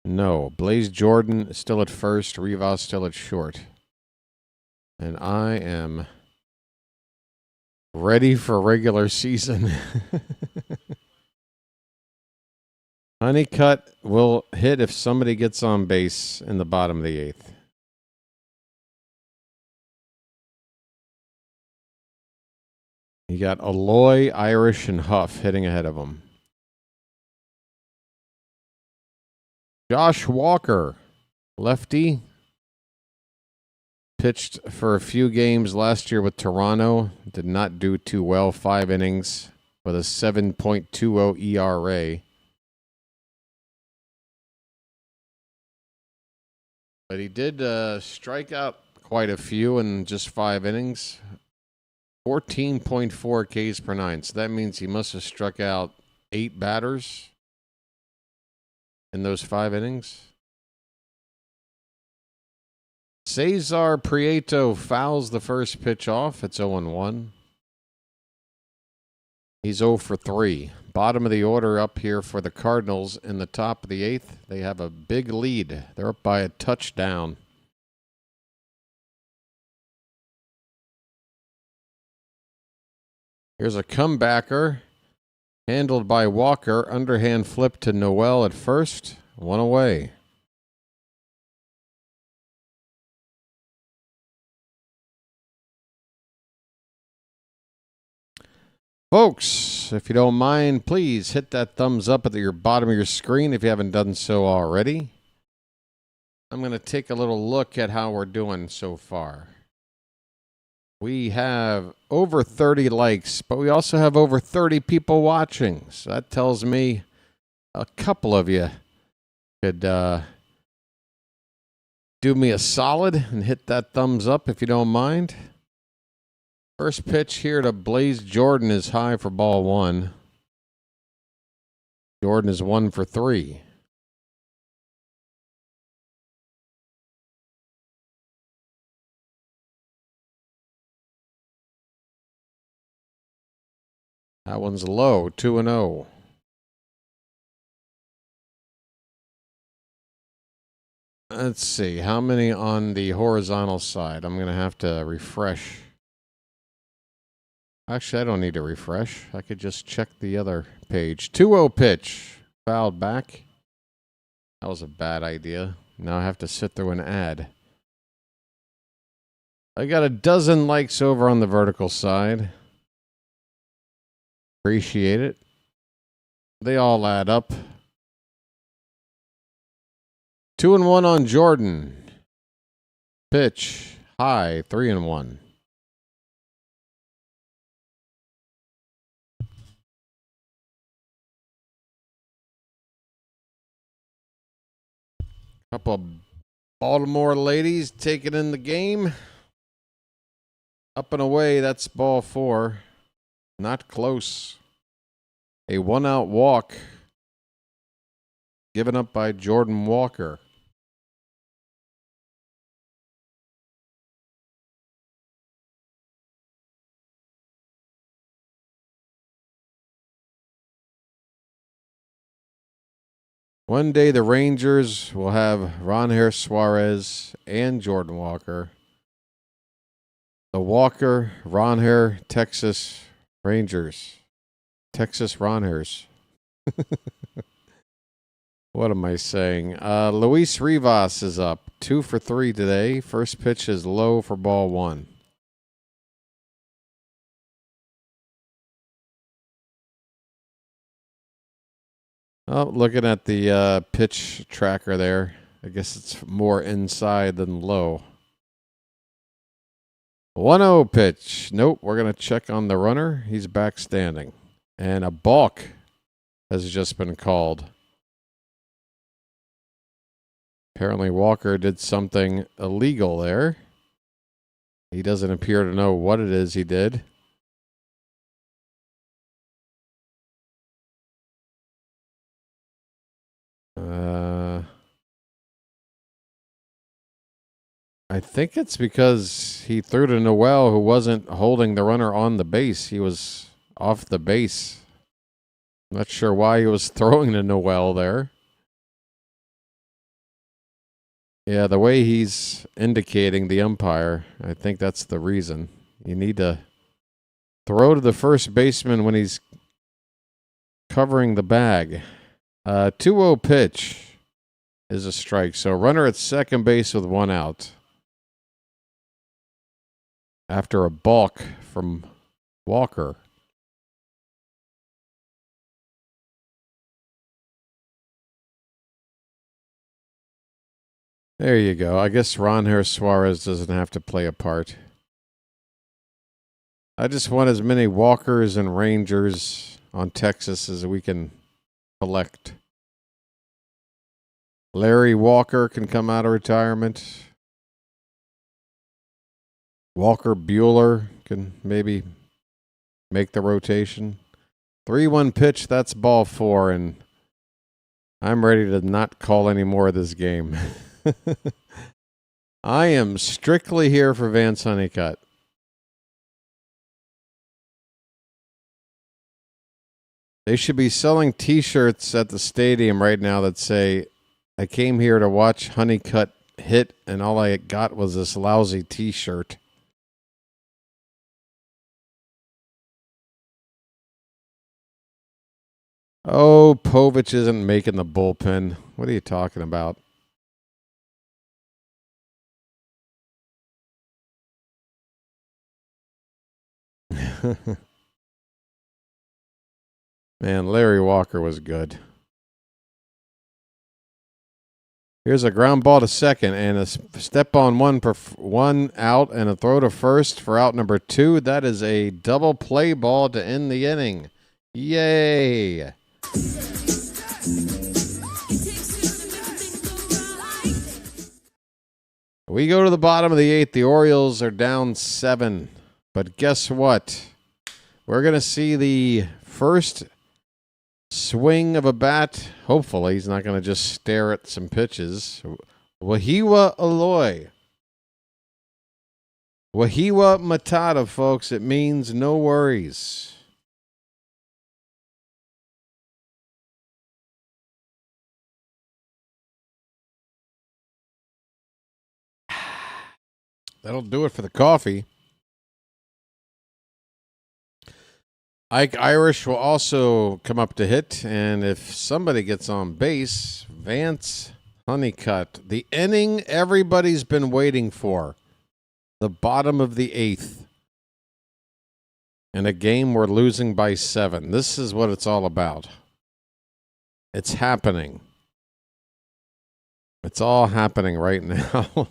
No. Blaze Jordan still at first. Rivas still at short. And I am ready for regular season. Honeycutt will hit if somebody gets on base in the bottom of the 8th. You got Aloy, Irish, and Huff hitting ahead of him. Josh Walker, lefty, pitched for a few games last year with Toronto. Did not do too well. 5 innings with a 7.20 ERA. But he did strike out quite a few in just 5 innings. 14.4 Ks per 9. So that means he must have struck out 8 batters in those 5 innings. Cesar Prieto fouls the first pitch off. It's 0-1. He's 0 for 3. Bottom of the order up here for the Cardinals in the top of the 8th. They have a big lead. They're up by a touchdown. Here's a comebacker. Handled by Walker. Underhand flip to Noel at first. 1 away. Folks, if you don't mind, please hit that thumbs up at your bottom of your screen if you haven't done so already. I'm going to take a little look at how we're doing so far. We have over 30 likes, but we also have over 30 people watching. So that tells me a couple of you could do me a solid and hit that thumbs up if you don't mind. First pitch here to Blaze Jordan is high for ball 1. Jordan is 1 for 3. That one's low, 2-0. Let's see, how many on the horizontal side? I'm going to have to refresh. Actually, I don't need to refresh. I could just check the other page. 2-0 pitch. Fouled back. That was a bad idea. Now I have to sit through an ad. I got a dozen likes over on the vertical side. Appreciate it. They all add up. 2-1 on Jordan. Pitch. High. 3-1. Couple of Baltimore ladies taking in the game. Up and away, that's ball 4. Not close. A 1-out walk given up by Jordan Walker. One day the Rangers will have Ronher Suarez and Jordan Walker. The Walker, Ronher, Texas Rangers. Texas Ronhers. What am I saying? Luis Rivas is up. 2 for 3 today. First pitch is low for ball 1. Oh, looking at the pitch tracker there. I guess it's more inside than low. 1-0 pitch. Nope, we're going to check on the runner. He's back standing. And a balk has just been called. Apparently Walker did something illegal there. He doesn't appear to know what it is he did. I think it's because he threw to Noel, who wasn't holding the runner on the base. He was off the base. Not sure why he was throwing to Noel there. Yeah, the way he's indicating the umpire, I think that's the reason. You need to throw to the first baseman when he's covering the bag. 2-0 pitch is a strike. So runner at second base with 1 out. After a balk from Walker. There you go. I guess Ronher Suarez doesn't have to play a part. I just want as many Walkers and Rangers on Texas as we can collect. Larry Walker can come out of retirement. Walker Bueller can maybe make the rotation. 3-1 pitch, that's ball 4, and I'm ready to not call any more of this game. I am strictly here for Vance Honeycutt. They should be selling T-shirts at the stadium right now that say, I came here to watch Honeycutt hit, and all I got was this lousy T-shirt. Oh, Povich isn't making the bullpen. What are you talking about? Man, Larry Walker was good. Here's a ground ball to second and a step on one out and a throw to first for out number 2. That is a double play ball to end the inning. Yay! We go to the bottom of the 8th. The Orioles are down 7. But guess what? We're going to see the first swing of a bat. Hopefully, he's not going to just stare at some pitches. Wahiwa Aloy. Wahiwa Matata, folks. It means no worries. That'll do it for the coffee. Ike Irish will also come up to hit, and if somebody gets on base, Vance Honeycutt. The inning everybody's been waiting for. The bottom of the 8th. In a game we're losing by 7. This is what it's all about. It's happening. It's all happening right now.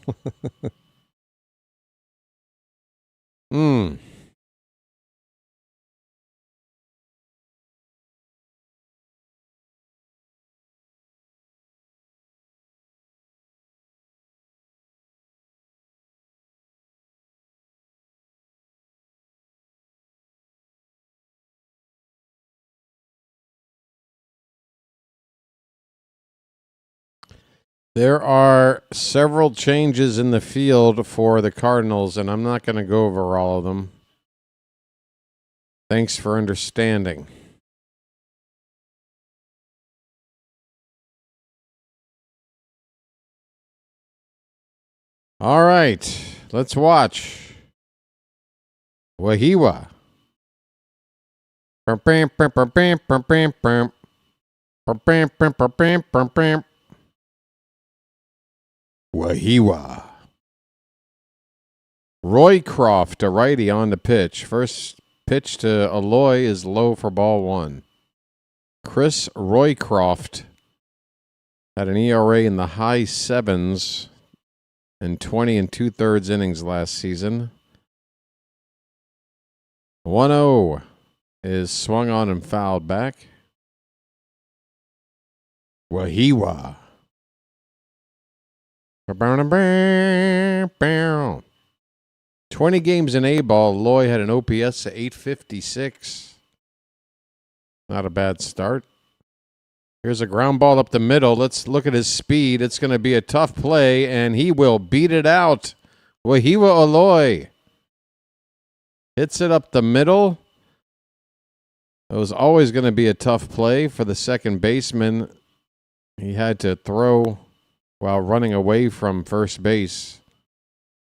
There are several changes in the field for the Cardinals, and I'm not going to go over all of them. Thanks for understanding. All right, let's watch. Wahiwa. Wahiwa. Roycroft, a righty on the pitch. First pitch to Aloy is low for ball 1. Chris Roycroft had an ERA in the high 7s in 20 2/3 innings last season. 1-0 is swung on and fouled back. Wahiwa. 20 games in A-ball. Loy had an OPS of 856. Not a bad start. Here's a ground ball up the middle. Let's look at his speed. It's going to be a tough play, and he will beat it out. Wahiwa Aloy hits it up the middle. It was always going to be a tough play for the second baseman. He had to throw while running away from first base.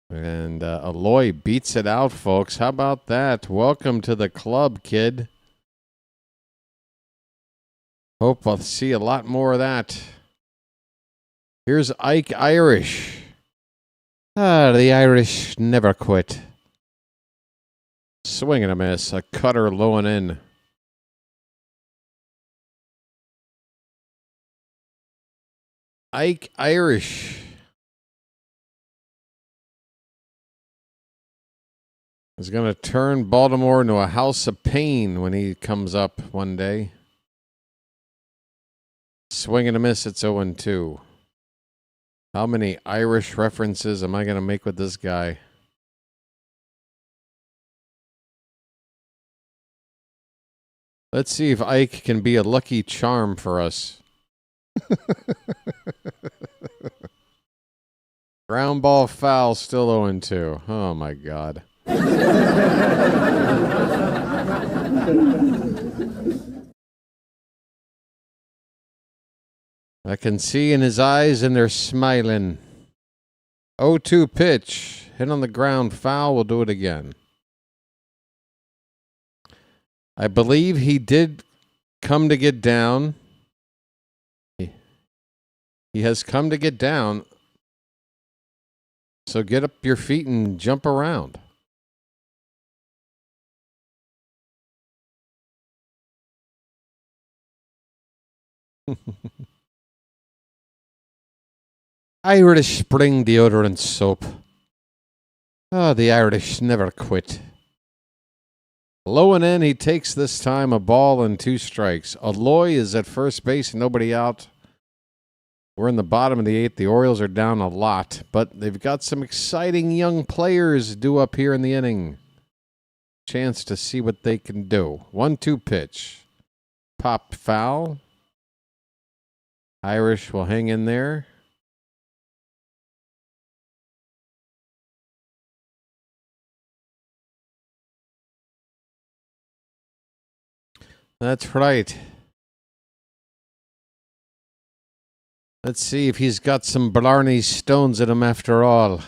And Aloy beats it out, folks. How about that? Welcome to the club, kid. Hope I'll see a lot more of that. Here's Ike Irish. The Irish never quit. Swing and a miss. A cutter low and in. Ike Irish is going to turn Baltimore into a house of pain when he comes up one day. Swing and a miss. It's 0-2. How many Irish references am I going to make with this guy? Let's see if Ike can be a lucky charm for us. Ground ball foul, still 0-2. Oh my God. I can see in his eyes and they're smiling. 0-2 pitch. Hit on the ground, foul. We'll do it again. I believe he did come to get down. He has come to get down. So get up your feet and jump around. Irish spring deodorant soap. Oh, the Irish never quit. Low and in, he takes this time a ball and 2 strikes. Aloy is at first base, nobody out. We're in the bottom of the 8th. The Orioles are down a lot, but they've got some exciting young players due up here in the inning. Chance to see what they can do. 1-2 pitch. Pop foul. Irish will hang in there. That's right. Let's see if he's got some Blarney Stones in him after all.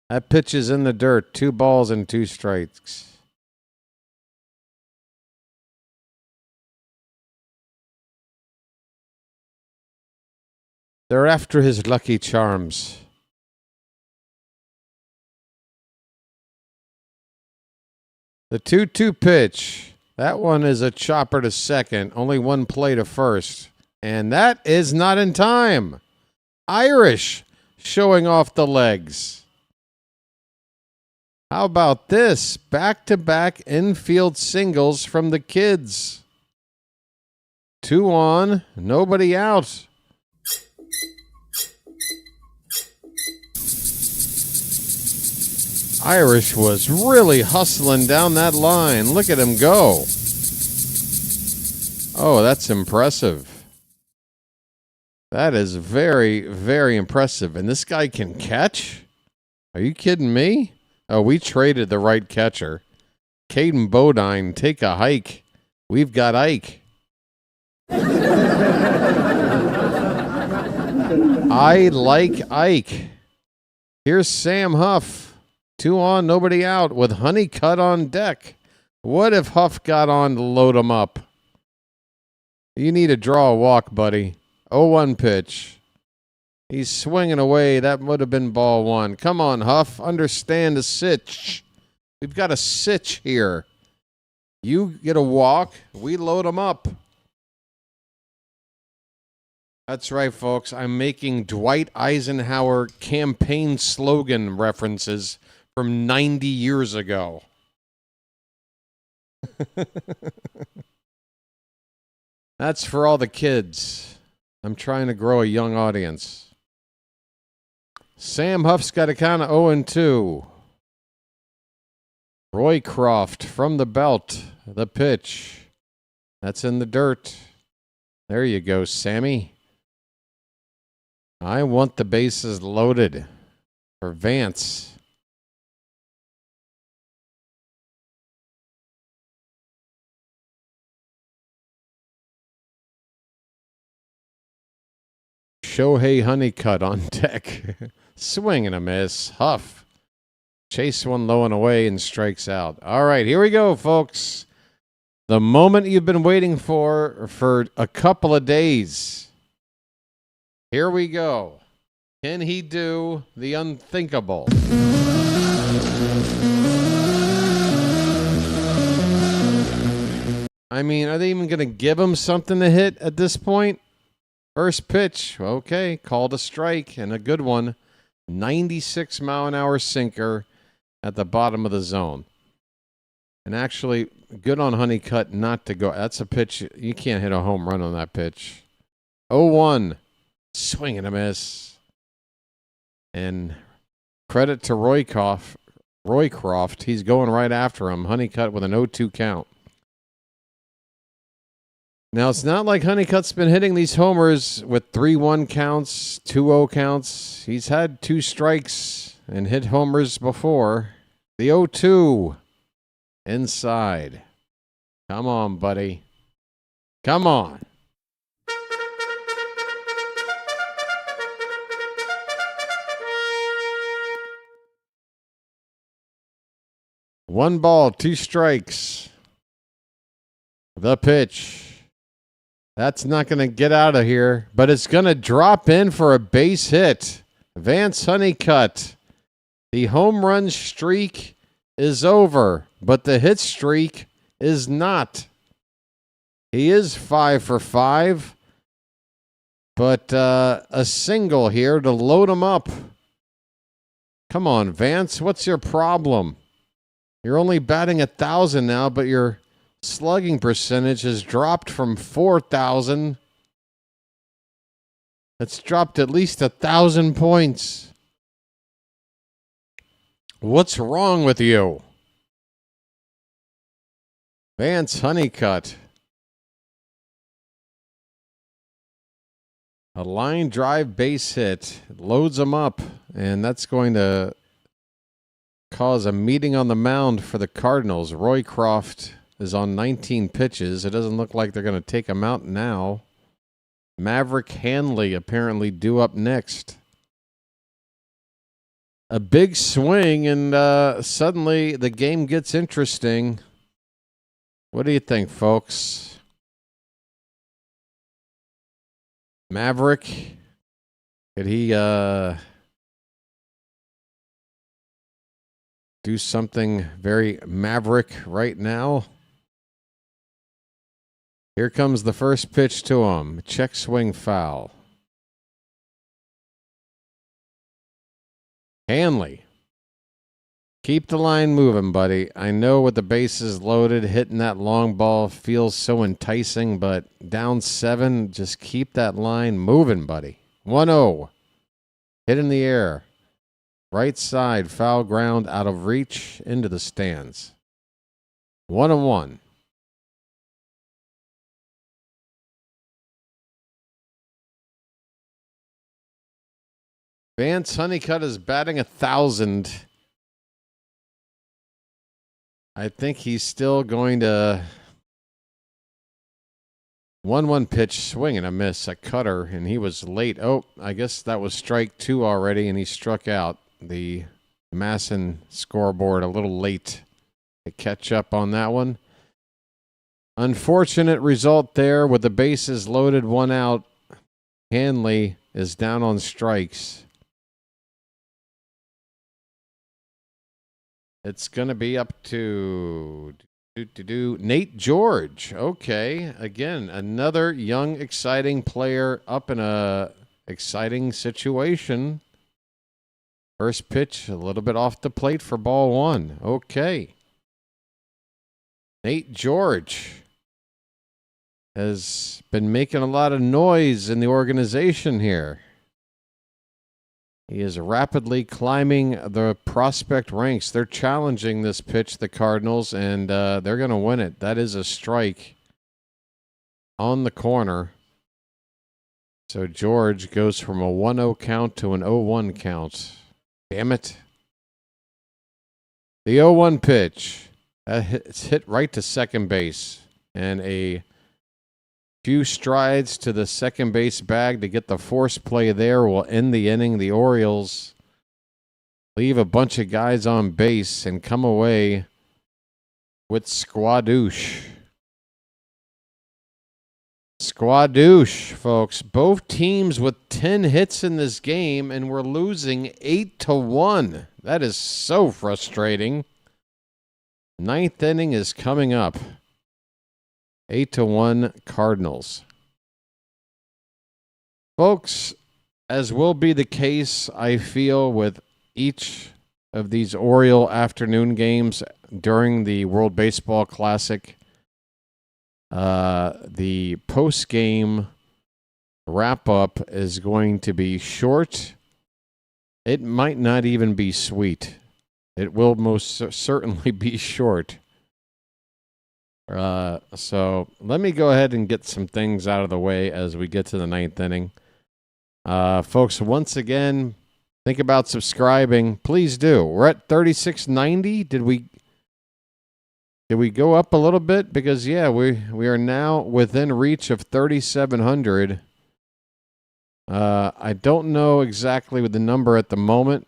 That pitch is in the dirt. 2 balls and 2 strikes. They're after his lucky charms. The 2-2 pitch. That one is a chopper to second. Only 1 play to first. And that is not in time. Irish showing off the legs. How about this? Back-to-back infield singles from the kids. 2 on, nobody out. Irish was really hustling down that line. Look at him go. Oh, that's impressive. That is very, very impressive. And this guy can catch? Are you kidding me? Oh, we traded the right catcher. Caden Bodine, take a hike. We've got Ike. I like Ike. Here's Sam Huff. 2 on, nobody out with Honeycutt on deck. What if Huff got on to load him up? You need to draw a walk, buddy. 0-1 pitch. He's swinging away. That would have been ball 1. Come on, Huff. Understand the sitch. We've got a sitch here. You get a walk. We load him up. That's right, folks. I'm making Dwight Eisenhower campaign slogan references from 90 years ago. That's for all the kids. I'm trying to grow a young audience. Sam Huff's got a count of 0-2. Roycroft from the belt. The pitch. That's in the dirt. There you go, Sammy. I want the bases loaded for Vance. Shohei Honeycutt on deck. Swing and a miss. Huff. Chase one low and away and strikes out. All right, here we go, folks. The moment you've been waiting for a couple of days. Here we go. Can he do the unthinkable? I mean, are they even going to give him something to hit at this point? First pitch, okay, called a strike and a good one. 96-mile-an-hour sinker at the bottom of the zone. And actually, good on Honeycutt not to go. That's a pitch. You can't hit a home run on that pitch. 0-1. Swing and a miss. And credit to Roycroft. He's going right after him. Honeycutt with an 0-2 count. Now, it's not like Honeycutt's been hitting these homers with 3-1 counts, 2-0 counts. He's had 2 strikes and hit homers before. The 0-2 inside. Come on, buddy. Come on. One ball, 2 strikes. The pitch. That's not going to get out of here, but it's going to drop in for a base hit. Vance Honeycutt. The home run streak is over, but the hit streak is not. He is 5 for 5, but a single here to load him up. Come on, Vance, what's your problem? You're only batting 1,000 now, but your slugging percentage has dropped from 4,000. It's dropped at least 1,000 points. What's wrong with you? Vance Honeycutt. A line drive base hit. Loads him up, and that's going to cause a meeting on the mound for the Cardinals. Roycroft is on 19 pitches. It doesn't look like they're going to take him out now. Maverick Hanley apparently due up next. A big swing, and suddenly the game gets interesting. What do you think, folks? Maverick, could he do something very Maverick right now? Here comes the first pitch to him. Check swing foul. Hanley. Keep the line moving, buddy. I know with the bases loaded, hitting that long ball feels so enticing, but down 7, just keep that line moving, buddy. 1-0. Hit in the air. Right side, foul ground, out of reach, into the stands. 1-1. Vance Honeycutt is batting 1,000. I think he's still going to 1-1 pitch, swing and a miss, a cutter, and he was late. Oh, I guess that was strike 2 already, and he struck out. The Masson scoreboard a little late to catch up on that one. Unfortunate result there with the bases loaded, 1 out. Hanley is down on strikes. It's going to be up to Nate George. Okay. Again, another young, exciting player up in a exciting situation. First pitch, a little bit off the plate for ball 1. Okay. Nate George has been making a lot of noise in the organization here. He is rapidly climbing the prospect ranks. They're challenging this pitch, the Cardinals, and they're going to win it. That is a strike on the corner. So George goes from a 1-0 count to an 0-1 count. Damn it. The 0-1 pitch. It's hit right to second base. And a few strides to the second base bag to get the force play there will end the inning. The Orioles leave a bunch of guys on base and come away with squadouche. Squadouche, folks. Both teams with 10 hits in this game, and we're losing 8-1. That is so frustrating. Ninth inning is coming up. 8-1 Cardinals. Folks, as will be the case, I feel, with each of these Oriole afternoon games during the World Baseball Classic, the post-game wrap-up is going to be short. It might not even be sweet. It will most certainly be short. So let me go ahead and get some things out of the way as we get to the ninth inning. Folks, once again, think about subscribing. Please do. We're at 3690. Did we go up a little bit? Because, yeah, we are now within reach of 3,700. I don't know exactly with the number at the moment.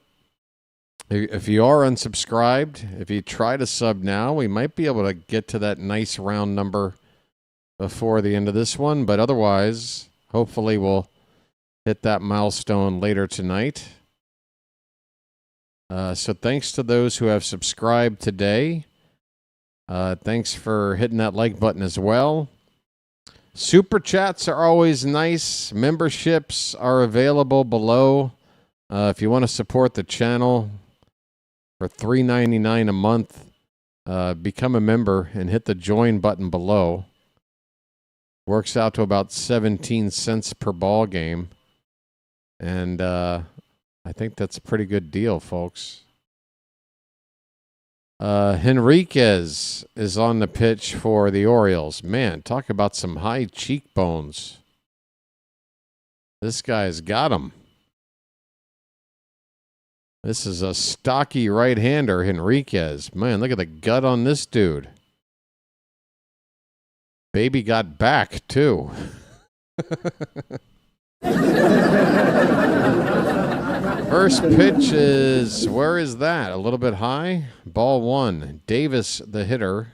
If you are unsubscribed, if you try to sub now, we might be able to get to that nice round number before the end of this one, but otherwise, hopefully we'll hit that milestone later tonight. So thanks to those who have subscribed today. Thanks for hitting that like button as well. Super chats are always nice. Memberships are available below. If you want to support the channel for $3.99 a month, become a member and hit the join button below. Works out to about 17 cents per ball game. And I think that's a pretty good deal, folks. Henriquez is on the pitch for the Orioles. Man, talk about some high cheekbones. This guy's got them. This is a stocky right-hander, Henriquez. Man, look at the gut on this dude. Baby got back, too. First pitch is, where is that? A little bit high. Ball one. Davis, the hitter.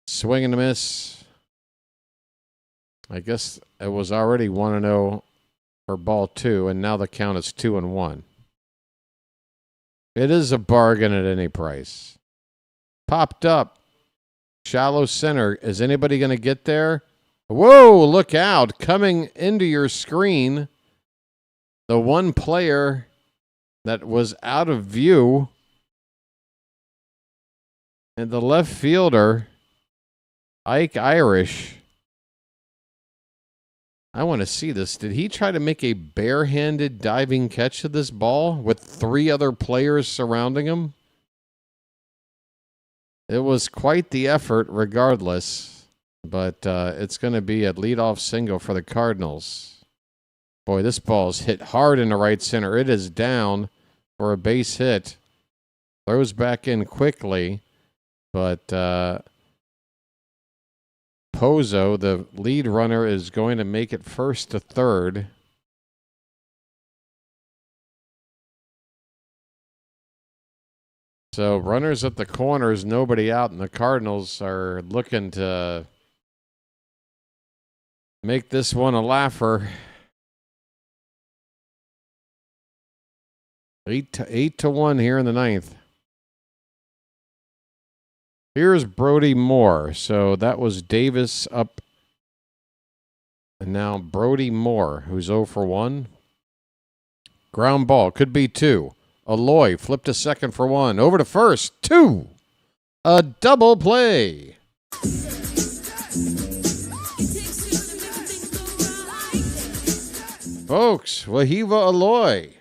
Swing and a miss. I guess it was already 1-0 for ball two, and now the count is 2-1. It is a bargain at any price. Popped up. Shallow center. Is anybody going to get there? Whoa, look out. Coming into your screen, the one player that was out of view, and the left fielder, Ike Irish. I want to see this. Did he try to make a barehanded diving catch of this ball with three other players surrounding him? It was quite the effort regardless, but it's going to be a leadoff single for the Cardinals. Boy, this ball is hit hard in the right center. It is down for a base hit. Throws back in quickly, but Pozo, the lead runner, is going to make it first to third. So runners at the corners, nobody out, and the Cardinals are looking to make this one a laugher. 8-1 here in the ninth. Here's Brody Moore. So that was Davis up. And now Brody Moore, who's 0 for 1. Ground ball. Could be 2. Aloy flipped to second for 1. Over to first. 2. A double play. Folks, Wahiva Aloy.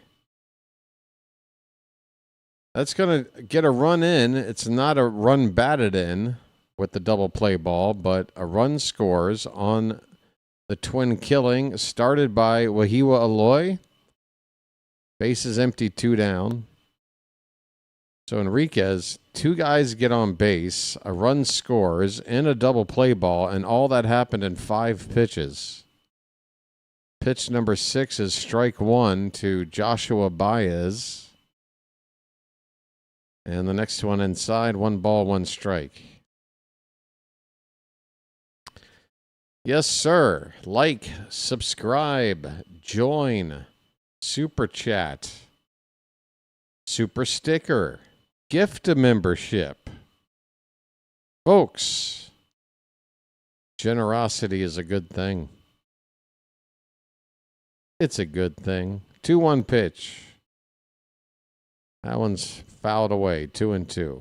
That's going to get a run in. It's not a run batted in with the double play ball, but a run scores on the twin killing started by Wahiwa Aloy. Base is empty, 2 down. So Enriquez, 2 guys get on base, a run scores, and a double play ball, and all that happened in 5 pitches. Pitch number 6 is strike 1 to Joshua Baez. And the next one inside, 1 ball, 1 strike. Yes, sir. Like, subscribe, join, super chat, super sticker, gift a membership. Folks, generosity is a good thing. It's a good thing. 2-1 pitch. That one's fouled away, 2-2.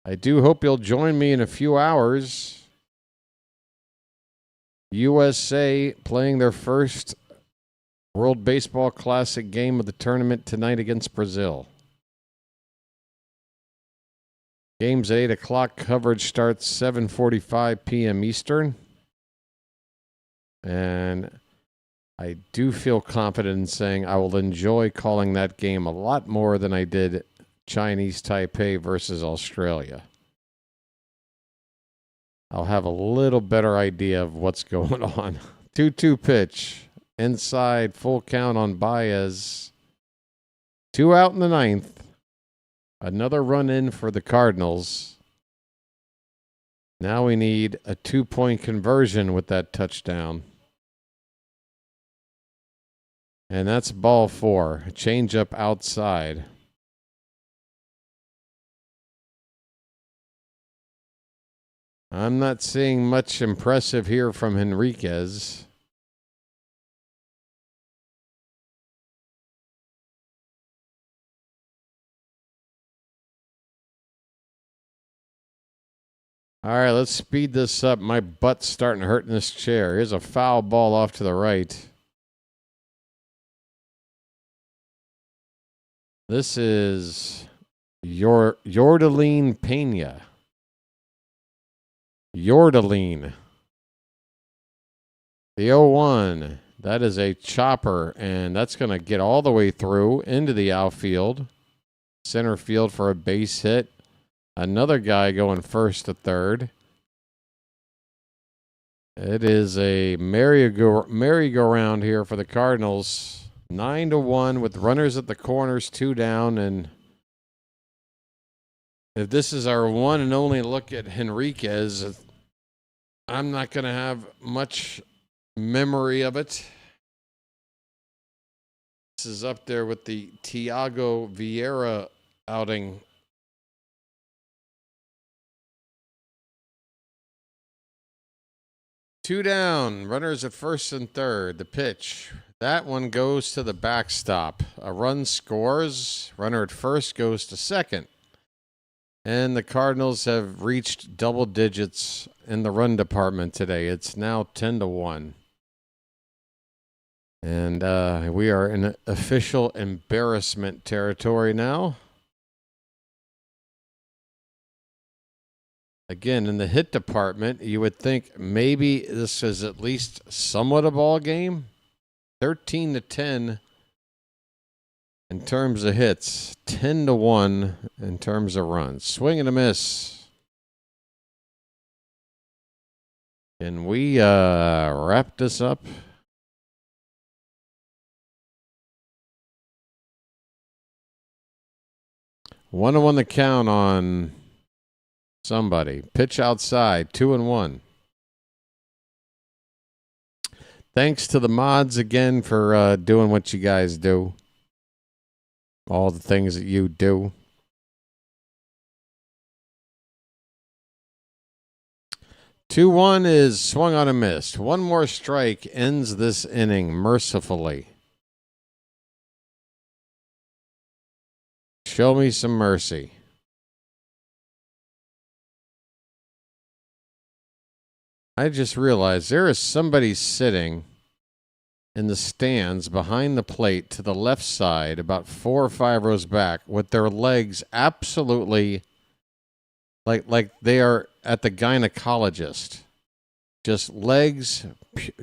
I do hope you'll join me in a few hours. USA playing their first World Baseball Classic game of the tournament tonight against Brazil. Game's 8 o'clock. Coverage starts 7:45 p.m. Eastern. And I do feel confident in saying I will enjoy calling that game a lot more than I did Chinese Taipei versus Australia. I'll have a little better idea of what's going on. 2-2 pitch. inside, full count on Baez. 2 out in the 9th. Another run in for the Cardinals. Now we need a 2-point conversion with that touchdown. And that's ball 4. A change up outside. I'm not seeing much impressive here from Henriquez. All right, let's speed this up. My butt's starting to hurt in this chair. Here's a foul ball off to the right. This is Yordaline Pena. Yordaline. The 0-1. That is a chopper, and that's going to get all the way through into the outfield. Center field for a base hit. Another guy going first to third. It is a merry-go-round here for the Cardinals. 9-1 with runners at the corners, 2 down, and if this is our one and only look at Henriquez, I'm not going to have much memory of it. This is up there with the Thiago Vieira outing. Two down, runners at first and third. The pitch. That one goes to the backstop. A run scores. Runner at first goes to second. And the Cardinals have reached double digits in the run department today. It's now 10-1. And we are in official embarrassment territory now. Again, in the hit department, you would think maybe this is at least somewhat a ball game. 13-10 in terms of hits, 10-1 in terms of runs. Swing and a miss. Can we wrap this up? One on the count on somebody. Pitch outside, 2-1. Thanks to the mods again for doing what you guys do. All the things that you do. Two one is swung on a miss. One more strike ends this inning mercifully. Show me some mercy. I just realized there is somebody sitting in the stands behind the plate to the left side, about 4 or 5 rows back, with their legs absolutely like they are at the gynecologist. Just legs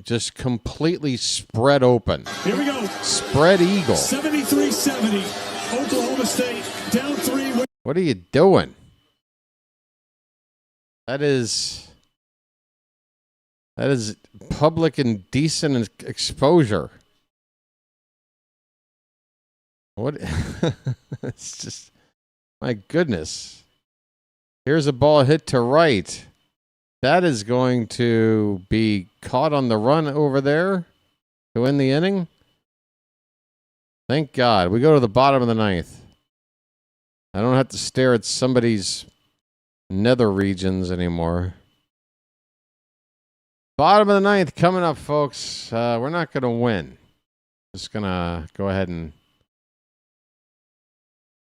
just completely spread open. Here we go. Spread eagle. 73-70. Oklahoma State down 3. What are you doing? That is public indecent exposure. What? It's just, my goodness. Here's a ball hit to right. That is going to be caught on the run over there to end the inning. Thank God. We go to the bottom of the 9th. I don't have to stare at somebody's nether regions anymore. Bottom of the 9th coming up, folks. We're not going to win. Just going to go ahead and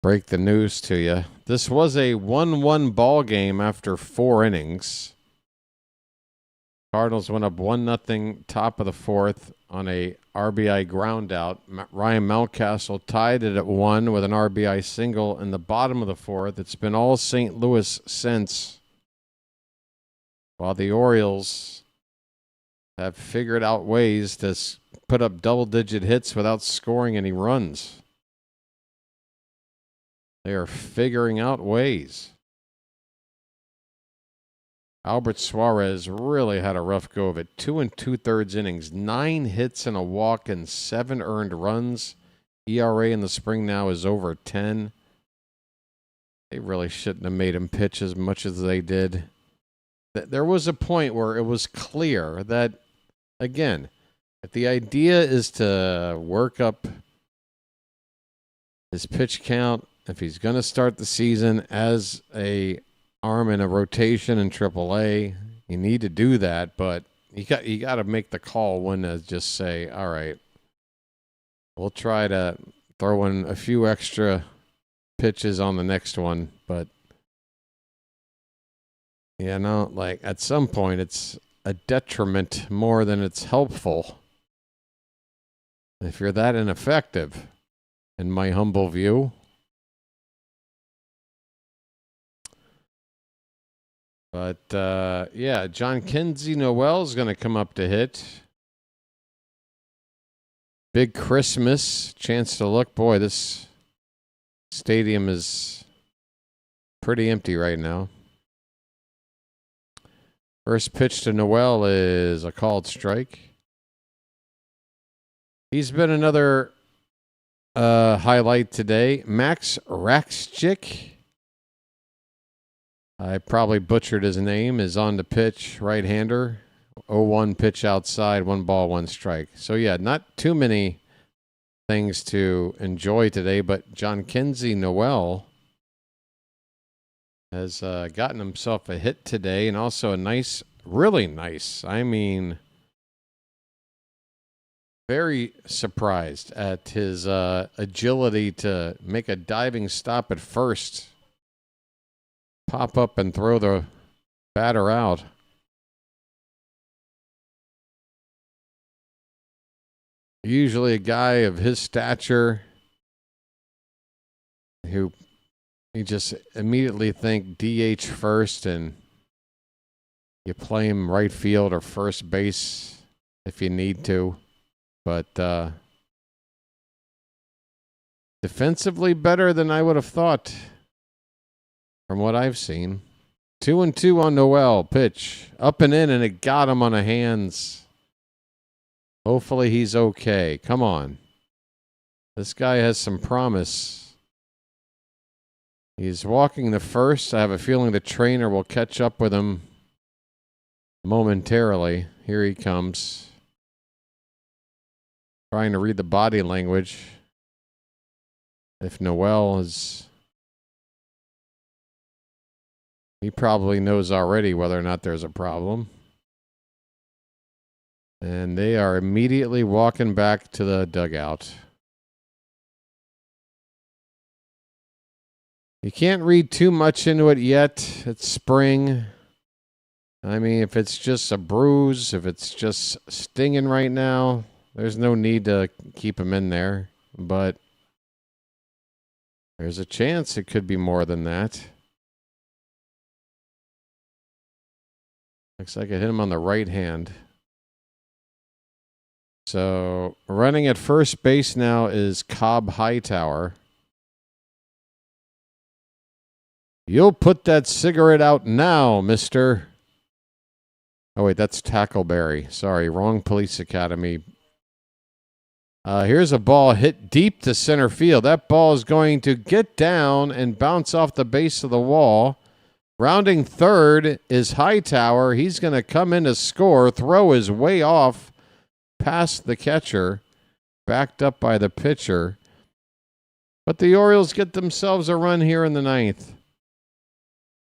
break the news to you. This was a 1-1 ball game after 4 innings. Cardinals went up 1-0 top of the 4th on a RBI ground out. Ryan Mountcastle tied it at 1 with an RBI single in the bottom of the 4th. It's been all St. Louis since, while the Orioles have figured out ways to put up double-digit hits without scoring any runs. They are figuring out ways. Albert Suarez really had a rough go of it. 2 2/3 innings, 9 hits and a walk, and 7 earned runs. ERA in the spring now is over 10. They really shouldn't have made him pitch as much as they did. There was a point where it was clear that, again, if the idea is to work up his pitch count, if he's going to start the season as a arm in a rotation in AAA, you need to do that. But you got to make the call when to just say, all right, we'll try to throw in a few extra pitches on the next one. But like at some point, it's a detriment more than it's helpful if you're that ineffective, in my humble view. But, John Kinsey Noel is going to come up to hit. Big Christmas. Chance to look. Boy, this stadium is pretty empty right now. First pitch to Noel is a called strike. He's been another highlight today. Max Rakchik, I probably butchered his name, is on the pitch, right-hander. 0-1 pitch outside, 1 ball, 1 strike. So, not too many things to enjoy today, but John Kinsey Noel has gotten himself a hit today, and also a nice, really nice, very surprised at his agility to make a diving stop at first, pop up and throw the batter out. Usually a guy of his stature who you just immediately think DH first, and you play him right field or first base if you need to. But defensively better than I would have thought from what I've seen. 2-2 on Noel. Pitch up and in, and it got him on the hands. Hopefully he's okay. Come on. This guy has some promise. He's walking the first. I have a feeling the trainer will catch up with him momentarily. Here he comes. Trying to read the body language. If Noel is... He probably knows already whether or not there's a problem. And they are immediately walking back to the dugout. You can't read too much into it yet. It's spring. If it's just a bruise, if it's just stinging right now, there's no need to keep him in there. But there's a chance it could be more than that. Looks like it hit him on the right hand. So running at first base now is Cobb Hightower. You'll put that cigarette out now, mister. Oh, wait, that's Tackleberry. Sorry, wrong police academy. Here's a ball hit deep to center field. That ball is going to get down and bounce off the base of the wall. Rounding third is Hightower. He's going to come in to score. Throw is way off past the catcher, backed up by the pitcher. But the Orioles get themselves a run here in the 9th.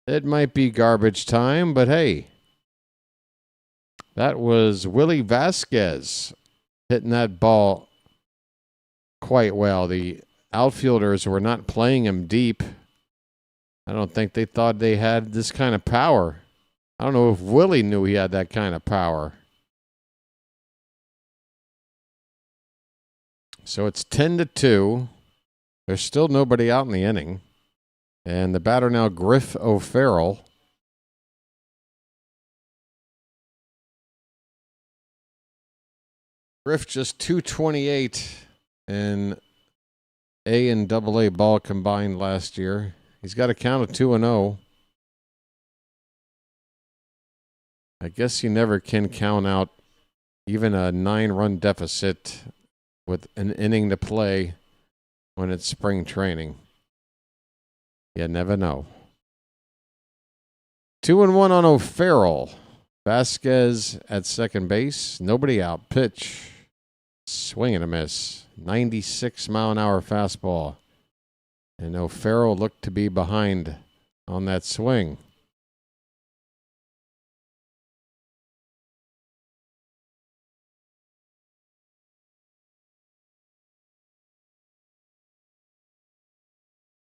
It might be garbage time, but hey, that was Willie Vasquez hitting that ball quite well. The outfielders were not playing him deep. I don't think they thought they had this kind of power. I don't know if Willie knew he had that kind of power. So it's 10-2. There's still nobody out in the inning. And the batter now, Griff O'Farrell. Griff just .228 in A and AA ball combined last year. He's got a count of 2-0. I guess you never can count out even a 9-run deficit with an inning to play when it's spring training. You never know. 2-1 on O'Farrell. Vasquez at second base. Nobody out. Pitch. Swing and a miss. 96-mile-an-hour fastball. And O'Farrell looked to be behind on that swing.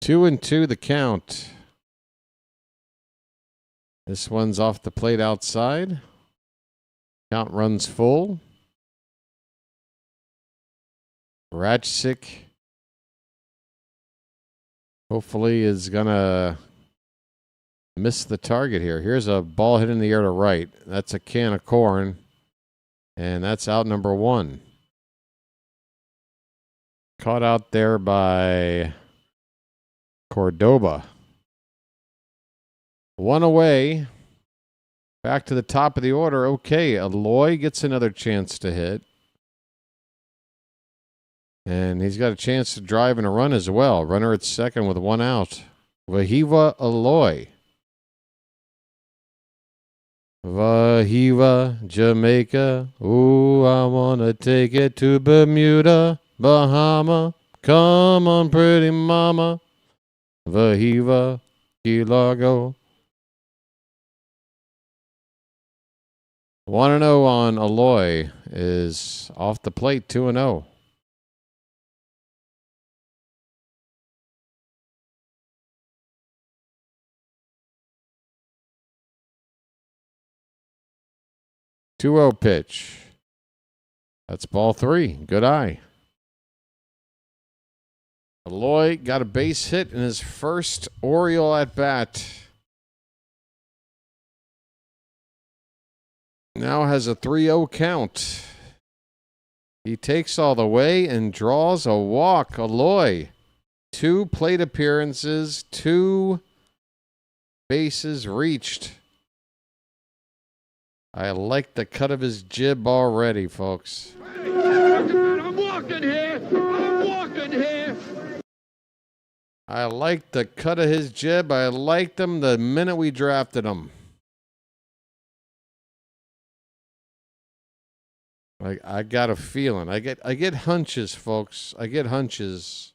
Two and two the count. This one's off the plate outside. Count runs full. Ratchsick hopefully is going to miss the target here. Here's a ball hit in the air to right. That's a can of corn. And that's out number one. Caught out there by Cordoba. One away. Back to the top of the order. Okay, Aloy gets another chance to hit. And he's got a chance to drive and a run as well. Runner at second with one out. Wahiva Aloy. Wahiva, Jamaica. Ooh, I want to take it to Bermuda, Bahama. Come on, pretty mama. Wahiva, Key Largo. 1-0 on Aloy is off the plate, 2-0. Two-0 pitch. That's ball three. Good eye. Aloy got a base hit in his first Oriole at bat. Now has a 3-0 count. He takes all the way and draws a walk. Aloy. 2 plate appearances, 2 bases reached. I like the cut of his jib already, folks. I'm walking here. I'm walking here. I like the cut of his jib. I liked him the minute we drafted him. I got a feeling. I get hunches, folks. I get hunches.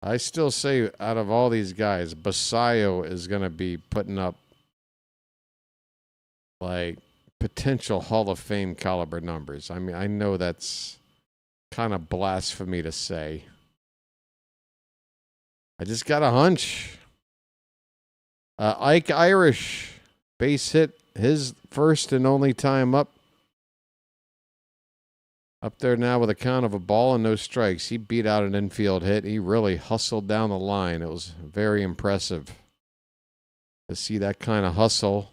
I still say out of all these guys, Basayo is going to be putting up like potential Hall of Fame caliber numbers. I mean, I know that's kind of blasphemy to say. I just got a hunch. Ike Irish, base hit, his first and only time up. Up there now with a count of a ball and no strikes. He beat out an infield hit. He really hustled down the line. It was very impressive to see that kind of hustle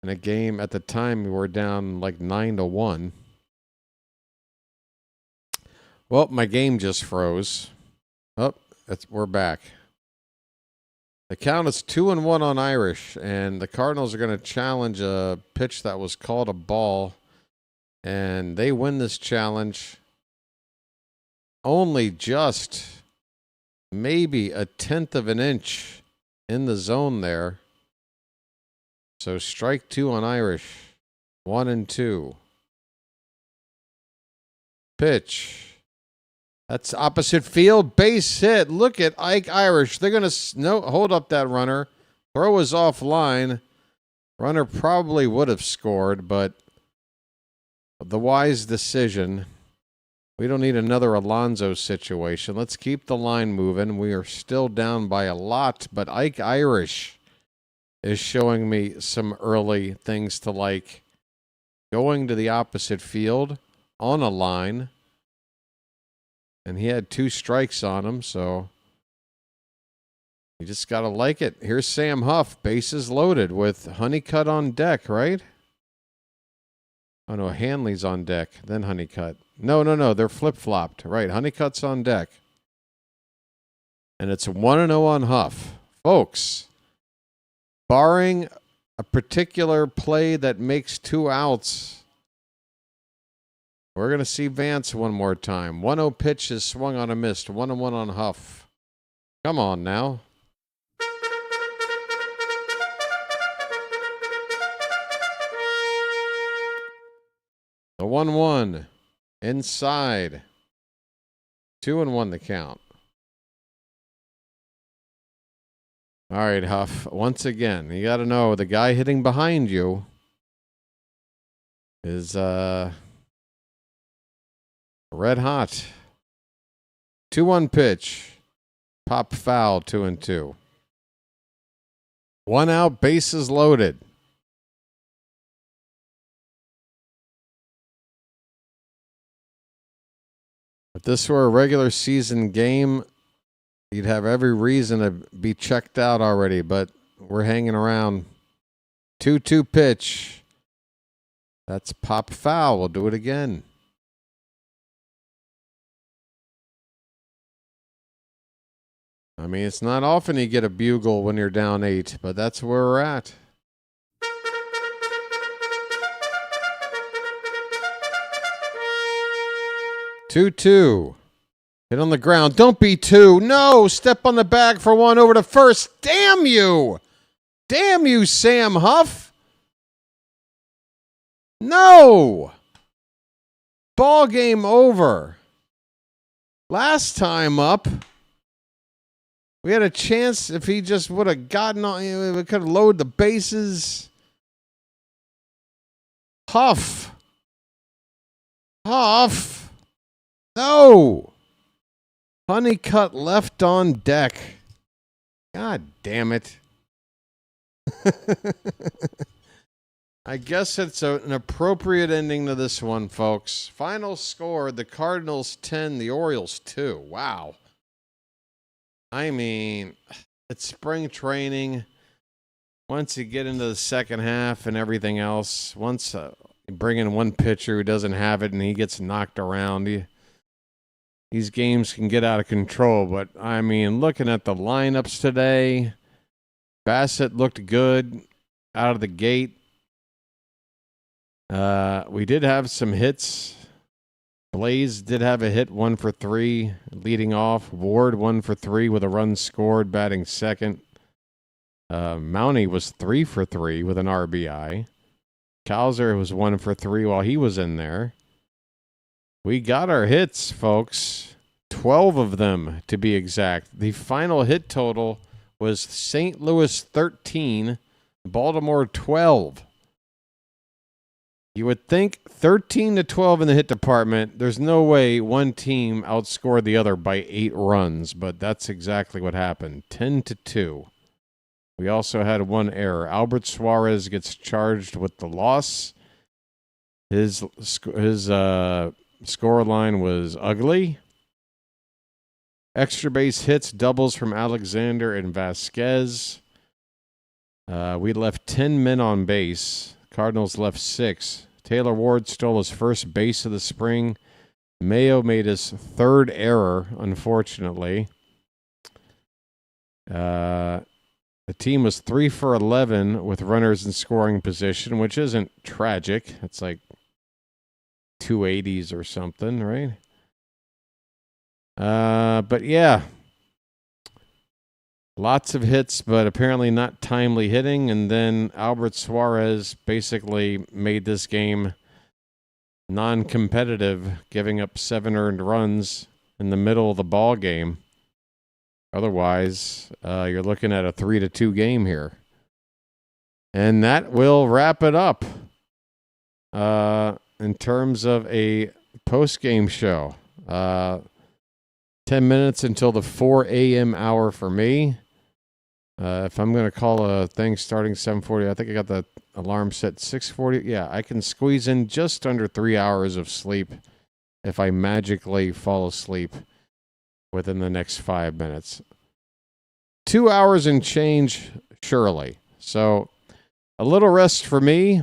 in a game. At the time, we were down like 9-1. Well, my game just froze. Oh, we're back. The count is 2-1 on Irish, and the Cardinals are going to challenge a pitch that was called a ball. And they win this challenge only just maybe 1/10 of an inch in the zone there. So strike 2 on Irish. 1-2. Pitch. That's opposite field. Base hit. Look at Ike Irish. They're going to hold up that runner. Throw is offline. Runner probably would have scored, but the wise decision. We don't need another Alonso situation. Let's keep the line moving. We are still down by a lot, but Ike Irish is showing me some early things to like. Going to the opposite field on a line. And he had 2 strikes on him, so you just got to like it. Here's Sam Huff, bases loaded with Honeycutt on deck, right? Oh, no, Hanley's on deck, then Honeycutt. No. They're flip-flopped. Right. Honeycutt's on deck. And it's 1-0 on Huff. Folks, barring a particular play that makes 2 outs, we're going to see Vance one more time. 1-0 pitch is swung on a missed. 1-1 on Huff. Come on now. The 1-1 inside. 2-1 the count. All right, Huff. Once again, you got to know the guy hitting behind you is red hot. 2-1 pitch. Pop foul, 2-2. 1 out, bases loaded. If this were a regular season game, you'd have every reason to be checked out already, but we're hanging around. 2-2 pitch. That's pop foul. We'll do it again. I mean, it's not often you get a bugle when you're down 8, but that's where we're at. Two. Hit on the ground. Don't be 2. No, step on the bag for 1 over to first. Damn you. Damn you, Sam Huff. No. Ball game over. Last time up, we had a chance if he just would have gotten on. We could have loaded the bases. Huff. No. Honeycutt left on deck. God damn it. I guess it's an appropriate ending to this one, folks. Final score, the Cardinals 10, the Orioles 2. Wow. I mean, it's spring training. Once you get into the second half and everything else, once you bring in one pitcher who doesn't have it and he gets knocked around, these games can get out of control. But, I mean, looking at the lineups today, Bassett looked good out of the gate. We did have some hits. Blaze did have a hit, 1 for 3, leading off. Ward, 1 for 3 with a run scored, batting second. Mountie was 3 for 3 with an RBI. Cowser was 1 for 3 while he was in there. We got our hits, folks. 12 of them, to be exact. The final hit total was St. Louis 13, Baltimore 12. You would think 13-12 in the hit department. There's no way one team outscored the other by 8 runs, but that's exactly what happened. 10-2. We also had 1 error. Albert Suarez gets charged with the loss. His score line was ugly. Extra base hits, doubles from Alexander and Vasquez. We left 10 men on base. Cardinals left 6. Taylor Ward stole his first base of the spring. Mayo made his 3rd error, unfortunately. The team was 3 for 11 with runners in scoring position, which isn't tragic. It's like 280s or something, right? But yeah, lots of hits, but apparently not timely hitting. And then Albert Suarez basically made this game non-competitive, giving up 7 earned runs in the middle of the ball game. Otherwise, you're looking at a 3-2 game here. And that will wrap it up in terms of a post-game show. 10 minutes until the 4 a.m. hour for me. If I'm going to call a thing starting 7:40, I think I got the alarm set 6:40. Yeah, I can squeeze in just under 3 hours of sleep if I magically fall asleep within the next 5 minutes. 2 hours and change, surely. So a little rest for me.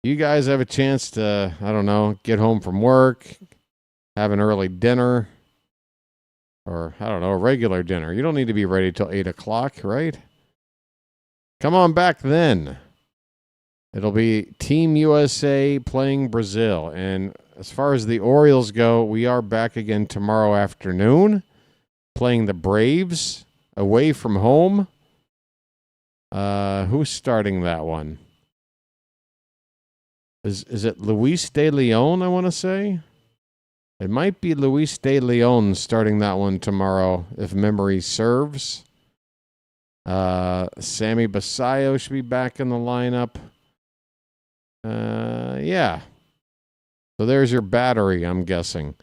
You guys have a chance to, I don't know, get home from work, have an early dinner, or, I don't know, a regular dinner. You don't need to be ready till 8 o'clock, right? Come on back then. It'll be Team USA playing Brazil. And as far as the Orioles go, we are back again tomorrow afternoon, playing the Braves away from home. Who's starting that one? Is it Luis de Leon, I want to say? It might be Luis de Leon starting that one tomorrow, if memory serves. Sammy Basayo should be back in the lineup. Yeah. So there's your battery, I'm guessing.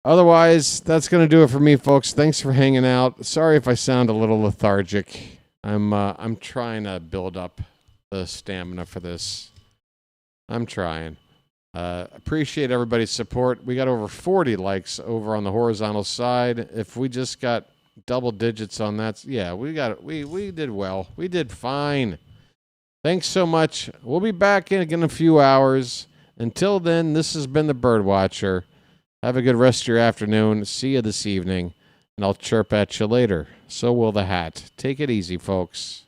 Otherwise, that's going to do it for me, folks. Thanks for hanging out. Sorry if I sound a little lethargic. I'm trying to build up the stamina for this. I'm trying. Appreciate everybody's support. We got over 40 likes over on the horizontal side. If we just got double digits on that, yeah, we did well. We did fine. Thanks so much. We'll be back in a few hours. Until then, this has been the Birdwatcher. Have a good rest of your afternoon. See you this evening, and I'll chirp at you later. So will the hat. Take it easy, folks.